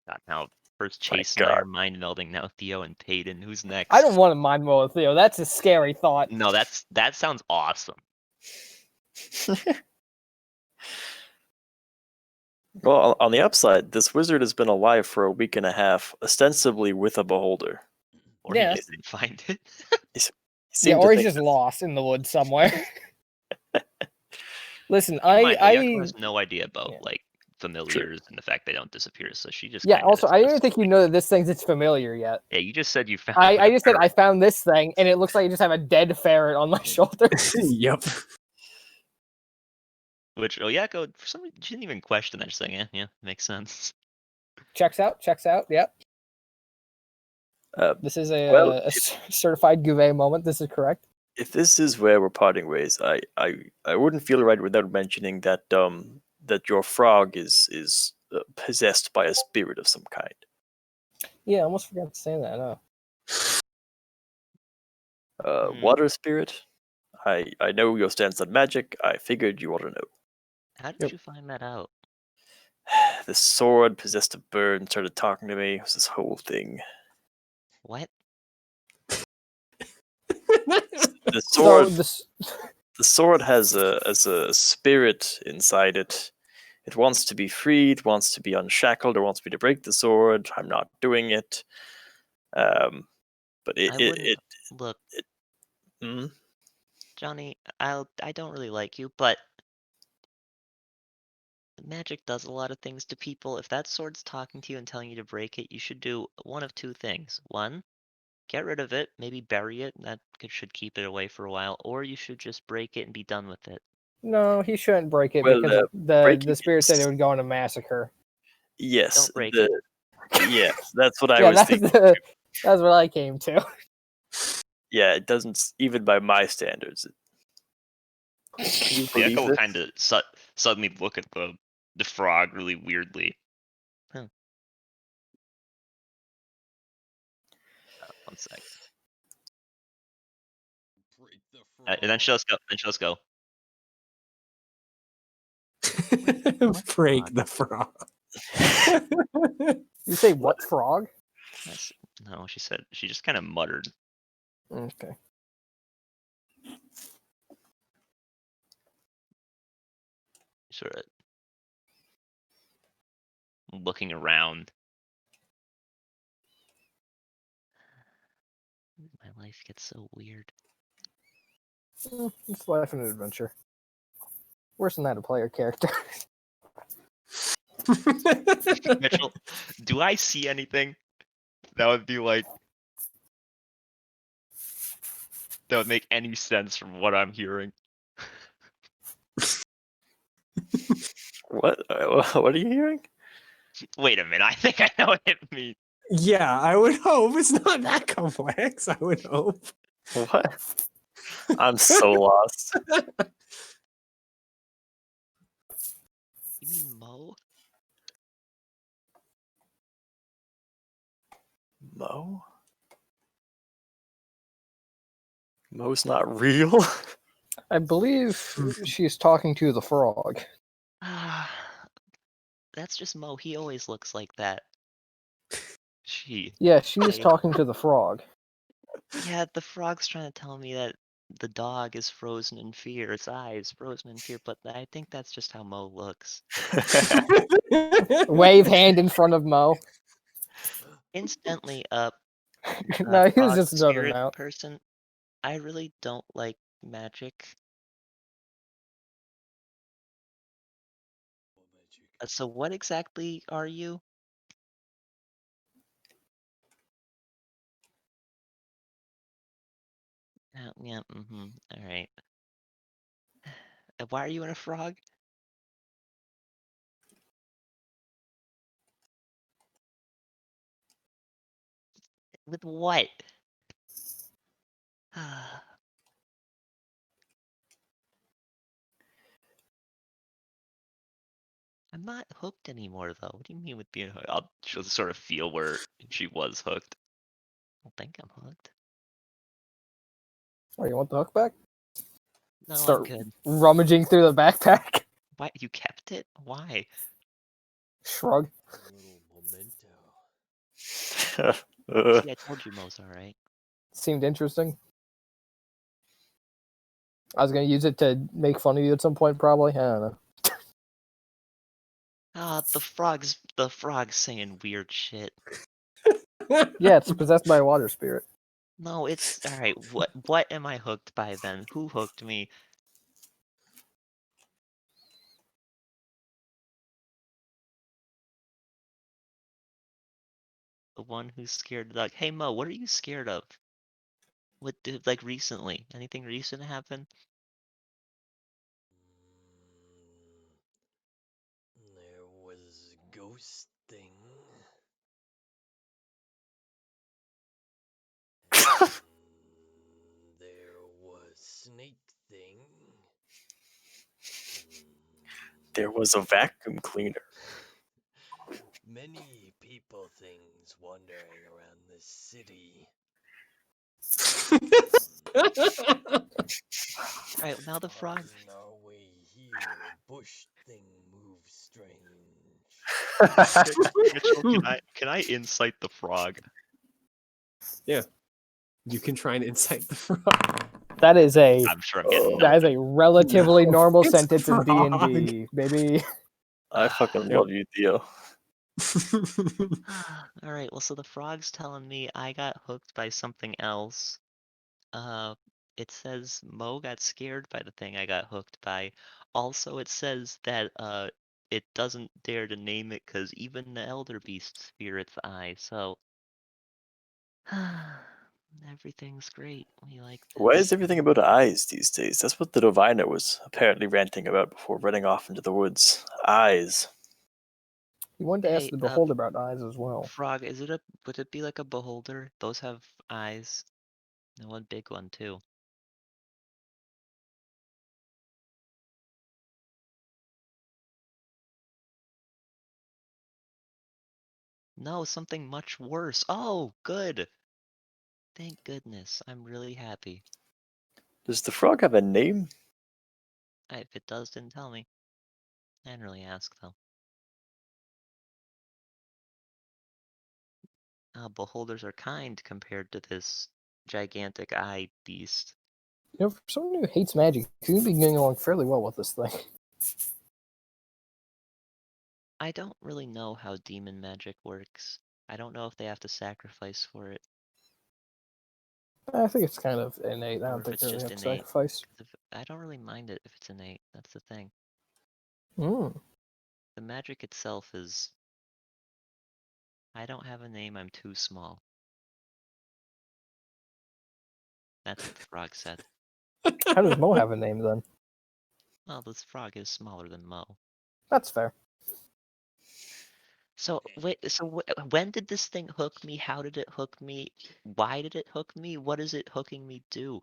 God, now first My Chase and I God. are mind melding. Now Theo and Peyton. Who's next? I don't want to mind Mo Theo. That's a scary thought. No, that sounds awesome. Well, on the upside, this wizard has been alive for a week and a half, ostensibly with a beholder. Or Yeah. he just didn't find it. He Yeah, seemed or to he's think just lost in the woods somewhere. Listen, Keep in mind, Oyako I has no idea about yeah. like familiars and the fact they don't disappear, so she just yeah. kinda Also, I don't even dismissed think you it. know that this thing's it's familiar yet. Yeah, you just said you found I a just said I ferret, found this thing, and it looks like I just have a dead ferret on my shoulder. Yep. which Oyako for some reason she didn't even question that. She's like, yeah, makes sense. Checks out. Yep. This is well, a certified Gouvet moment. This is correct. if this is where we're parting ways, I wouldn't feel right without mentioning that that your frog is possessed by a spirit of some kind. Yeah, I almost forgot to say that. No. Water spirit. I know your stance on magic. I figured you ought to know. How did Yep. you find that out? The sword possessed a bird and started talking to me. It was this whole thing. What? The So sword, this. the sword has a spirit inside it. It wants to be freed, wants to be unshackled, or wants me to break the sword. I'm not doing it. But I wouldn't look, mm, Johnny, I don't really like you, but magic does a lot of things to people. If that sword's talking to you and telling you to break it, you should do one of two things. One, get rid of it, maybe bury it. Should keep it away for a while, or you should just break it and be done with it. No, he shouldn't break it Well, because the breaking spirit said is- it would go on a massacre. yes, Don't break it. yeah, that's what I Yeah, was that's thinking. that's what I came to. Yeah, it doesn't even by my standards. Can you believe Oyako this? kind of suddenly look at the frog really weirdly. Huh. One sec. Break the And then frog. she'll go. Break the frog. You say what frog? No, she just kind of muttered. Okay. Sort of looking around. My life gets so weird. It's life and adventure. Worse than that, a player character. Mitchell, do I see anything that would be like that would make any sense from what I'm hearing? What? What are you hearing? Wait a minute, I think I know what it means. Yeah, I would hope it's not that complex. I would hope. What? I'm so lost. You mean Mo? Mo? Mo's not real? I believe she's talking to the frog. That's just Mo. He always looks like that. Yeah, she is Hey. talking to the frog. Yeah, the frog's trying to tell me that the dog is frozen in fear. Its eyes frozen in fear, but I think that's just how Mo looks. Wave hand in front of Mo. Instantly up. No, he was frog just nodding spirit out. person. I really don't like magic. So what exactly are you? Yeah, all right. Why are you in a frog? With what? I'm not hooked anymore, though. What do you mean with being hooked? She'll sort of feel where she was hooked. I don't think I'm hooked. Oh, you want the hook back? No, Start I'm good. rummaging through the backpack. Why you kept it? Why? Shrug. A little memento. See, I told you Mo's alright. Seemed interesting. I was gonna use it to make fun of you at some point, probably. I don't know. Ah, the frog's saying weird shit. Yeah, it's possessed by a water spirit. No, it's alright. What am I hooked by then? Who hooked me? The one who's scared of the dog. Hey Mo, what are you scared of? What did like recently? Anything recent happen? There was ghost thing. There was snake thing. There was a vacuum cleaner. Many people things wandering around this city. Alright, now the frog. On our way here, bush thing moves strange. Mitchell, can I incite the frog? You can try and incite the frog. That is a I'm sure I'm getting that is nothing. a relatively No, normal it's sentence in frog. D&D, baby. I fucking Yep. love you, Theo. Alright, well, so the frog's telling me I got hooked by something else. It says Mo got scared by the thing I got hooked by. Also, it says that it doesn't dare to name it because even the Elder Beasts fear its eye. So everything's great. We like Why this. is everything about eyes these days? That's what the diviner was apparently ranting about before running off into the woods. Eyes. You wanted to ask Hey, the beholder about eyes as well. Frog, would it be like a beholder? Those have eyes. And one big one too. No, something much worse. Oh, good. Thank goodness. I'm really happy. Does the frog have a name? If it does, didn't tell me. I didn't really ask though. Beholders are kind compared to this gigantic eye beast. You know, for someone who hates magic, you be getting along fairly well with this thing. I don't really know how demon magic works. I don't know if they have to sacrifice for it, I think it's kind of innate. I or don't if think it's they really just have to innate. sacrifice. I don't really mind it if it's innate. That's the thing. Mm. The magic itself is. I don't have a name. I'm too small. That's what the frog said. How does Mo have a name then? Well, this frog is smaller than Mo. That's fair. So wait, so when did this thing hook me? How did it hook me? Why did it hook me? What is it hooking me do?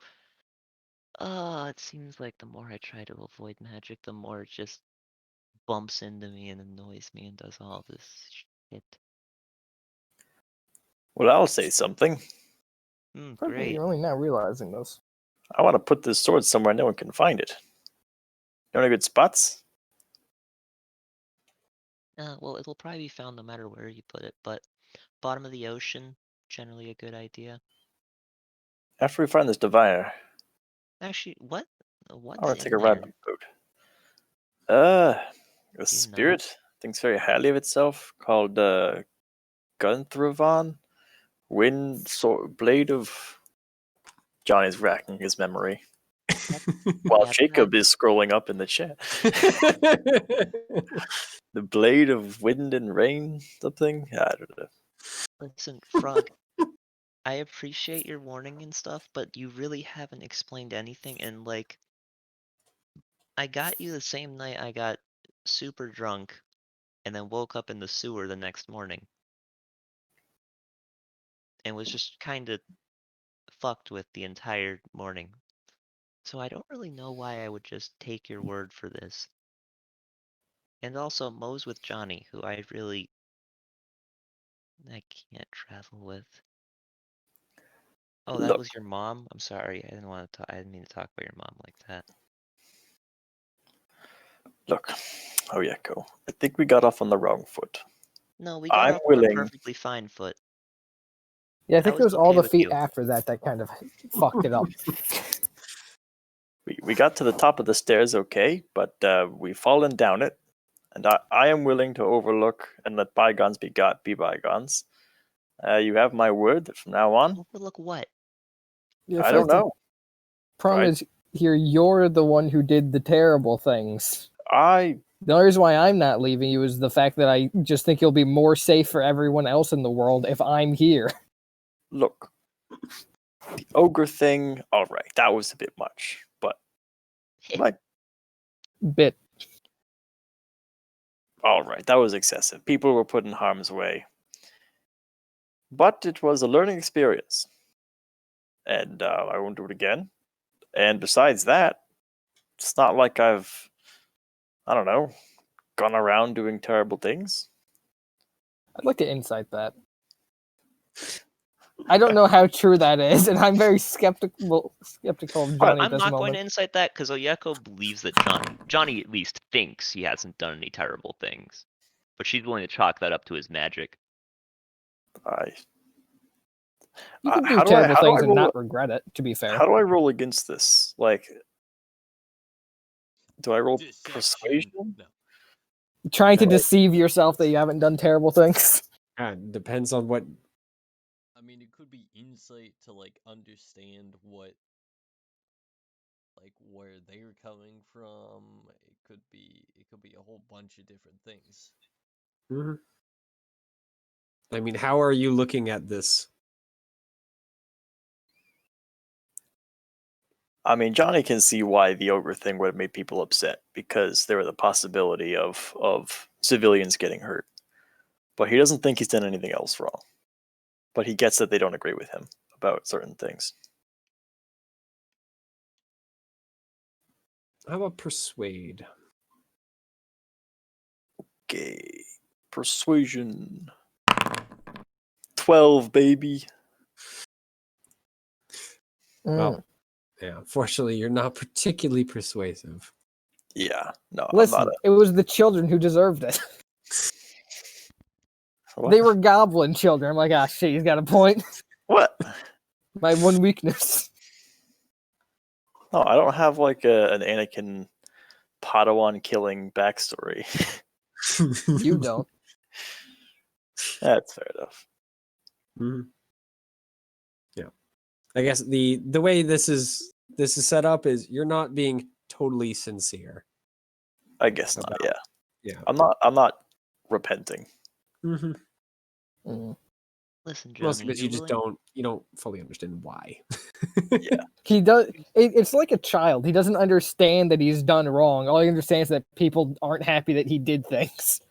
It seems like the more I try to avoid magic, the more it just bumps into me and annoys me and does all this shit. Well, I'll say something. Great. You're only now realizing this. I want to put this sword somewhere no one can find it. You know any good spots? Well, it'll probably be found no matter where you put it, but bottom of the ocean, generally a good idea. After we find this diviner, Actually, what? I What's want to take in a there? random boat. A know? spirit thinks very highly of itself called Gunthravan. Blade of. Johnny's racking his memory. While Yeah, Jacob is scrolling up in the chat. The Blade of Wind and Rain, something? I don't know. Listen, Frog, I appreciate your warning and stuff, but you really haven't explained anything, and like, I got you the same night I got super drunk and then woke up in the sewer the next morning. And was just kind of fucked with the entire morning. So I don't really know why I would just take your word for this. And also, Mo's with Johnny, who I can't travel with. Oh, that Look, was your mom? I'm sorry, I didn't mean to talk about your mom like that. look. Oh yeah, cool. I think we got off on the wrong foot. No, we got I'm off on a willing. perfectly fine foot. Yeah, I I think it was was all okay the with feet you. after that that kind of fucked it up. We got to the top of the stairs okay, but we've fallen down it. and I am willing to overlook and let bygones be bygones. You have my word that from now on, Overlook what? The I don't fact that- know. Problem I- is, here you're the one who did the terrible things. I The only reason why I'm not leaving you is the fact that I just think you'll be more safe for everyone else in the world if I'm here. look, the ogre thing. All right, that was a bit much, but like, Bit. all right, that was excessive. People were put in harm's way, but it was a learning experience, and I won't do it again. And besides that, it's not like I don't know, gone around doing terrible things. I'd like to insight that. I don't know how true that is, and I'm very skeptical of Johnny at I'm this not going moment. to insight that because Oyeko believes that Johnny at least thinks he hasn't done any terrible things, but she's willing to chalk that up to his magic. You can do how do terrible I things and roll? not regret it, to be fair. How do I roll against this? Like, do I roll Deception. persuasion? No. Trying to No. deceive yourself that you haven't done terrible things. Depends on what. I mean, it could be insight to like understand what, like where they're coming from. It could be a whole bunch of different things. Mhm. I mean, how are you looking at this? I mean, Johnny can see why the ogre thing would have made people upset because there was the possibility of civilians getting hurt. But he doesn't think he's done anything else wrong. But he gets that they don't agree with him about certain things. How about persuade? Okay. Persuasion. 12, baby. Well, yeah. Unfortunately, you're not particularly persuasive. Yeah. No, Listen, I'm not it was the children who deserved it. a... They were goblin children. I'm like, ah, shit, he's got a point. What? My one weakness. No, I don't have like an Anakin Padawan killing backstory. You don't. That's fair enough. Mhm. Yeah, I guess the way this is set up is you're not being totally sincere. I guess not. About- Yeah. Yeah. I'm not repenting. Mm-hmm. Mm. Listen, Johnny, Mostly because you you're just willing- don't fully understand why. He does. It's like a child. He doesn't understand that he's done wrong. All he understands is that people aren't happy that he did things.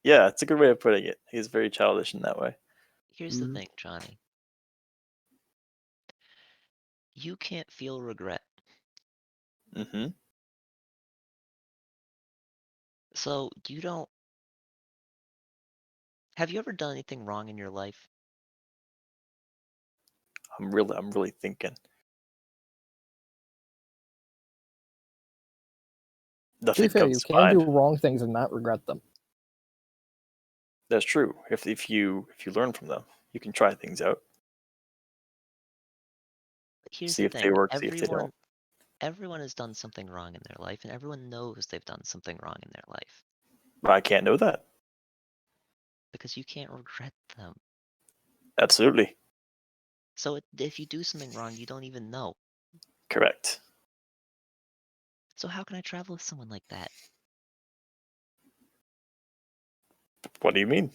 Yeah, it's a good way of putting it. He's very childish in that way. Here's Mhm. the thing, Johnny. You can't feel regret. Mm-hmm. So you don't. Have you ever done anything wrong in your life? I'm really thinking. To be Nothing fair, you comes to can do mind. wrong things and not regret them. That's true. If you learn from them, you can try things out. But here's See the if they thing. work, see if they don't. Everyone has done something wrong in their life, and everyone knows they've done something wrong in their life But I can't know that. because you can't regret them. Absolutely. So if you do something wrong, you don't even know. Correct. So how can I travel with someone like that? What do you mean?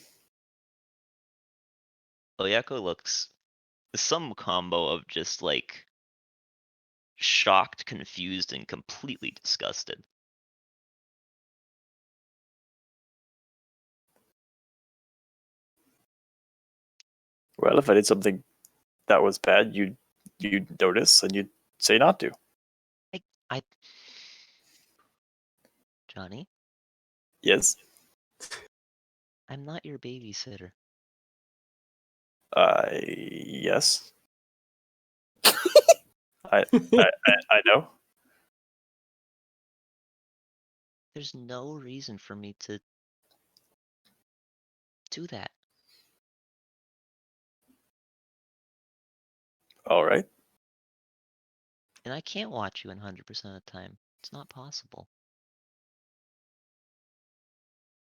Oyeko looks some combo of just like shocked, confused, and completely disgusted. Well, if I did something that was bad, you'd notice and you'd say not to. I Johnny, Yes. I'm not your babysitter. Yes. I know. There's no reason for me to do that. All right. And I can't watch you 100% of the time. It's not possible.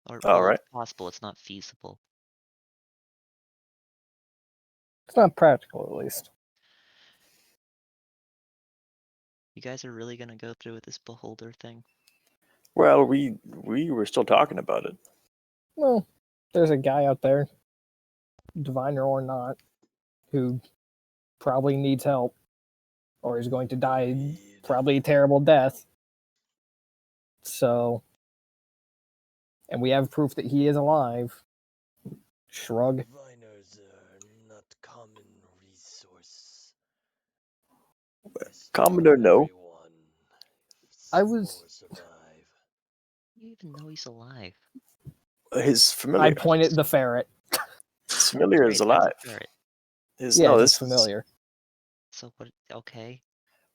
Or, All well, right. it's possible, it's not feasible. It's not practical, at least. You guys are really gonna go through with this beholder thing? Well, we were still talking about it. Well, there's a guy out there, diviner or not, who probably needs help, or is going to die probably a terrible death. So, and we have proof that he is alive. Shrug. Diviners are not common resource. Common or no? I was- Survive. You even know he's alive. His I familiar. pointed at the ferret. His familiar is Great, that's a alive. ferret. His Yeah, no, it's this familiar. So what? Okay.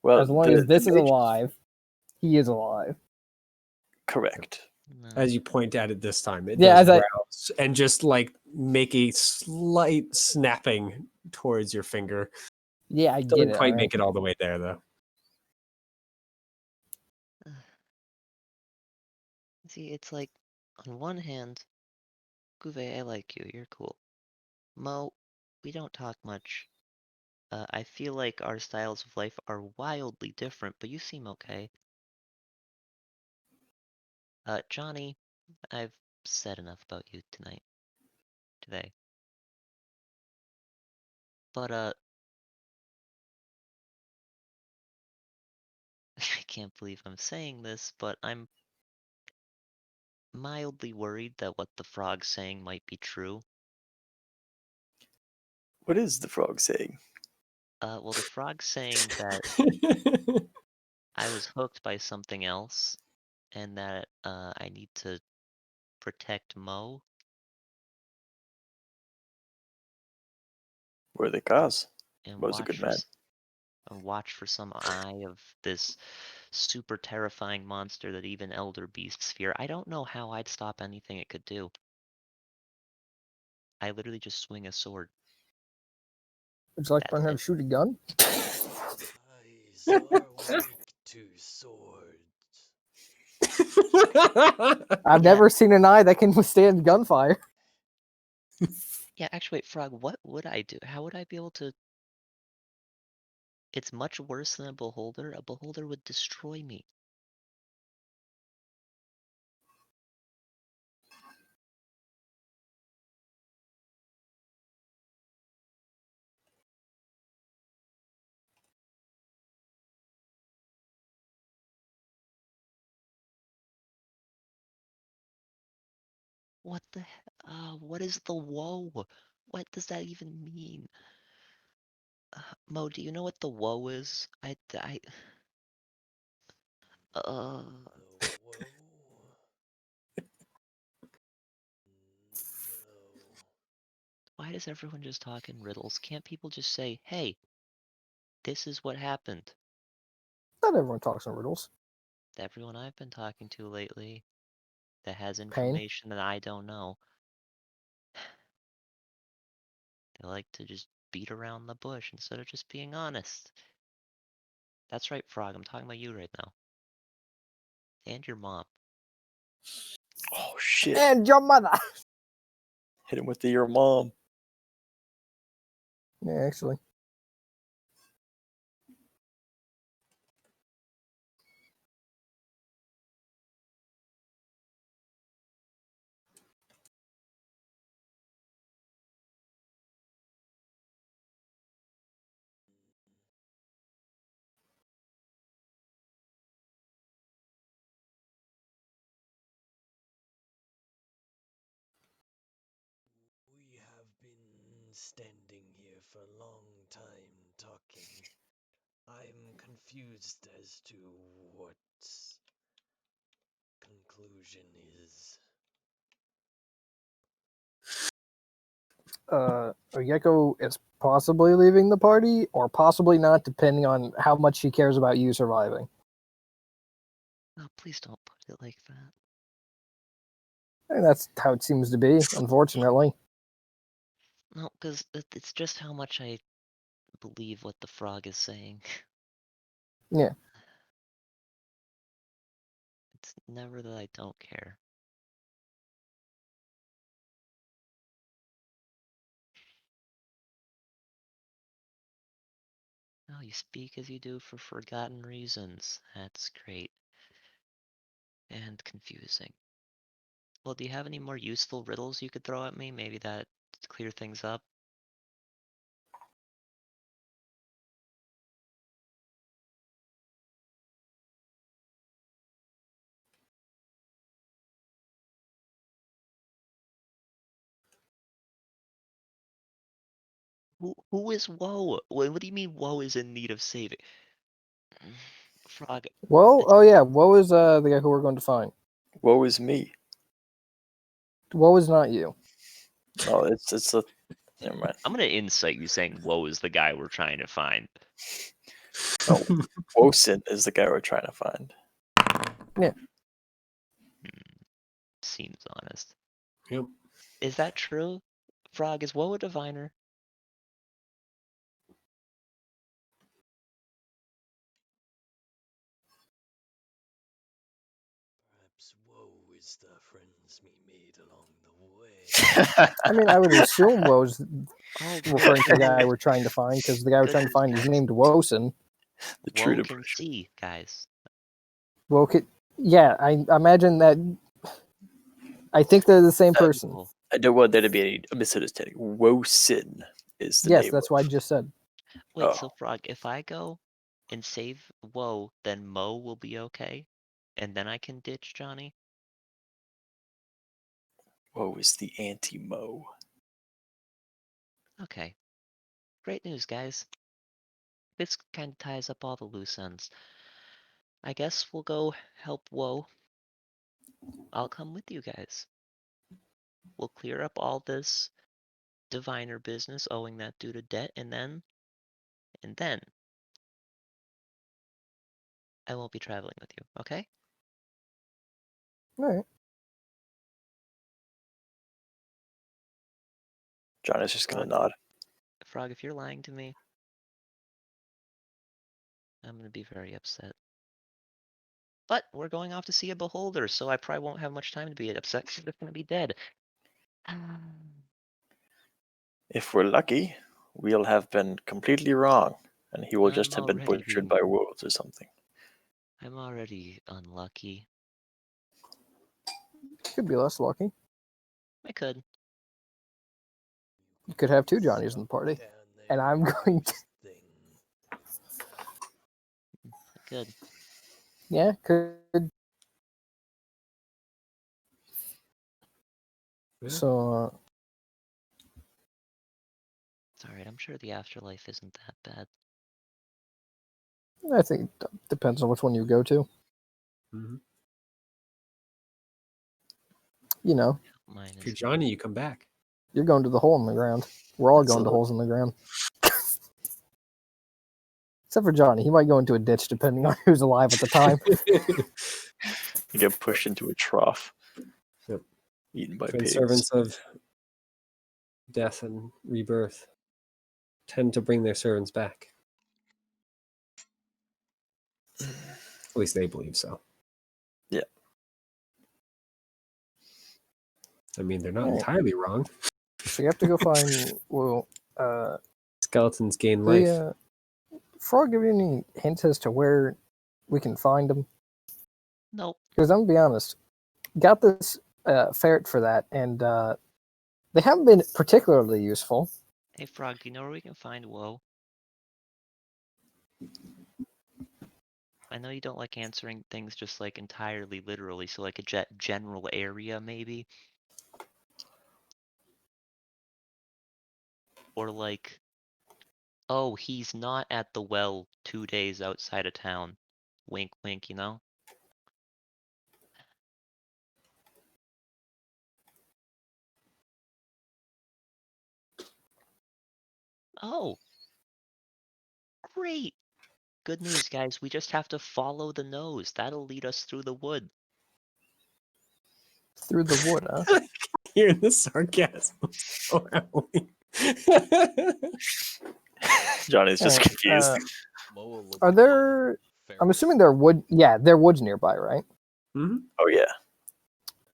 well, As long as this the is mage- alive, he is alive. Correct. No. As you point at it this time, it Yeah, does as I- rouse and just like make a slight snapping towards your finger. Yeah, I get Doesn't it. quite alright. make it all the way there though. See, it's like, on one hand, Guve, I like you, you're cool. Mo, we don't talk much. I feel like our styles of life are wildly different, but you seem okay. Johnny, I've said enough about you today. But, I can't believe I'm saying this, but I'm mildly worried that what the frog's saying might be true. What is the frog saying? Well, the frog's saying that I was hooked by something else, and that, I need to protect Mo. Where the cause? And Mo's a good man. watch for some eye of this super terrifying monster that even elder beasts fear. I don't know how I'd stop anything it could do. I literally just swing a sword. Would you like to learn how to That's shoot a gun? Eyes are weak to swords. I've Yeah. never seen an eye that can withstand gunfire. Yeah, actually, wait, Frog, what would I do? How would I be able to... It's much worse than a beholder. A beholder would destroy me. What the what is the woe? What does that even mean? Mo, do you know what the woe is? Uh, why does everyone just talk in riddles? Can't people just say, hey, this is what happened? Not everyone talks in riddles. Everyone I've been talking to lately that has Pain. information that I don't know, they like to just beat around the bush instead of just being honest. That's right, Frog, I'm talking about you right now. And your mom. Oh shit! And your mother. Hit him with your mom. Yeah, actually. We have been standing here for a long time talking. I'm confused as to what conclusion is. Oyeko is possibly leaving the party, or possibly not, depending on how much she cares about you surviving. Oh, please don't put it like that. And that's how it seems to be, unfortunately. No, because it's just how much I believe what the frog is saying. Yeah. It's never that I don't care. you speak as you do for forgotten reasons. That's great. And confusing. Well, do you have any more useful riddles you could throw at me? Maybe that clear things up? Who is Woe? What do you mean Woe is in need of saving? Frog, Whoa, it's- oh yeah, Woe is the guy who we're going to find. Woe is me. Woe is not you. No, it's a. Never mind. I'm gonna incite you saying Woe is the guy we're trying to find. No, Wosin is the guy we're trying to find. Seems honest. Yep. Is that true? Frog, is Woe a diviner? Perhaps woe is the friends me made along the way. I mean, I would assume Woe's Oh, referring to the guy Woe- we're trying to find, because the guy we're trying to find is named Woson. The true Woe can depression. see, guys. Woe could, yeah, I imagine that. I think they're the same person. Cool. I don't want there to be any misunderstanding. Wosin is the Yes, name. that's what I just said. Wait, Oh. so Frog, if I go and save Woe, then Mo will be okay? And then I can ditch Johnny? Woe is the anti-Mo. Okay. Great news, guys. This kind of ties up all the loose ends. I guess we'll go help Woe. I'll come with you guys. We'll clear up all this diviner business, owing that due to debt, and then I won't be traveling with you, okay? All right. John is just gonna Frog. nod. Frog, if you're lying to me, I'm gonna be very upset. But we're going off to see a beholder, so I probably won't have much time to be upset because they're gonna be dead. If we're lucky, we'll have been completely wrong, and he will I'm just have been already butchered being- by wolves or something. I'm already unlucky. Could be less lucky. I could. You could have two Johnnies in the party. Down And there I'm going to. thing. I could. Yeah, could. Yeah. So, It's alright, I'm sure the afterlife isn't that bad. I think it depends on which one you go to. Mhm. You know, Mine If you're is. Johnny, you come back. you're going to the hole in the ground. We're all That's going to a- holes in the ground. Except for Johnny. He might go into a ditch depending on who's alive at the time. You get pushed into a trough. Yep. Eaten by Twin pigs. servants of death and rebirth tend to bring their servants back. At least they believe so. Yeah. I mean, they're not Right. entirely wrong. So you have to go find. Well, Skeletons gain life. the Frog, give you any hints as to where we can find them? Nope. Because I'm gonna be honest, got this ferret for that, and they haven't been particularly useful. Hey Frog, do you know where we can find Woe? I know you don't like answering things just like entirely literally, so like a general area maybe? Or like, oh, he's not at the well 2 days outside of town. Wink wink, you know? Oh! Great! Good news, guys. We just have to follow the nose. That'll lead us through the wood. Through the wood, huh? Hearing the sarcasm so heavily. John is just Alright, confused. Moa looked Are like there? I'm ferrets. assuming there are wood. Yeah, there are woods nearby, right? Mhm. Oh yeah.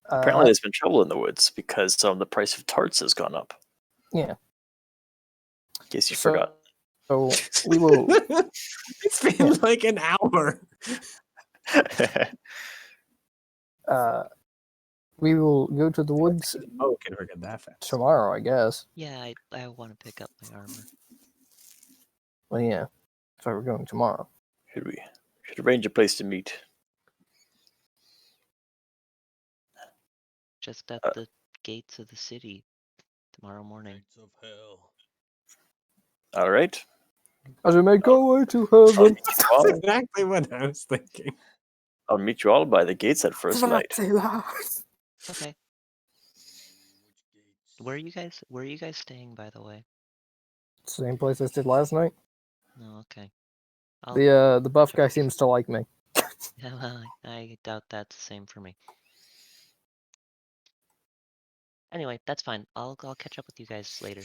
Apparently, Uh, there's been trouble in the woods because the price of tarts has gone up. Yeah. In case you so, forgot. So we will. It's been like an hour. We will go to the woods Oh, can forget that fast. tomorrow, I guess. Yeah, I want to pick up my armor. Well, yeah. So we're going tomorrow. should arrange a place to meet. Just at the gates of the city tomorrow morning. Gates of hell. All right. As we make our way to I'll heaven. meet you all, That's exactly what I was thinking. I'll meet you all by the gates at first light. Okay. Which gates? Where are you guys staying, by the way? Same place I did last night. No, okay. I'll, The buff guy seems to like me. yeah, well, I doubt that's the same for me. Anyway, that's fine. I'll catch up with you guys later.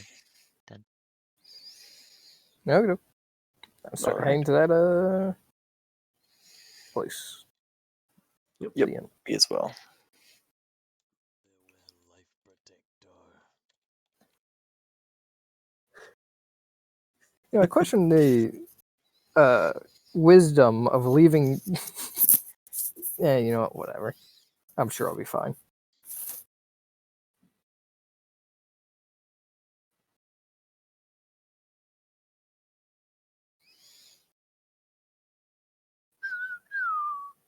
No, no. I'm starting heading to that place. Yep. The end. Me as well. Farewell, life protector. I question the wisdom of leaving. Yeah, you know what? Whatever. I'm sure I'll be fine.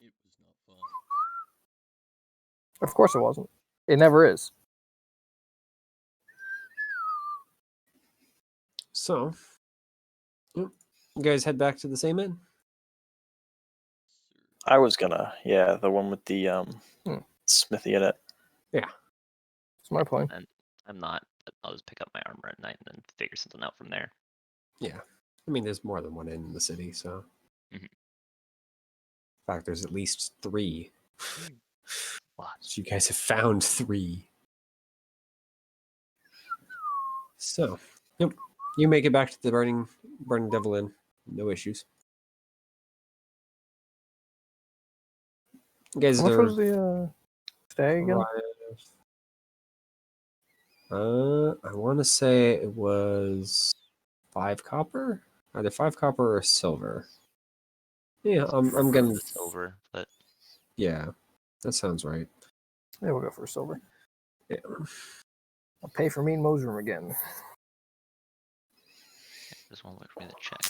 It was not fun. Of course it wasn't. It never is. So, yep. You guys head back to the same inn? I was gonna, the one with the smithy in it. It's my plan. And I'm not. I'll just pick up my armor at night and then figure something out from there. Yeah. I mean, there's more than one inn in the city, so. Mhm. In fact, there's at least 3. What? So you guys have found 3. So, yep. You make it back to the Burning Devil Inn. No issues. You guys How much are was the stay again? I want to say it was 5 copper, either 5 copper or silver. Yeah, I'm gonna. It's over, but Yeah, that sounds right. Yeah, we'll go for silver. Yeah. I'll pay for Mean Mo's room again. just won't wait for me to check.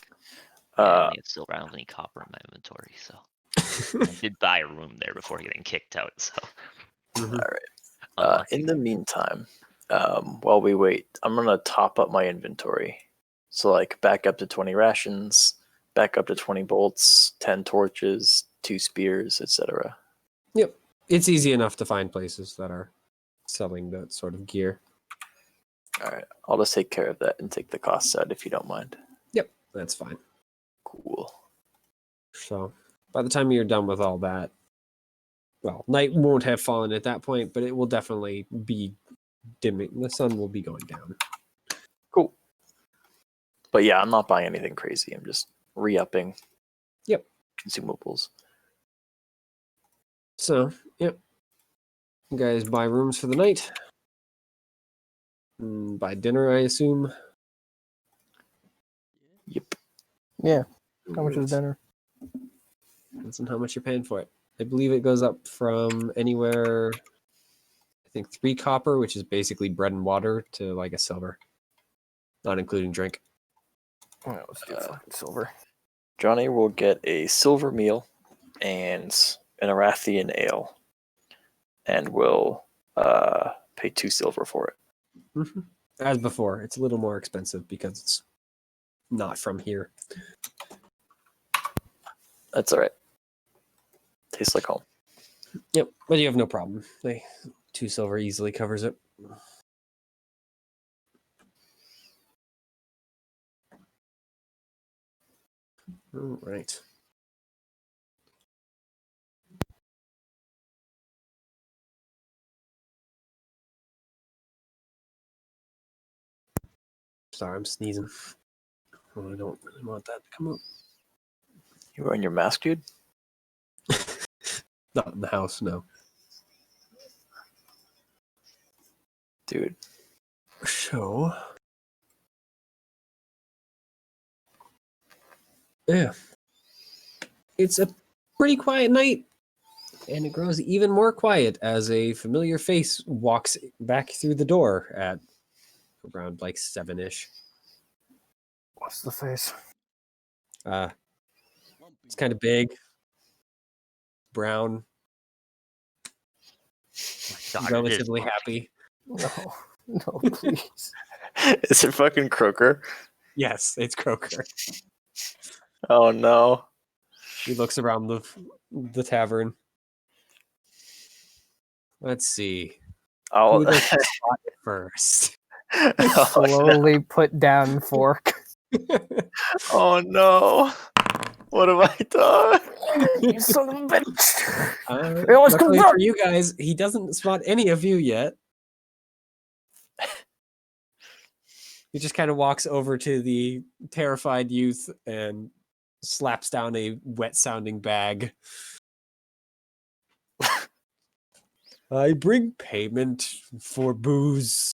I Uh, only have silver. I don't have any copper in my inventory, so I did buy a room there before getting kicked out. So Mhm. all right. unlucky. In the meantime, while we wait, I'm gonna top up my inventory. So like back up to 20 rations, back up to 20 bolts, 10 torches, 2 spears, etc. Yep, it's easy enough to find places that are selling that sort of gear. All right, I'll just take care of that and take the costs out if you don't mind. Yep, that's fine. Cool. So by the time you're done with all that, well, night won't have fallen at that point, but it will definitely be dimming. The sun will be going down. Cool. But yeah, I'm not buying anything crazy. I'm just re-upping. Yep. Consumables. So, yep. You guys buy rooms for the night. Buy dinner, I assume. Yep. Yeah. How much is dinner? Depends on how much you're paying for it. I believe it goes up from anywhere, I think 3 copper, which is basically bread and water, to like a silver, not including drink. Oh, let's do fucking silver. Johnny will get a silver meal and an Arathian ale, and will pay 2 silver for it. As before, it's a little more expensive because it's not from here. That's all right. Tastes like home. Yep, but you have no problem. 2 silver easily covers it. All right. Sorry, I'm sneezing. Well, I don't really want that to come up. You wearing your mask, dude? Not in the house, no. Dude. So, Yeah. It's a pretty quiet night, and it grows even more quiet as a familiar face walks back through the door at around like 7-ish. What's the face? It's kind of big, brown, God, it is relatively Bumpy. happy. No, no, please. Is it fucking Croaker? Yes, it's Croaker. Oh no. He looks around the tavern. Let's see. I'll, Who does the spot first? Slowly put down fork. oh no. What have I done? You son of a bitch! let's go Luckily run! for you guys, he doesn't spot any of you yet. He just kind of walks over to the terrified youth and slaps down a wet-sounding bag. I bring payment for booze.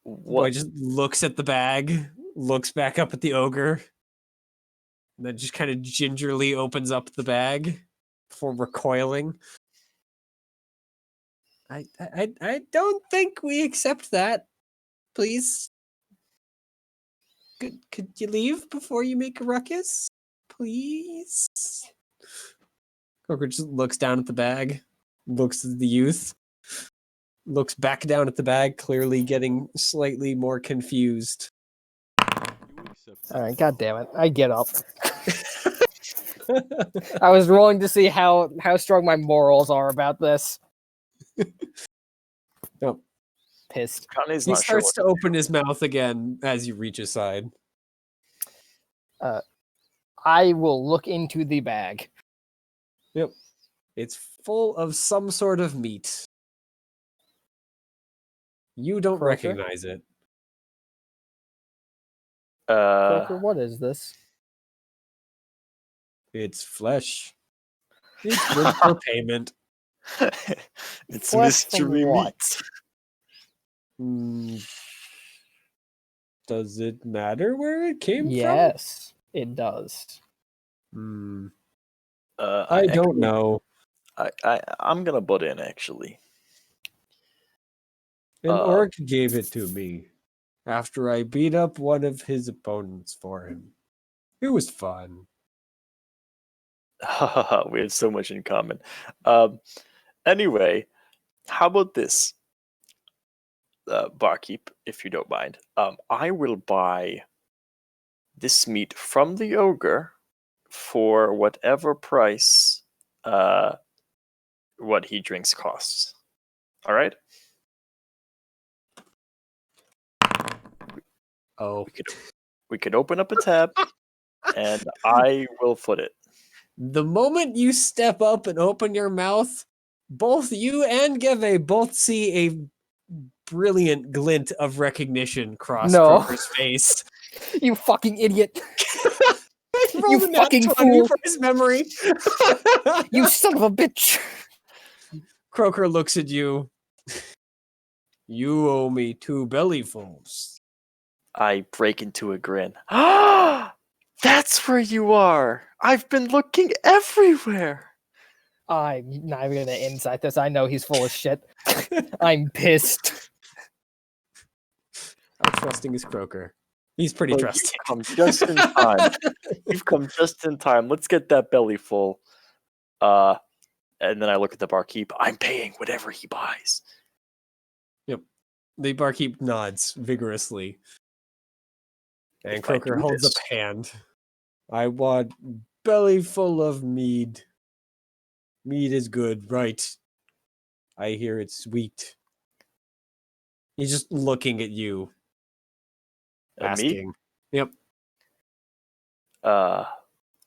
Boy What? just looks at the bag, looks back up at the ogre, and then just kind of gingerly opens up the bag before recoiling. I don't think we accept that. Please. Could you leave before you make a ruckus? Please. Croaker just looks down at the bag, looks at the youth, looks back down at the bag, clearly getting slightly more confused. You accept All right, god damn it! I get up. I was rolling to see how strong my morals are about this. Nope. Pissed. Connie's He not sure starts what to open his mouth again as you reach his side. I will look into the bag. Yep. It's full of some sort of meat. You don't Croaker? recognize it. Croaker, what is this? It's flesh. It's good for payment. it's Flesh from mystery what? meat. Hmm. Does it matter where it came Yes, it does. from? Uh, I don't actually, know. I'm gonna butt in actually. An Uh, orc gave it to me after I beat up one of his opponents for him. It was fun. we have so much in common. Anyway, how about this, barkeep, if you don't mind? I will buy this meat from the ogre for whatever price what he drinks costs. All right. Oh, We could open up a tab, and I will foot it. the moment you step up and open your mouth, both you and Geve both see a brilliant glint of recognition cross No. Croker's face. You fucking idiot! He rolled a nat fucking 20 fool. for his memory. You son of a bitch! Croaker looks at you. You owe me 2 bellyfuls. I break into a grin. Ah, that's where you are. I've been looking everywhere. I'm not even gonna insight this. I know he's full of shit. I'm pissed. How trusting is Croaker? He's pretty Well, trusting. You've come just in time. You've come just in time. Let's get that belly full. And then I look at the barkeep. I'm paying whatever he buys. The barkeep nods vigorously. And If I Croaker do holds this- up a hand. I want belly full of mead. Mead is good, right? I hear it's sweet. He's just looking at you, Me? asking. Yep.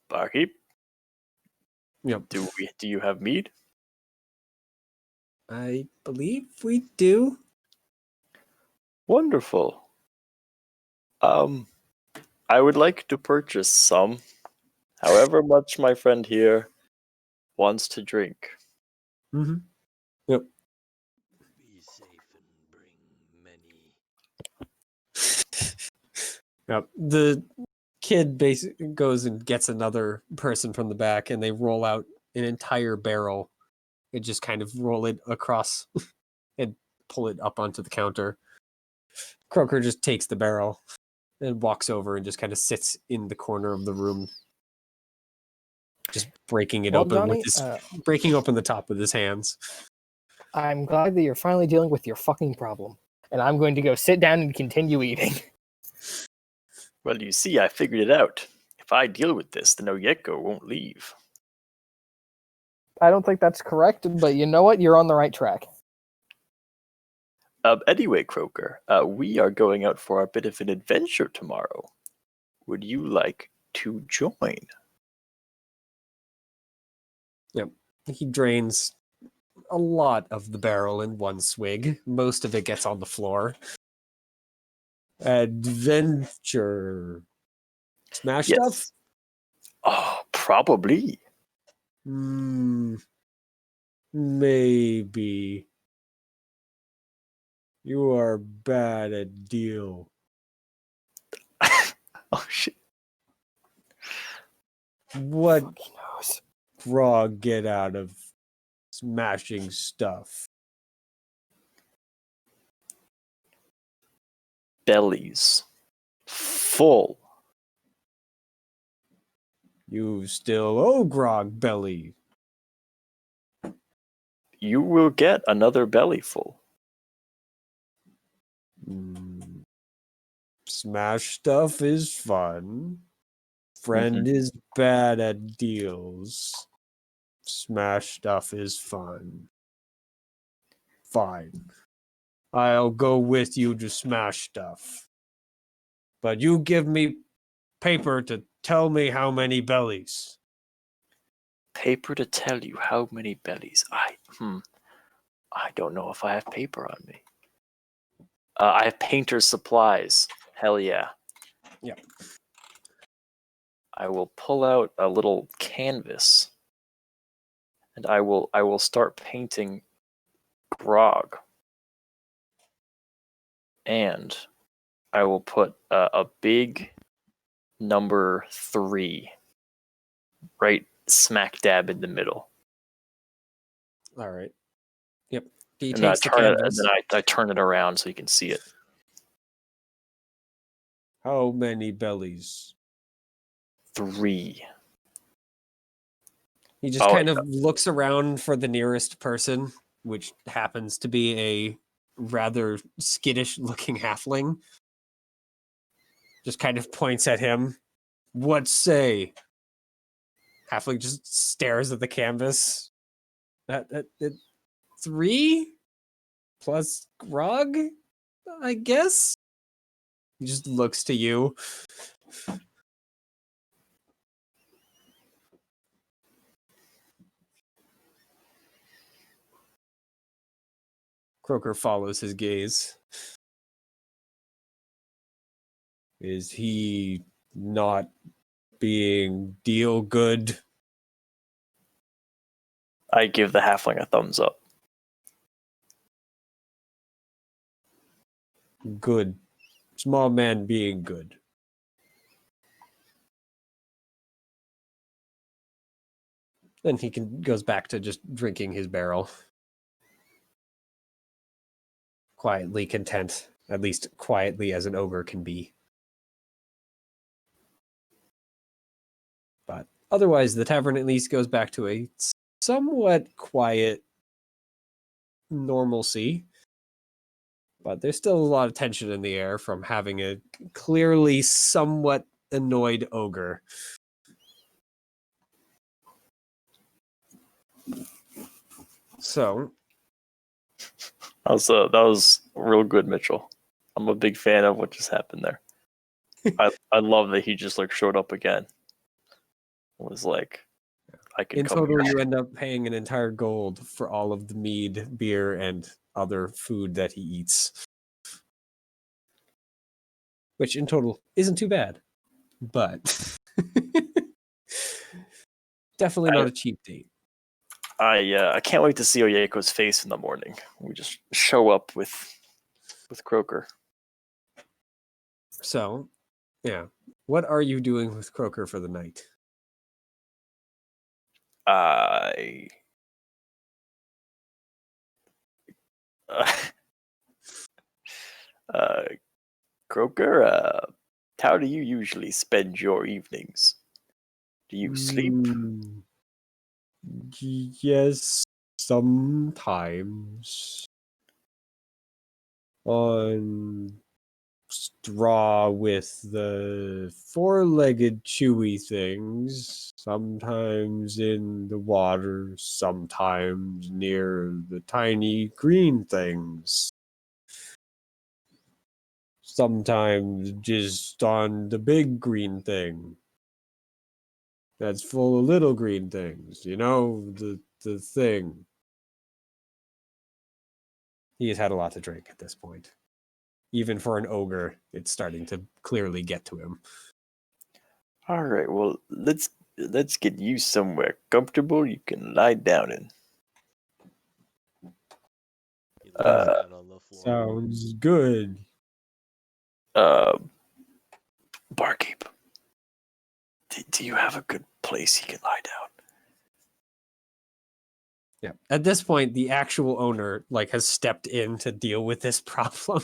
Barkeep, Yep. do you have mead? I believe we do. Wonderful. I would like to purchase some. However much my friend here wants to drink. Mm-hmm. Yep. Be safe and bring many. Yep. The kid basically goes and gets another person from the back, and they roll out an entire barrel and just kind of roll it across and pull it up onto the counter. Croker just takes the barrel and walks over and just kind of sits in the corner of the room, just breaking it Well, open with Johnny, his breaking open the top with his hands. I'm glad that you're finally dealing with your fucking problem. And I'm going to go sit down and continue eating. Well, you see, I figured it out. If I deal with this, then Oyeko won't leave. I don't think that's correct, but you know what? You're on the right track. Anyway, Croker, we are going out for a bit of an adventure tomorrow. Would you like to join? He drains a lot of the barrel in one swig. Most of it gets on the floor. Adventure. Smash stuff? Oh, probably. Maybe. You are bad at deal. Oh, shit. What Fucking knows. Grog get out of smashing stuff? Bellies. Full. You still owe Grog belly. You will get another belly full. Smash stuff is fun. Friend is bad at deals. Smash stuff is fun. Fine. I'll go with you to smash stuff. But you give me paper to tell me how many bellies. Paper to tell you how many bellies. I don't know if I have paper on me. I have painter's supplies. Hell yeah. Yep. I will pull out a little canvas, and I will start painting Grog. And I will put a big number 3 right smack dab in the middle. All right. Yep. He And then I takes the turn it, and canvas. then I turn it around so you can see it. How many bellies? 3. He just Oh, kind of looks around for the nearest person, which happens to be a rather skittish looking halfling. Just kind of points at him. What say? Halfling just stares at the canvas. That 3 plus Grog, I guess? He just looks to you. Croker follows his gaze. Is he not being deal good? I give the halfling a thumbs up. Good. Small man being good. Then he goes back to just drinking his barrel. Quietly content. At least quietly as an ogre can be. But otherwise, the tavern at least goes back to a somewhat quiet normalcy. But there's still a lot of tension in the air from having a clearly somewhat annoyed ogre. So, That was real good, Mitchell. I'm a big fan of what just happened there. I love that he just like showed up again. It was like, I can in come total, here. you end up paying an entire gold for all of the mead, beer, and other food that he eats. Which in total isn't too bad. But definitely not a cheap date. I can't wait to see Oyeko's face in the morning. We just show up with Croker. So, Yeah. What are you doing with Croaker for the night? I. Uh, Croker, how do you usually spend your evenings? Do you sleep? Mm, yes, sometimes. On straw with the four-legged chewy things, sometimes in the water, sometimes near the tiny green things, sometimes just on the big green thing that's full of little green things, the thing. He has had a lot to drink at this point. Even for an ogre, it's starting to clearly get to him. All right. Well, let's get you somewhere comfortable you can lie down in. He lays Uh, down on the floor. Sounds good. Barkeep, do you have a good place he can lie down? Yeah. At this point, the actual owner has stepped in to deal with this problem.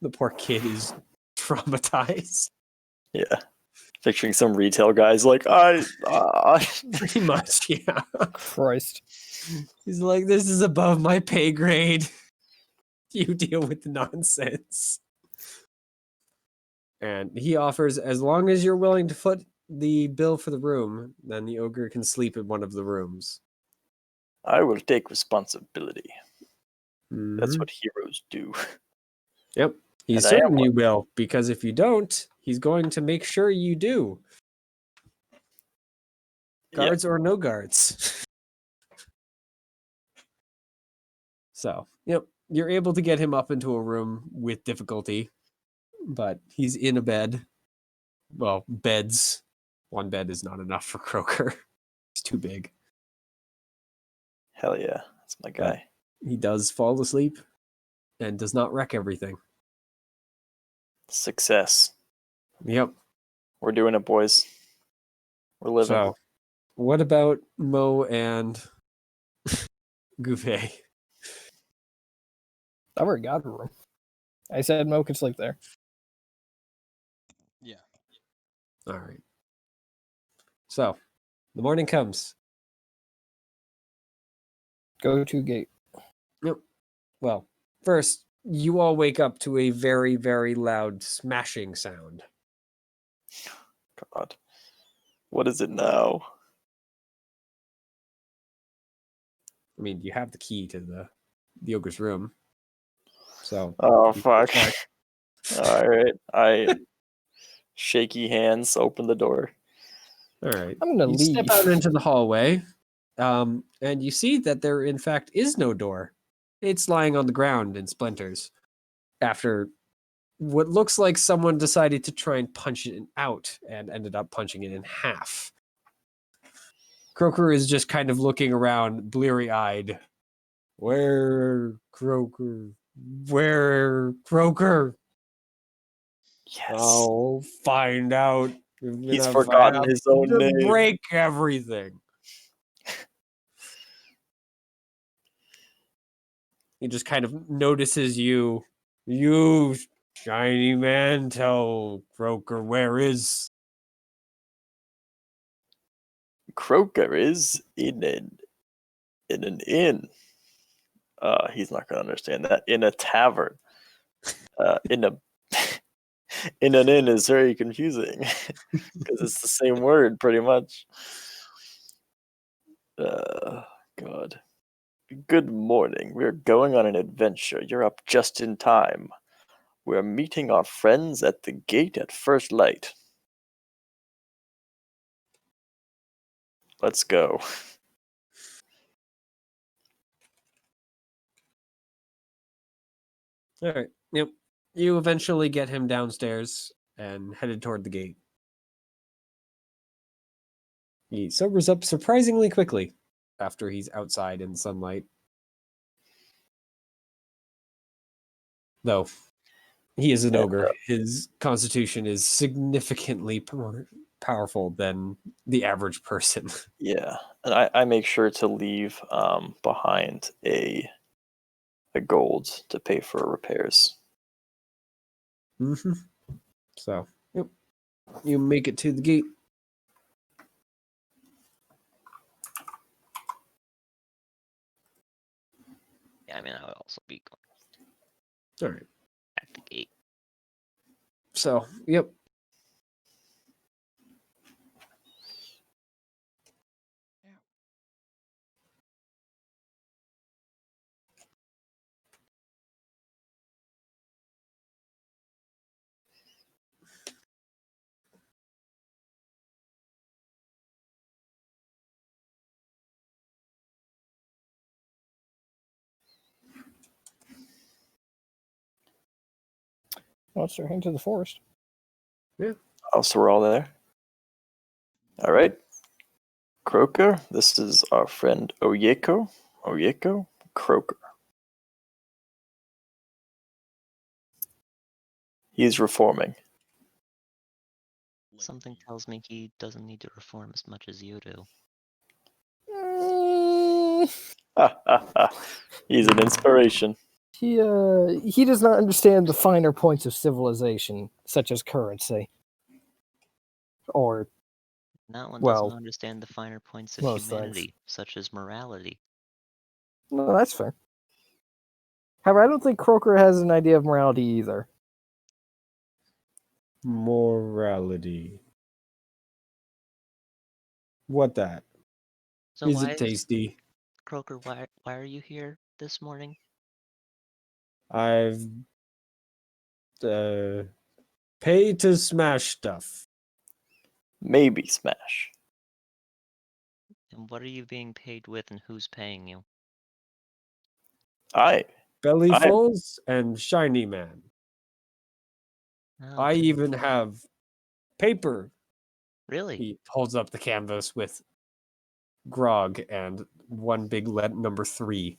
The poor kid is traumatized. Yeah. Picturing some retail guys like, Pretty much, yeah. Christ. He's like, this is above my pay grade. You deal with the nonsense. And he offers, as long as you're willing to foot the bill for the room, then the ogre can sleep in one of the rooms. I will take responsibility. That's Mhm. what heroes do. Yep. He's And I am certain you will, because if you don't, he's going to make sure you do. Yeah. Guards or no guards. So, yep, you're able to get him up into a room with difficulty, but he's in a bed. Well, beds. One bed is not enough for Croaker. He's too big. Hell yeah. That's my But guy. he does fall asleep and does not wreck everything. Success. Yep. We're doing it, boys. We're living. So, what about Mo and Gouvet? I already got a room. I said Mo could sleep there. Yeah. All right. So, the morning comes. Go to gate. Yep. Well, first, you all wake up to a very, very loud smashing sound. God. What is it now? I mean, you have the key to the ogre's room. So, Oh, you fuck. check. All right. I shaky hands open the door. All right. I'm gonna You leave. step out into the hallway, and you see that there, in fact, is no door. It's lying on the ground in splinters after what looks like someone decided to try and punch it out and ended up punching it in half. Croaker is just kind of looking around, bleary-eyed. Where, Croaker? Where, Croaker? Yes. I'll find out. He's if I forgotten have his own to name. break everything. He just kind of notices you. You, shiny man, tell Croaker where is. Croaker is in an inn. He's not gonna understand that. In a tavern. In a in an inn is very confusing because it's the same word pretty much. God. Good morning. We're going on an adventure. You're up just in time. We're meeting our friends at the gate at first light. Let's go. All right. Yep. You eventually get him downstairs and headed toward the gate. He sobers up surprisingly quickly after he's outside in the sunlight. Though, He is an And, ogre. His constitution is significantly more powerful than the average person. Yeah, and I make sure to leave behind a gold to pay for repairs. Mm-hmm. So, yep. You make it to the gate. Yeah, I mean, I would also be going All right. at the gate. So, yep. Let's start heading to the forest. Oh, so we're all there? All right. Croker, this is our friend Oyeko. Oyeko, Croker. He's reforming. Something tells me he doesn't need to reform as much as you do. He's an inspiration. He does not understand the finer points of civilization, such as currency. Or, Not one Well, doesn't understand the finer points of most things. humanity, such as morality. no, that's fair. However, I don't think Croker has an idea of morality either. Morality. What that? So Is why it tasty? Croker, why are you here this morning? I've pay to smash stuff. Maybe Smash. And what are you being paid with and who's paying you? Belly I- fulls and shiny man. I Okay. even have paper. Really? He holds up the canvas with grog and one big number 3.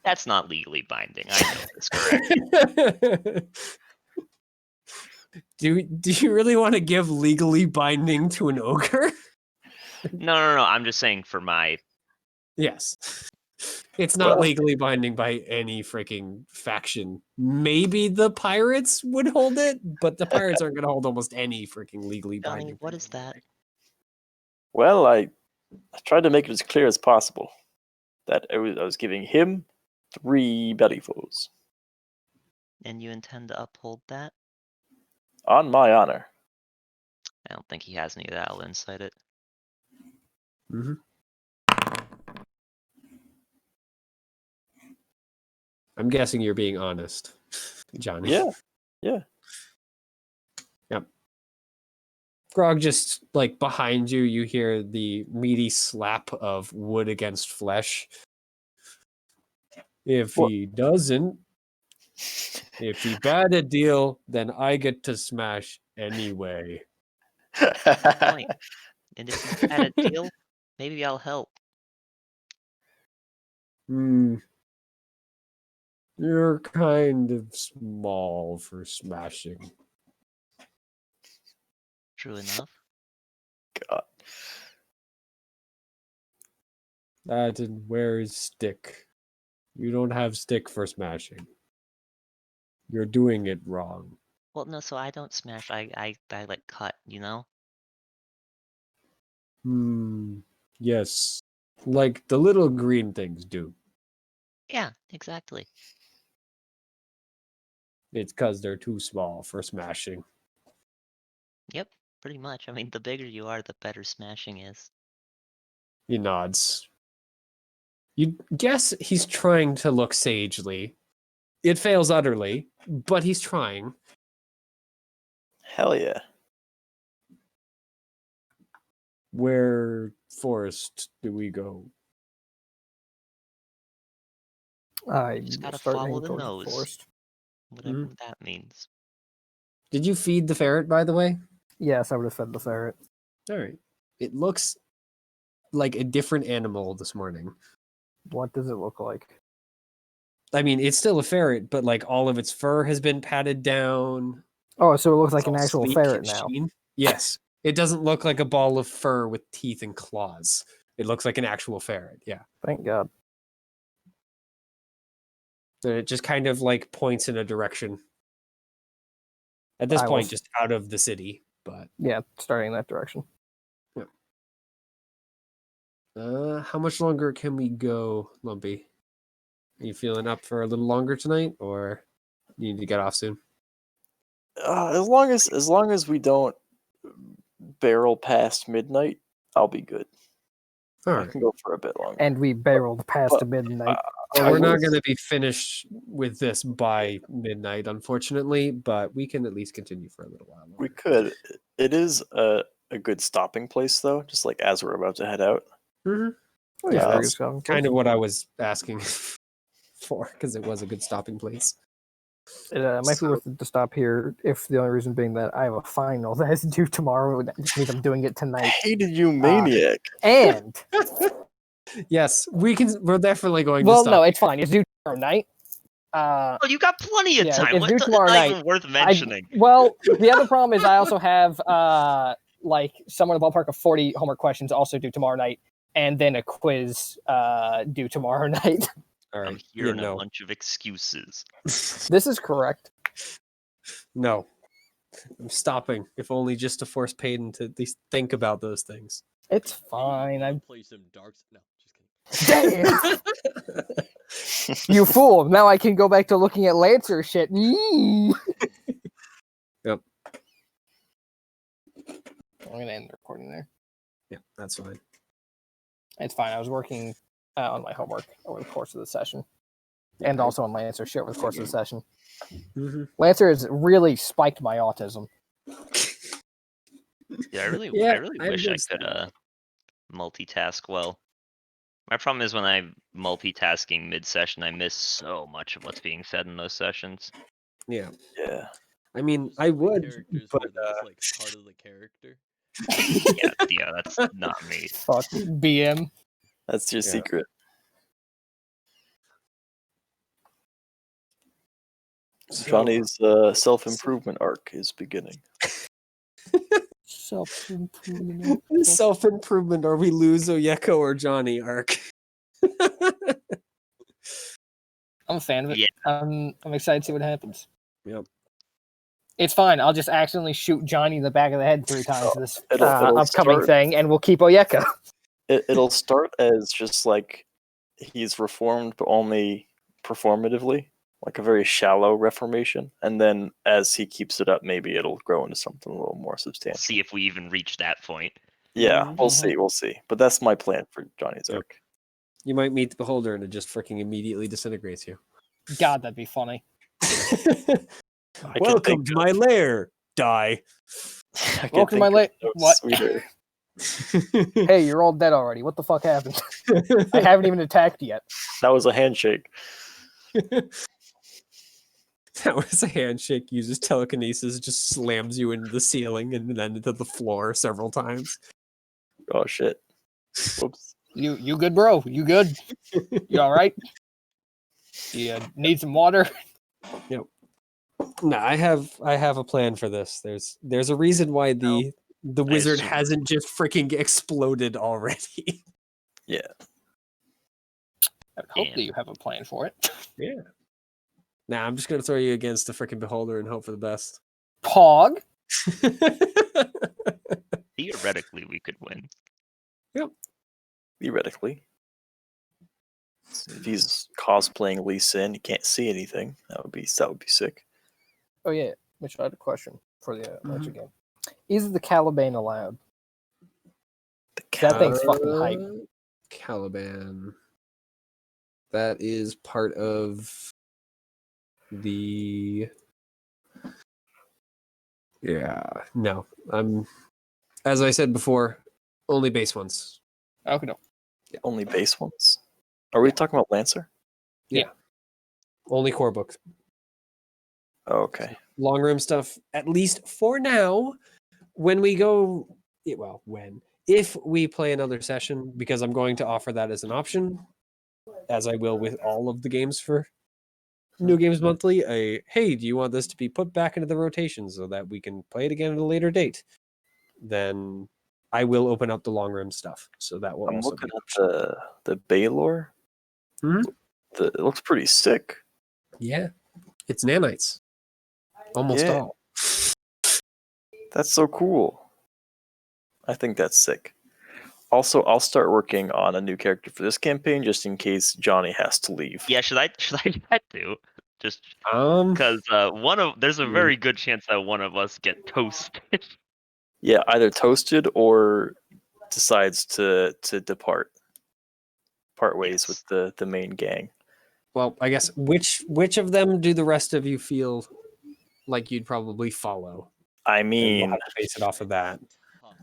That's not legally binding. I know this, correct? Do you really want to give legally binding to an ogre? No. I'm just saying for my. Yes. It's not Well- legally binding by any freaking faction. Maybe the pirates would hold it, but the pirates aren't going to hold almost any freaking legally Johnny, binding. what thing is that? anyway. Well, I tried to make it as clear as possible that I was giving him 3 bellyfuls. And you intend to uphold that? On my honor. I don't think he has any of that. I'll insight it. Mhm. I'm guessing you're being honest, Johnny. Yeah. Yeah. Yep. Grog, just like behind you, you hear the meaty slap of wood against flesh. If What? he doesn't, if he bad a deal, then I get to smash anyway. Point. And if you had a deal, maybe I'll help. You're kind of small for smashing. True enough. God. And where is stick? You don't have stick for smashing. You're doing it wrong. Well, no, so I don't smash. I like cut, you know? Yes. Like the little green things do. Yeah, exactly. It's because they're too small for smashing. Yep, pretty much. I mean, the bigger you are, the better smashing is. He nods. You guess he's trying to look sagely. It fails utterly, but he's trying. Hell yeah. Where forest do we go? I Just gotta start follow heading the towards nose. forest. Whatever that means. Did you feed the ferret, by the way? Yes, I would have fed the ferret. All right. It looks like a different animal this morning. What does it look like? I mean, it's still a ferret, but like all of its fur has been patted down. Oh, so it looks like It's an all actual sleek ferret and now. sheen. Yes. It doesn't look like a ball of fur with teeth and claws. It looks like an actual ferret. Yeah. Thank God. So it just kind of like points in a direction. At this I will point, s- just out of the city. But Yeah, starting in that direction. how much longer can we go, Lumpy? Are you feeling up for a little longer tonight, or you need to get off soon? As long as we don't barrel past midnight, I'll be good. All I right. can go for a bit longer. And we barreled past Well, the midnight. Well, I we're not was- going to be finished with this by midnight, unfortunately, but we can at least continue for a little while. We longer. could. It is a good stopping place, though. Just like as we're about to head out. Mhm. Oh, Yeah, very that's good stopping Kind place. of what I was asking for, because it was a good stopping place. It might be worth it to stop here, if the only reason being that I have a final that is due tomorrow, which means I'm doing it I tonight. hated you, maniac. And Yes, we're definitely going well, to stop. no, it's fine. It's due tomorrow night. Oh, you got plenty of Yeah, time. it's What due the, tomorrow not night. even worth mentioning. Well, the other problem is I also have like somewhere in the ballpark of 40 homework questions also due tomorrow night, and then a quiz due tomorrow night. All I'm right, hearing no. a bunch of excuses. This is correct. No, I'm stopping. If only just to force Payton to at least think about those things. It's Hey, fine. wanna I'm play some darks. No, just kidding. damn. You fool! Now I can go back to looking at Lancer shit. Yep. I'm gonna end the recording there. Yeah, that's fine. It's fine. I was working on my homework over the course of the session, and also on Lancer shit over the course of the session. Mm-hmm. Lancer has really spiked my autism. Yeah, I really I wish I noticed could that. multitask well. My problem is when I'm multitasking mid-session, I miss so much of what's being said in those sessions. Yeah, Yeah. I mean, Just I like would, characters but where that's like part of the character. Yeah, that's not me. Fuck BM. That's your Yeah. secret. So- Johnny's self-improvement arc is beginning. Self-improvement. self-improvement, or we lose Oyeko or Johnny arc. I'm a fan of it. Yeah. I'm excited to see what happens. Yep. It's fine. I'll just accidentally shoot Johnny in the back of the head 3 times this It'll upcoming start- thing, and we'll keep Oyeko. It'll start as just like he's reformed, but only performatively, like a very shallow reformation. And then as he keeps it up, maybe it'll grow into something a little more We'll substantial. see if we even reach that point. Yeah, Mhm. we'll see. But that's my plan for Johnny's Yep. arc. You might meet the beholder and it just freaking immediately disintegrates you. God, that'd be funny. I can Welcome think to my lair. Die. I can Welcome to my think la- of no what? sweeter. Hey, you're all dead already. What the fuck happened? I haven't even attacked yet. That was a handshake. That was a handshake, uses telekinesis, just slams you into the ceiling and then into the floor several times. Oh shit. Whoops. You good, bro? You good? You all right? You need some water? No, I have a plan for this. There's a reason why the wizard assume- hasn't just freaking exploded already. Yeah. I would hope Damn. that you have a plan for it. Yeah. Nah, I'm just gonna throw you against the freaking beholder and hope for the best. Pog? Theoretically, we could win. Theoretically. If he's cosplaying Lee Sin, you can't see anything. That would be sick. Oh yeah, Mitch, I had a question for the Lancer game. Is the Caliban allowed? That thing's fucking hype. Caliban. That is part of the. Yeah, no. As I said before, only base ones. Okay, no. Only base ones? Are we talking about Lancer? Only core books. Oh, okay. Long room stuff, at least for now. When we go, if we play another session, because I'm going to offer that as an option, as I will with all of the games for New Games Monthly, hey, do you want this to be put back into the rotation so that we can play it again at a later date? Then I will open up the long rim stuff. So that will I'm also looking be at the Baylor. Mhm. It looks pretty sick. Yeah. It's nanites. Almost Yeah. all. That's so cool. I think that's sick. Also, I'll start working on a new character for this campaign just in case Johnny has to leave. Yeah, should I do that too? Just Um because there's a very good chance that one of us get toasted. Yeah, either toasted or decides to depart, part ways with the main gang. well, I guess which of them do the rest of you feel like you'd probably follow? I And we'll mean, have to base it off of that. Tough.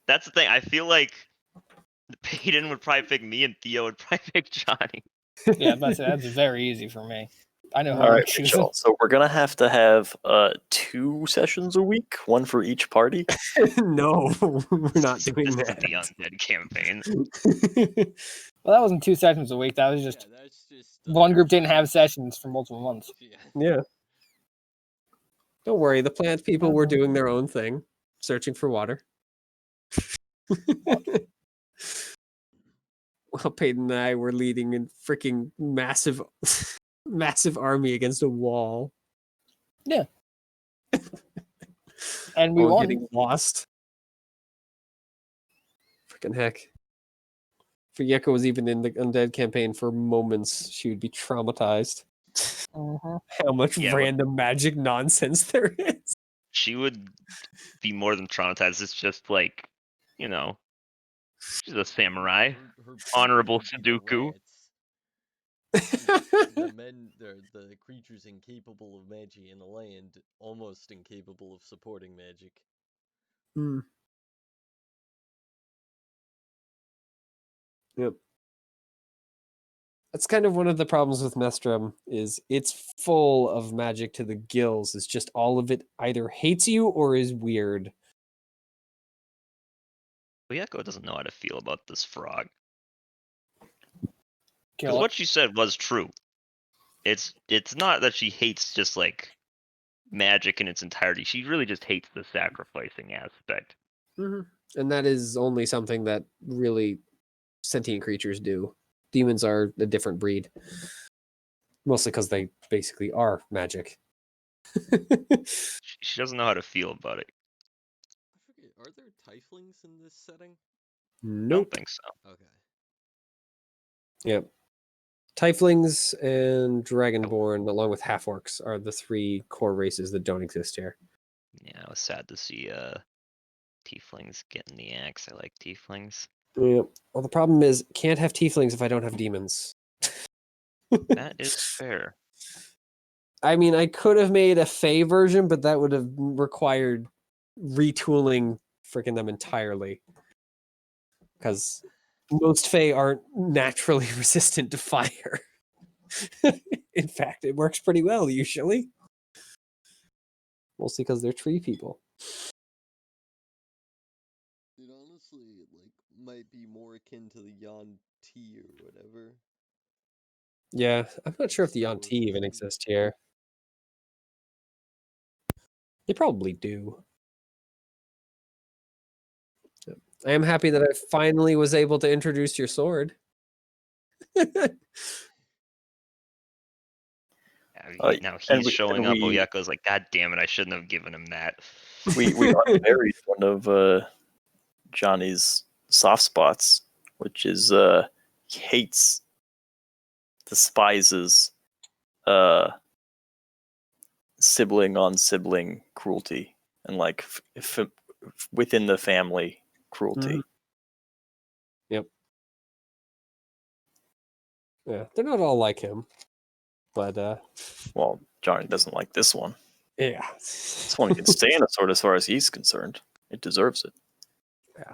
That's the thing. I feel like Peyton would probably pick me, and Theo would probably pick Johnny. Yeah, that's very easy for me. I know who all I'm right, choosing. Rachel. So we're gonna have to have 2 sessions a week, one for each party. No, we're not doing This is that. the undead campaign. Well, that wasn't 2 sessions a week. That was just Yeah, that's just one group didn't have sessions for multiple months. Yeah. Yeah. Don't worry, the plant people were doing their own thing, searching for water. Well, Peyton and I were leading a freaking massive, massive army against a wall. And we while won. getting lost. Freaking heck. If Yeko was even in the undead campaign for moments, she would be traumatized. Mhm. How much Yeah, but- random magic nonsense there is. She would be more than traumatized. It's just like, you know, she's a samurai. Her Honorable creatures would be the Sudoku. rats. The creatures incapable of magic in the land, almost incapable of supporting magic. Hmm. Yep. That's kind of one of the problems with Mestrum is it's full of magic to the gills. It's just all of it either hates you or is weird. Oyeko doesn't know how to feel about this frog. Kill Because it. what she said was true. It's not that she hates just like magic in its entirety. She really just hates the sacrificing aspect. And that is only something that really sentient creatures do. Demons are a different breed. Mostly because they basically are magic. She doesn't know how to feel about it. I forget, are there tieflings in this setting? I Nope. don't think so. Okay. Yep. Tieflings and Dragonborn, along with half orcs, are the 3 core races that don't exist here. Yeah, I was sad to see tieflings getting the axe. I like tieflings. Yep. Well, the problem is, can't have tieflings if I don't have demons. That is fair. I mean, I could have made a Fey version, but that would have required retooling freaking them entirely. Because most Fey aren't naturally resistant to fire. In fact, it works pretty well usually. Mostly because they're tree people. It honestly, might be more akin to the Yon T or whatever. Yeah, I'm not sure if the Slower Yanti even version. exist here. They probably do. Yep. I am happy that I finally was able to introduce your sword. Now and he's we- showing and up. we- Oyeko's like, God damn it, I shouldn't have given him that. we unburied one of Johnny's soft spots, which is he hates, despises sibling on sibling cruelty and like within the family cruelty. Mhm. Yep. Yeah, they're not all like him, but Well, Johnny doesn't like this one. yeah. This one can stay in a sword as far as he's concerned. It deserves it. Yeah.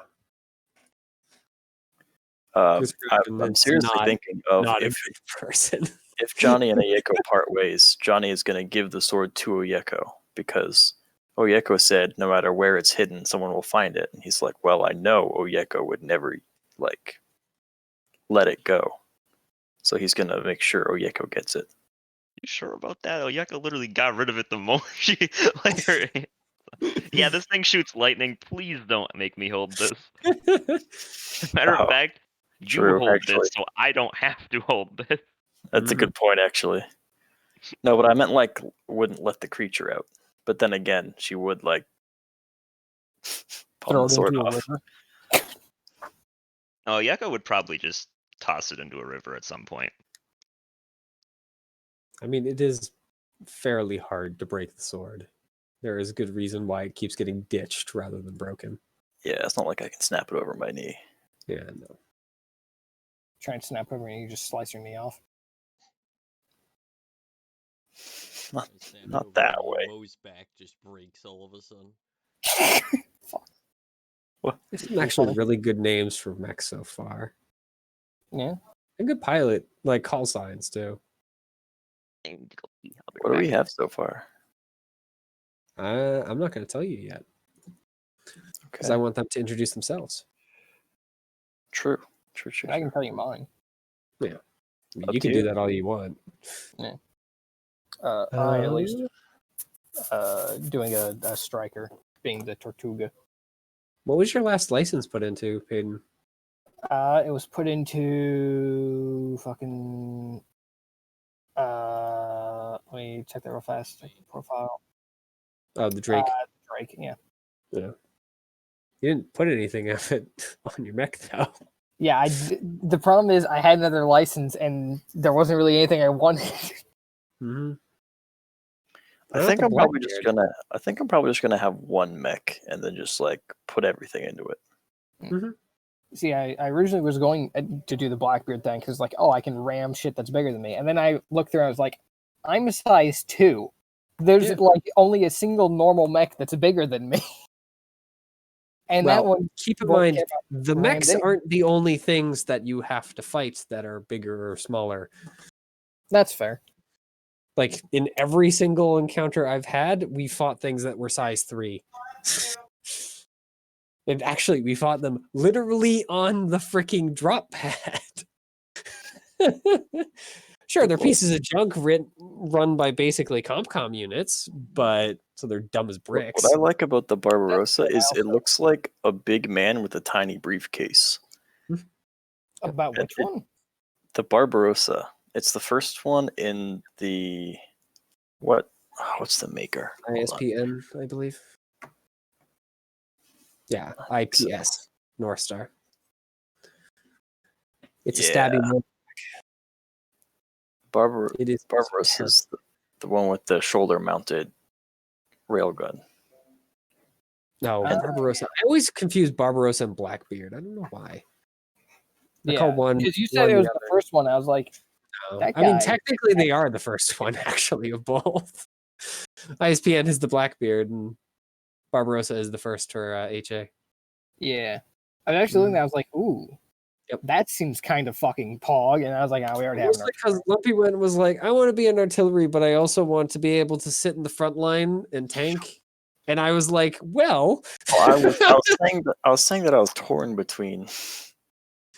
I'm It's seriously not- thinking of Not a if good person. if Johnny and Oyeko part ways, Johnny is going to give the sword to Oyeko because Oyeko said no matter where it's hidden, someone will find it. And he's like, well, I know Oyeko would never let it go. So he's going to make sure Oyeko gets it. You sure about that? Oyeka literally got rid of it the moment she like her. Yeah, this thing shoots lightning. Please don't make me hold this. Matter of Oh, fact, you true, hold actually. this so I don't have to hold this. That's a good point, actually. No, but I meant like wouldn't let the creature out. But then again, she would like palm Throw the it sword into a off. river. Oh, Yucca would probably just toss it into a river at some point. I mean, it is fairly hard to break the sword. There is good reason why it keeps getting ditched rather than broken. Yeah, it's not like I can snap it over my knee. Yeah, no. Try and snap over and you just slice your knee off. Not, I snap it not over that and way. Mo's back just breaks all of a sudden. There's some actually really good names for mechs so far. Yeah. And good pilot, like call signs too. What do we have so far? I'm not going to tell you yet because Okay. I want them to introduce themselves. True. I can tell you mine. I mean, Up you to can do you. that all you want. I at least doing a striker, being the Tortuga. What was your last license put into, Peyton? It was put into fucking. Let me check that real fast. Check the profile. Oh, the Drake. Drake, yeah. Yeah. You didn't put anything of it on your mech though. Yeah, the problem is I had another license and there wasn't really anything I wanted. Mm-hmm. I think I'm probably just gonna have one mech and then just like put everything into it. See, I originally was going to do the Blackbeard thing because like, oh, I can ram shit that's bigger than me. And then I looked through and I was like, I'm a size 2. There's like only a single normal mech that's bigger than me. And that one, keep in won't mind, care about the mechs Randy. aren't the only things that you have to fight that are bigger or smaller. That's fair. Like in every single encounter I've had, we fought things that were size 3. And actually, we fought them literally on the freaking drop pad. Sure, they're pieces of junk run by basically Compcom units, but so they're dumb as bricks. What I like about the Barbarossa is it looks like a big man with a tiny briefcase. About which one? The Barbarossa. It's the first one in the what's the maker? Hold on. ISPN, I believe. Yeah, IPS, North Star. It's a stabbing one. It is Barbarossa's the one with the shoulder-mounted railgun. No, Barbarossa. I always confuse Barbarossa and Blackbeard. I don't know why. I call one because you said it was the other. first one. I was like, that I mean, guy- technically they are the first one, actually, of both. ISPN is the Blackbeard, and Barbarossa is the first for HA. yeah. I was actually looking at it, I was like, ooh, that seems kind of fucking pog. And I was like, oh, we already have Because Lumpy Wen was like, I want to be an artillery, but I also want to be able to sit in the front line and tank. And I was like, well, I was saying that I was torn between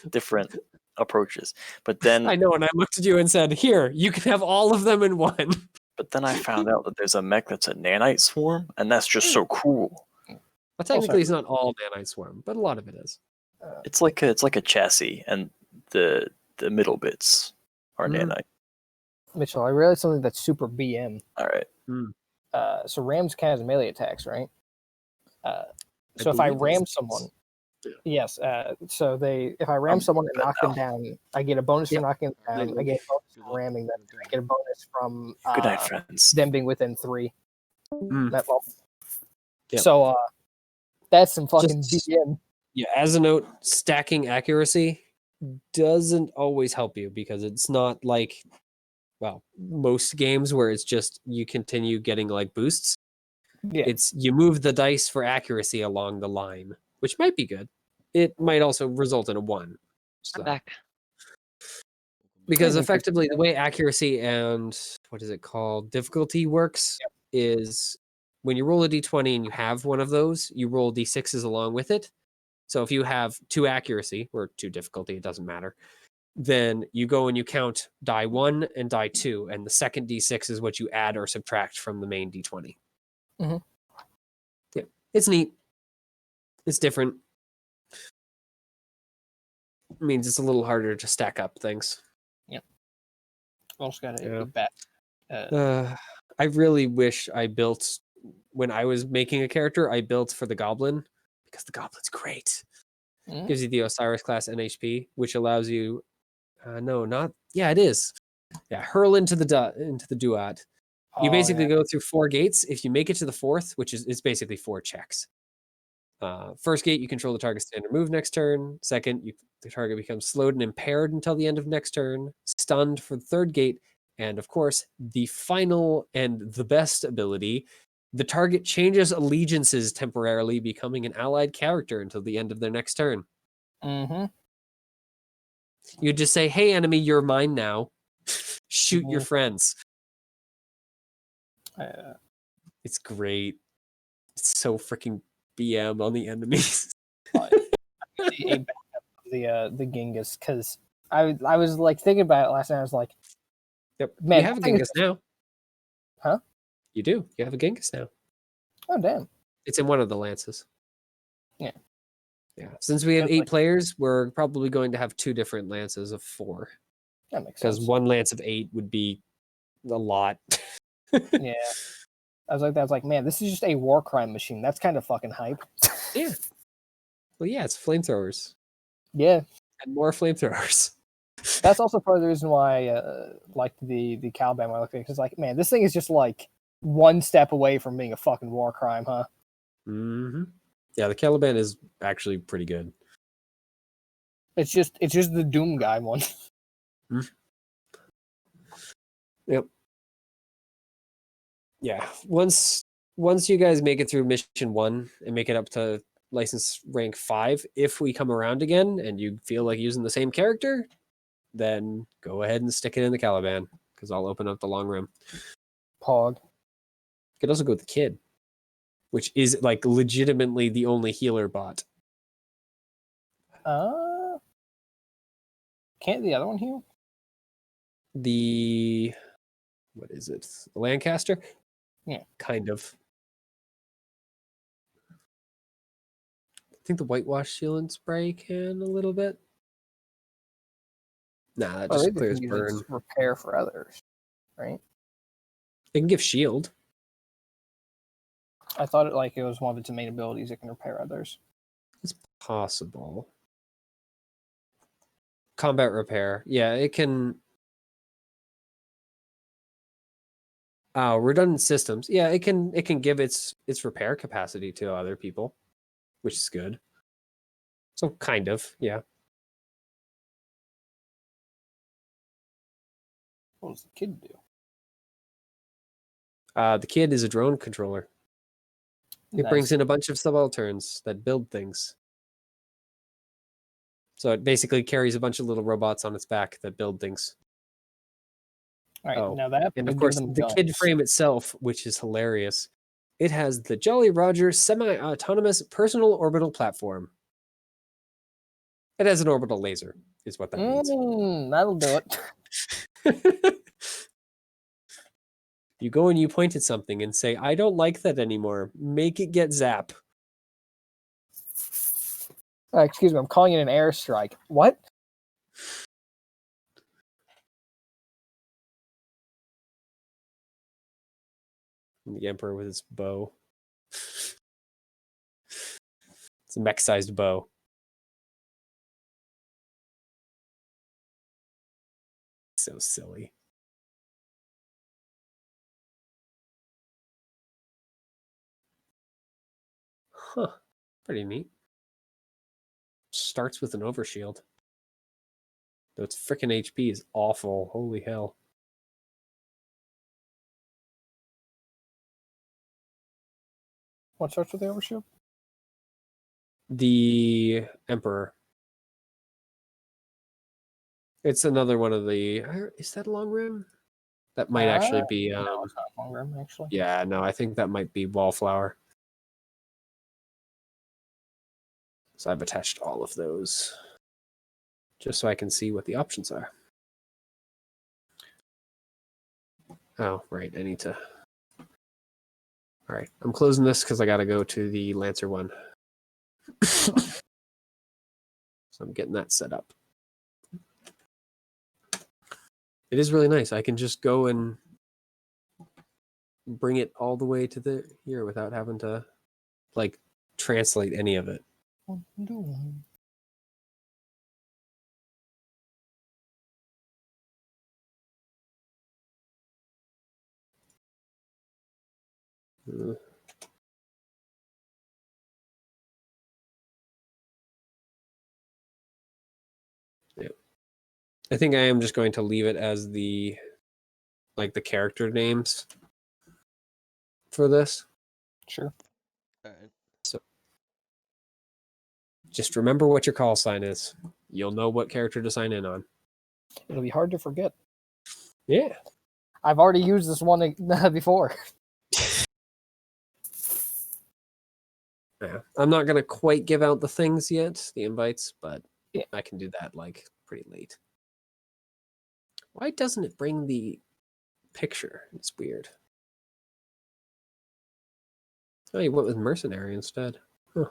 different approaches, but then I know, and I looked at you and said, "Here, you can have all of them in one." But then I found out that there's a mech that's a nanite swarm, and that's just so cool. Well, technically, it's not all nanite swarm, but a lot of it is. It's like a chassis, and the middle bits are nanite. Mitchell, I realized something that's super BM. All right. So rams can have melee attacks, right? So if I ram someone, yes. So if I ram someone and knock them down, I get a bonus for knocking them down. I get a bonus for ramming them. I get a bonus from Good night, friends. them being within 3. That level. Yep. So that's some fucking BM. Yeah, as a note, stacking accuracy doesn't always help you because it's not like, well, most games where it's just you continue getting like boosts. Yeah. It's you move the dice for accuracy along the line, which might be good. It might also result in a 1. So. I'm back. Because effectively, the way accuracy and what is it called, difficulty works is when you roll a d20 and you have one of those, you roll d6s along with it. So if you have 2 accuracy or 2 difficulty, it doesn't matter. then you go and you count die 1 and die 2, and the second d6 is what you add or subtract from the main d20. Mhm. Yeah, it's neat. It's different. It means it's a little harder to stack up things. Also got Yeah. a bat. I really wish I built, when I was making a character, I built for the goblin, because the goblin's great. Mhm. Gives you the Osiris class NHP, which allows you, it is. Yeah, hurl into the duat. You basically go through 4 gates. If you make it to the 4th, which is it's basically 4 checks. First gate, you control the target's standard move next turn. Second, the target becomes slowed and impaired until the end of next turn. Stunned for the 3rd gate. And of course, the final and the best ability, the target changes allegiances temporarily, becoming an allied character until the end of their next turn. Mm-hmm. You just say, hey, enemy, you're mine now. Shoot your friends. It's great. It's so freaking BM on the enemies. The Genghis, because I was like thinking about it last night. I was like, Yep. man, you have a that thing Genghis is- now. Huh? You do. You have a Genghis now. oh damn. It's in one of the lances. Yeah. Yeah. Since we have That's 8 like- players, we're probably going to have 2 different lances of 4. That makes Because sense. one lance of 8 would be a lot. Yeah. I was like, man, this is just a war crime machine. That's kind of fucking hype. Yeah. Well, yeah, it's flamethrowers. Yeah. And more flamethrowers. That's also part of the reason why I liked the Caliban when I looked at it. Because, like, man, this thing is just like one step away from being a fucking war crime, huh? Mm-hmm. Yeah, the Caliban is actually pretty good. It's just the Doom guy one. Yep. Yeah. Once you guys make it through mission 1 and make it up to license rank 5, if we come around again and you feel like using the same character, then go ahead and stick it in the Caliban, because I'll open up the long room. Pog. You could also go with the Kid, which is like legitimately the only healer bot. Can't the other one heal? What is it? The Lancaster? Yeah. Kind of. I think the whitewash seal and spray can a little bit. Nah, that Oh, just they clears can burn. use repair for others, right? It can give shield. I thought it was one of its main abilities. It can repair others. It's possible. Combat repair. Yeah, it can. Oh, redundant systems. Yeah, it can give its repair capacity to other people, which is good. So kind of, yeah. What does the Kid do? The Kid is a drone controller. It brings Nice. in a bunch of subalterns that build things. So it basically carries a bunch of little robots on its back that build things. All right, Oh, now that And of give course, them the Kid guns. frame itself, which is hilarious, it has the Jolly Roger semi-autonomous personal orbital platform. It has an orbital laser, is what that means. That'll do it. You go and you point at something and say, I don't like that anymore. Make it get zap. Excuse me, I'm calling it an airstrike. What? And the Emperor with his bow. It's a mech-sized bow. So silly. Huh. Pretty neat. Starts with an overshield. Though its freaking HP is awful. Holy hell. What starts with the overshield? The Emperor. It's another one of the... Is that a long rim? That might actually be... No, it's not long run, actually. Yeah, no, I think that might be Wallflower. So I've attached all of those. just so I can see what the options are. Oh, right. I need to. All right. I'm closing this because I got to go to the Lancer one. So I'm getting that set up. It is really nice. I can just go and bring it all the way to here without having to like translate any of it. Uh, yeah. I think I am just going to leave it as the character names for this. Sure. Alright. So just remember what your call sign is. You'll know what character to sign in on. It'll be hard to forget. Yeah. I've already used this one before. Yeah. I'm not going to quite give out the things yet, the invites, but Yeah. I can do that like pretty late. Why doesn't it bring the picture? It's weird. Oh, you went with mercenary instead. Huh.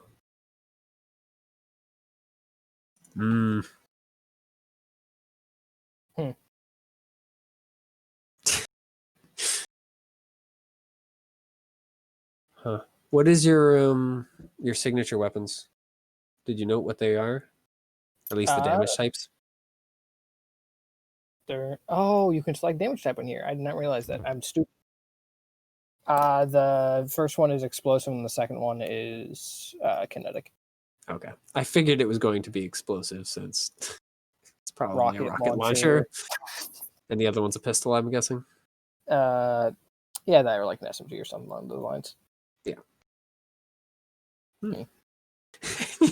Hmm. Huh. What is your signature weapons? Did you note what they are? At least the damage types? Oh, you can select damage type on here. I did not realize that. I'm stupid. The first one is explosive, and the second one is kinetic. Okay. I figured it was going to be explosive since it's probably a Rocket rocket launcher. And the other one's a pistol, I'm guessing. Yeah, that or like an SMG or something along those lines. Yeah. You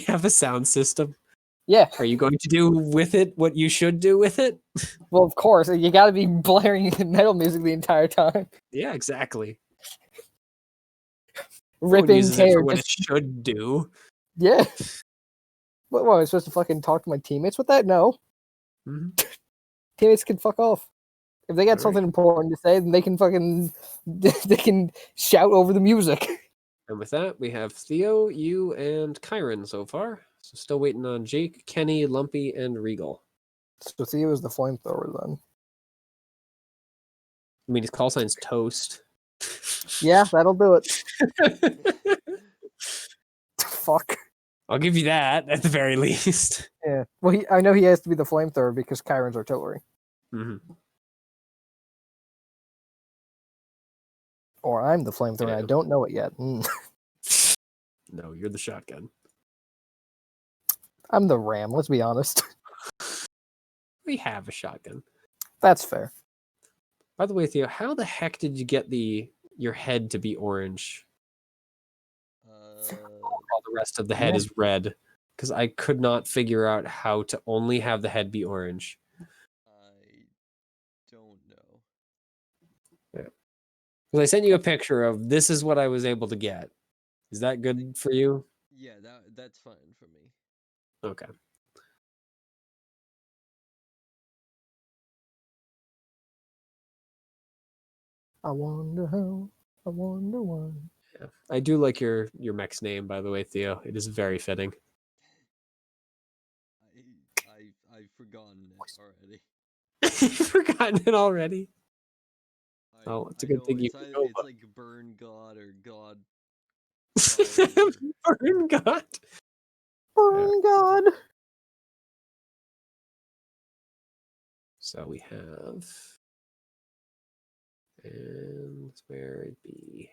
have a sound system. Yeah. Are you going to do with it what you should do with it? Well, of course. You got to be blaring metal music the entire time. Yeah, exactly. Ripping uses it tear. for what it should do. Yeah. What, am I supposed to fucking talk to my teammates with that? No. Mm-hmm. Teammates can fuck off. If they got All something important to say, then they can fucking they can shout over the music. And with that, we have Theo, you, and Kyron so far. So still waiting on Jake, Kenny, Lumpy, and Regal. So Theo is the flamethrower then. I mean, his call sign's Toast. Yeah, that'll do it. Fuck. I'll give you that at the very least. Yeah. Well, I know he has to be the flamethrower because Kyron's artillery. Mm-hmm. Or I'm the flamethrower. Yeah. I don't know it yet. No, you're the shotgun. I'm the ram. Let's be honest. We have a shotgun. That's fair. By the way, Theo, how the heck did you get your head to be orange while the rest of the head is red? Because I could not figure out how to only have the head be orange. I don't know. Yeah. Because I sent you a picture of this is what I was able to get. Is that good for you? Yeah, that's fine for me. Okay. I wonder how. I wonder why. Yeah. I do like your mech's name, by the way, Theo. It is very fitting. I've forgotten it already. You've forgotten it already? Oh, it's a good thing you it's, can go. it's like Burn God or God. Burn God. Burn God. So we have, and where it be?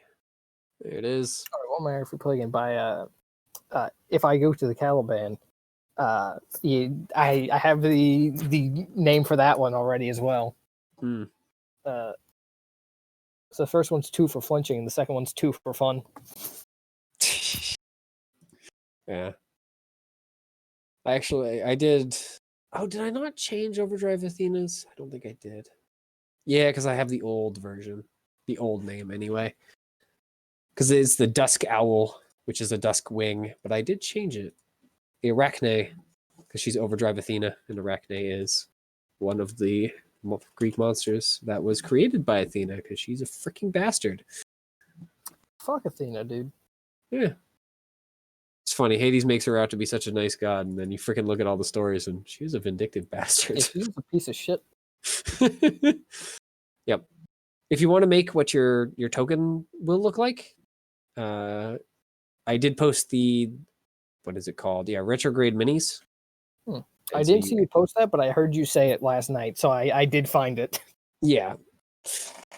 There it is. All right, what am I actually playing by? If I go to the Caliban, I have the name for that one already as well. Hmm. So the first one's 2 for flinching, and the second one's 2 for fun. Yeah. Actually, I did. Oh, did I not change Overdrive Athena's? I don't think I did. Yeah, because I have the old version. The old name, anyway. Because it's the Dusk Owl, which is a Dusk Wing, but I did change it. The Arachne. because she's Overdrive Athena, and Arachne is one of the Greek monsters that was created by Athena because she's a freaking bastard. Fuck Athena, dude. Yeah. It's funny, Hades makes her out to be such a nice god, and then you freaking look at all the stories, and she was a vindictive bastard. Yeah, she was a piece of shit. Yep. If you want to make what your token will look like, I did post the, what is it called? Yeah, retrograde minis. I didn't see you post that, but I heard you say it last night, so I did find it. Yeah.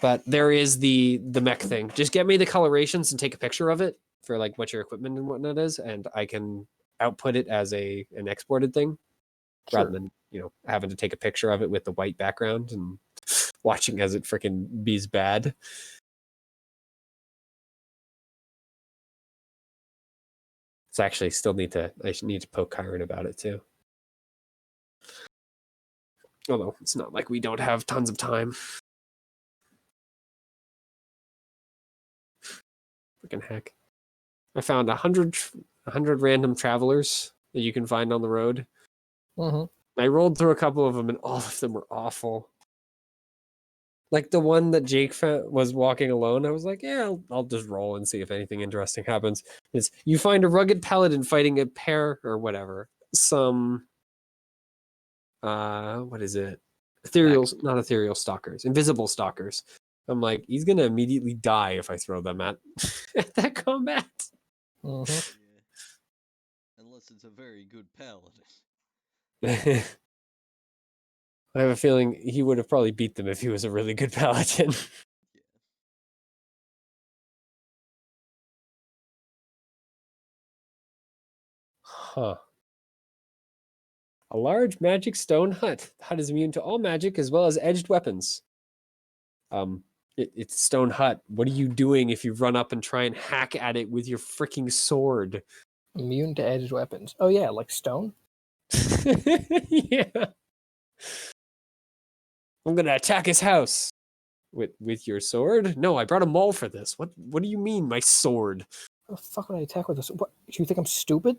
But there is the mech thing. Just get me the colorations and take a picture of it for like what your equipment and whatnot is, and I can output it as an exported thing rather than, having to take a picture of it with the white background and watching as it freaking bees bad. So actually I need to poke Kyron about it too. Although it's not like we don't have tons of time. Freaking heck. I found 100 random travelers that you can find on the road. Mm-hmm. I rolled through a couple of them, and all of them were awful. Like the one that Jake was walking alone, I was like, yeah, I'll just roll and see if anything interesting happens. Is you find a rugged paladin fighting a pair or whatever. Some what is it? Not ethereal stalkers, invisible stalkers. I'm like, he's gonna immediately die if I throw them at that combat. Mm-hmm. Yeah. Unless it's a very good paladin. I have a feeling he would have probably beat them if he was a really good paladin. Yeah. Huh. A large magic stone hut. The hut is immune to all magic as well as edged weapons. It's stone hut. What are you doing if you run up and try and hack at it with your freaking sword? Immune to edged weapons. Oh yeah, like stone. Yeah. I'm gonna attack his house with your sword. No, I brought a maul for this. What do you mean, my sword? How the fuck would I attack with this? What? Do you think I'm stupid?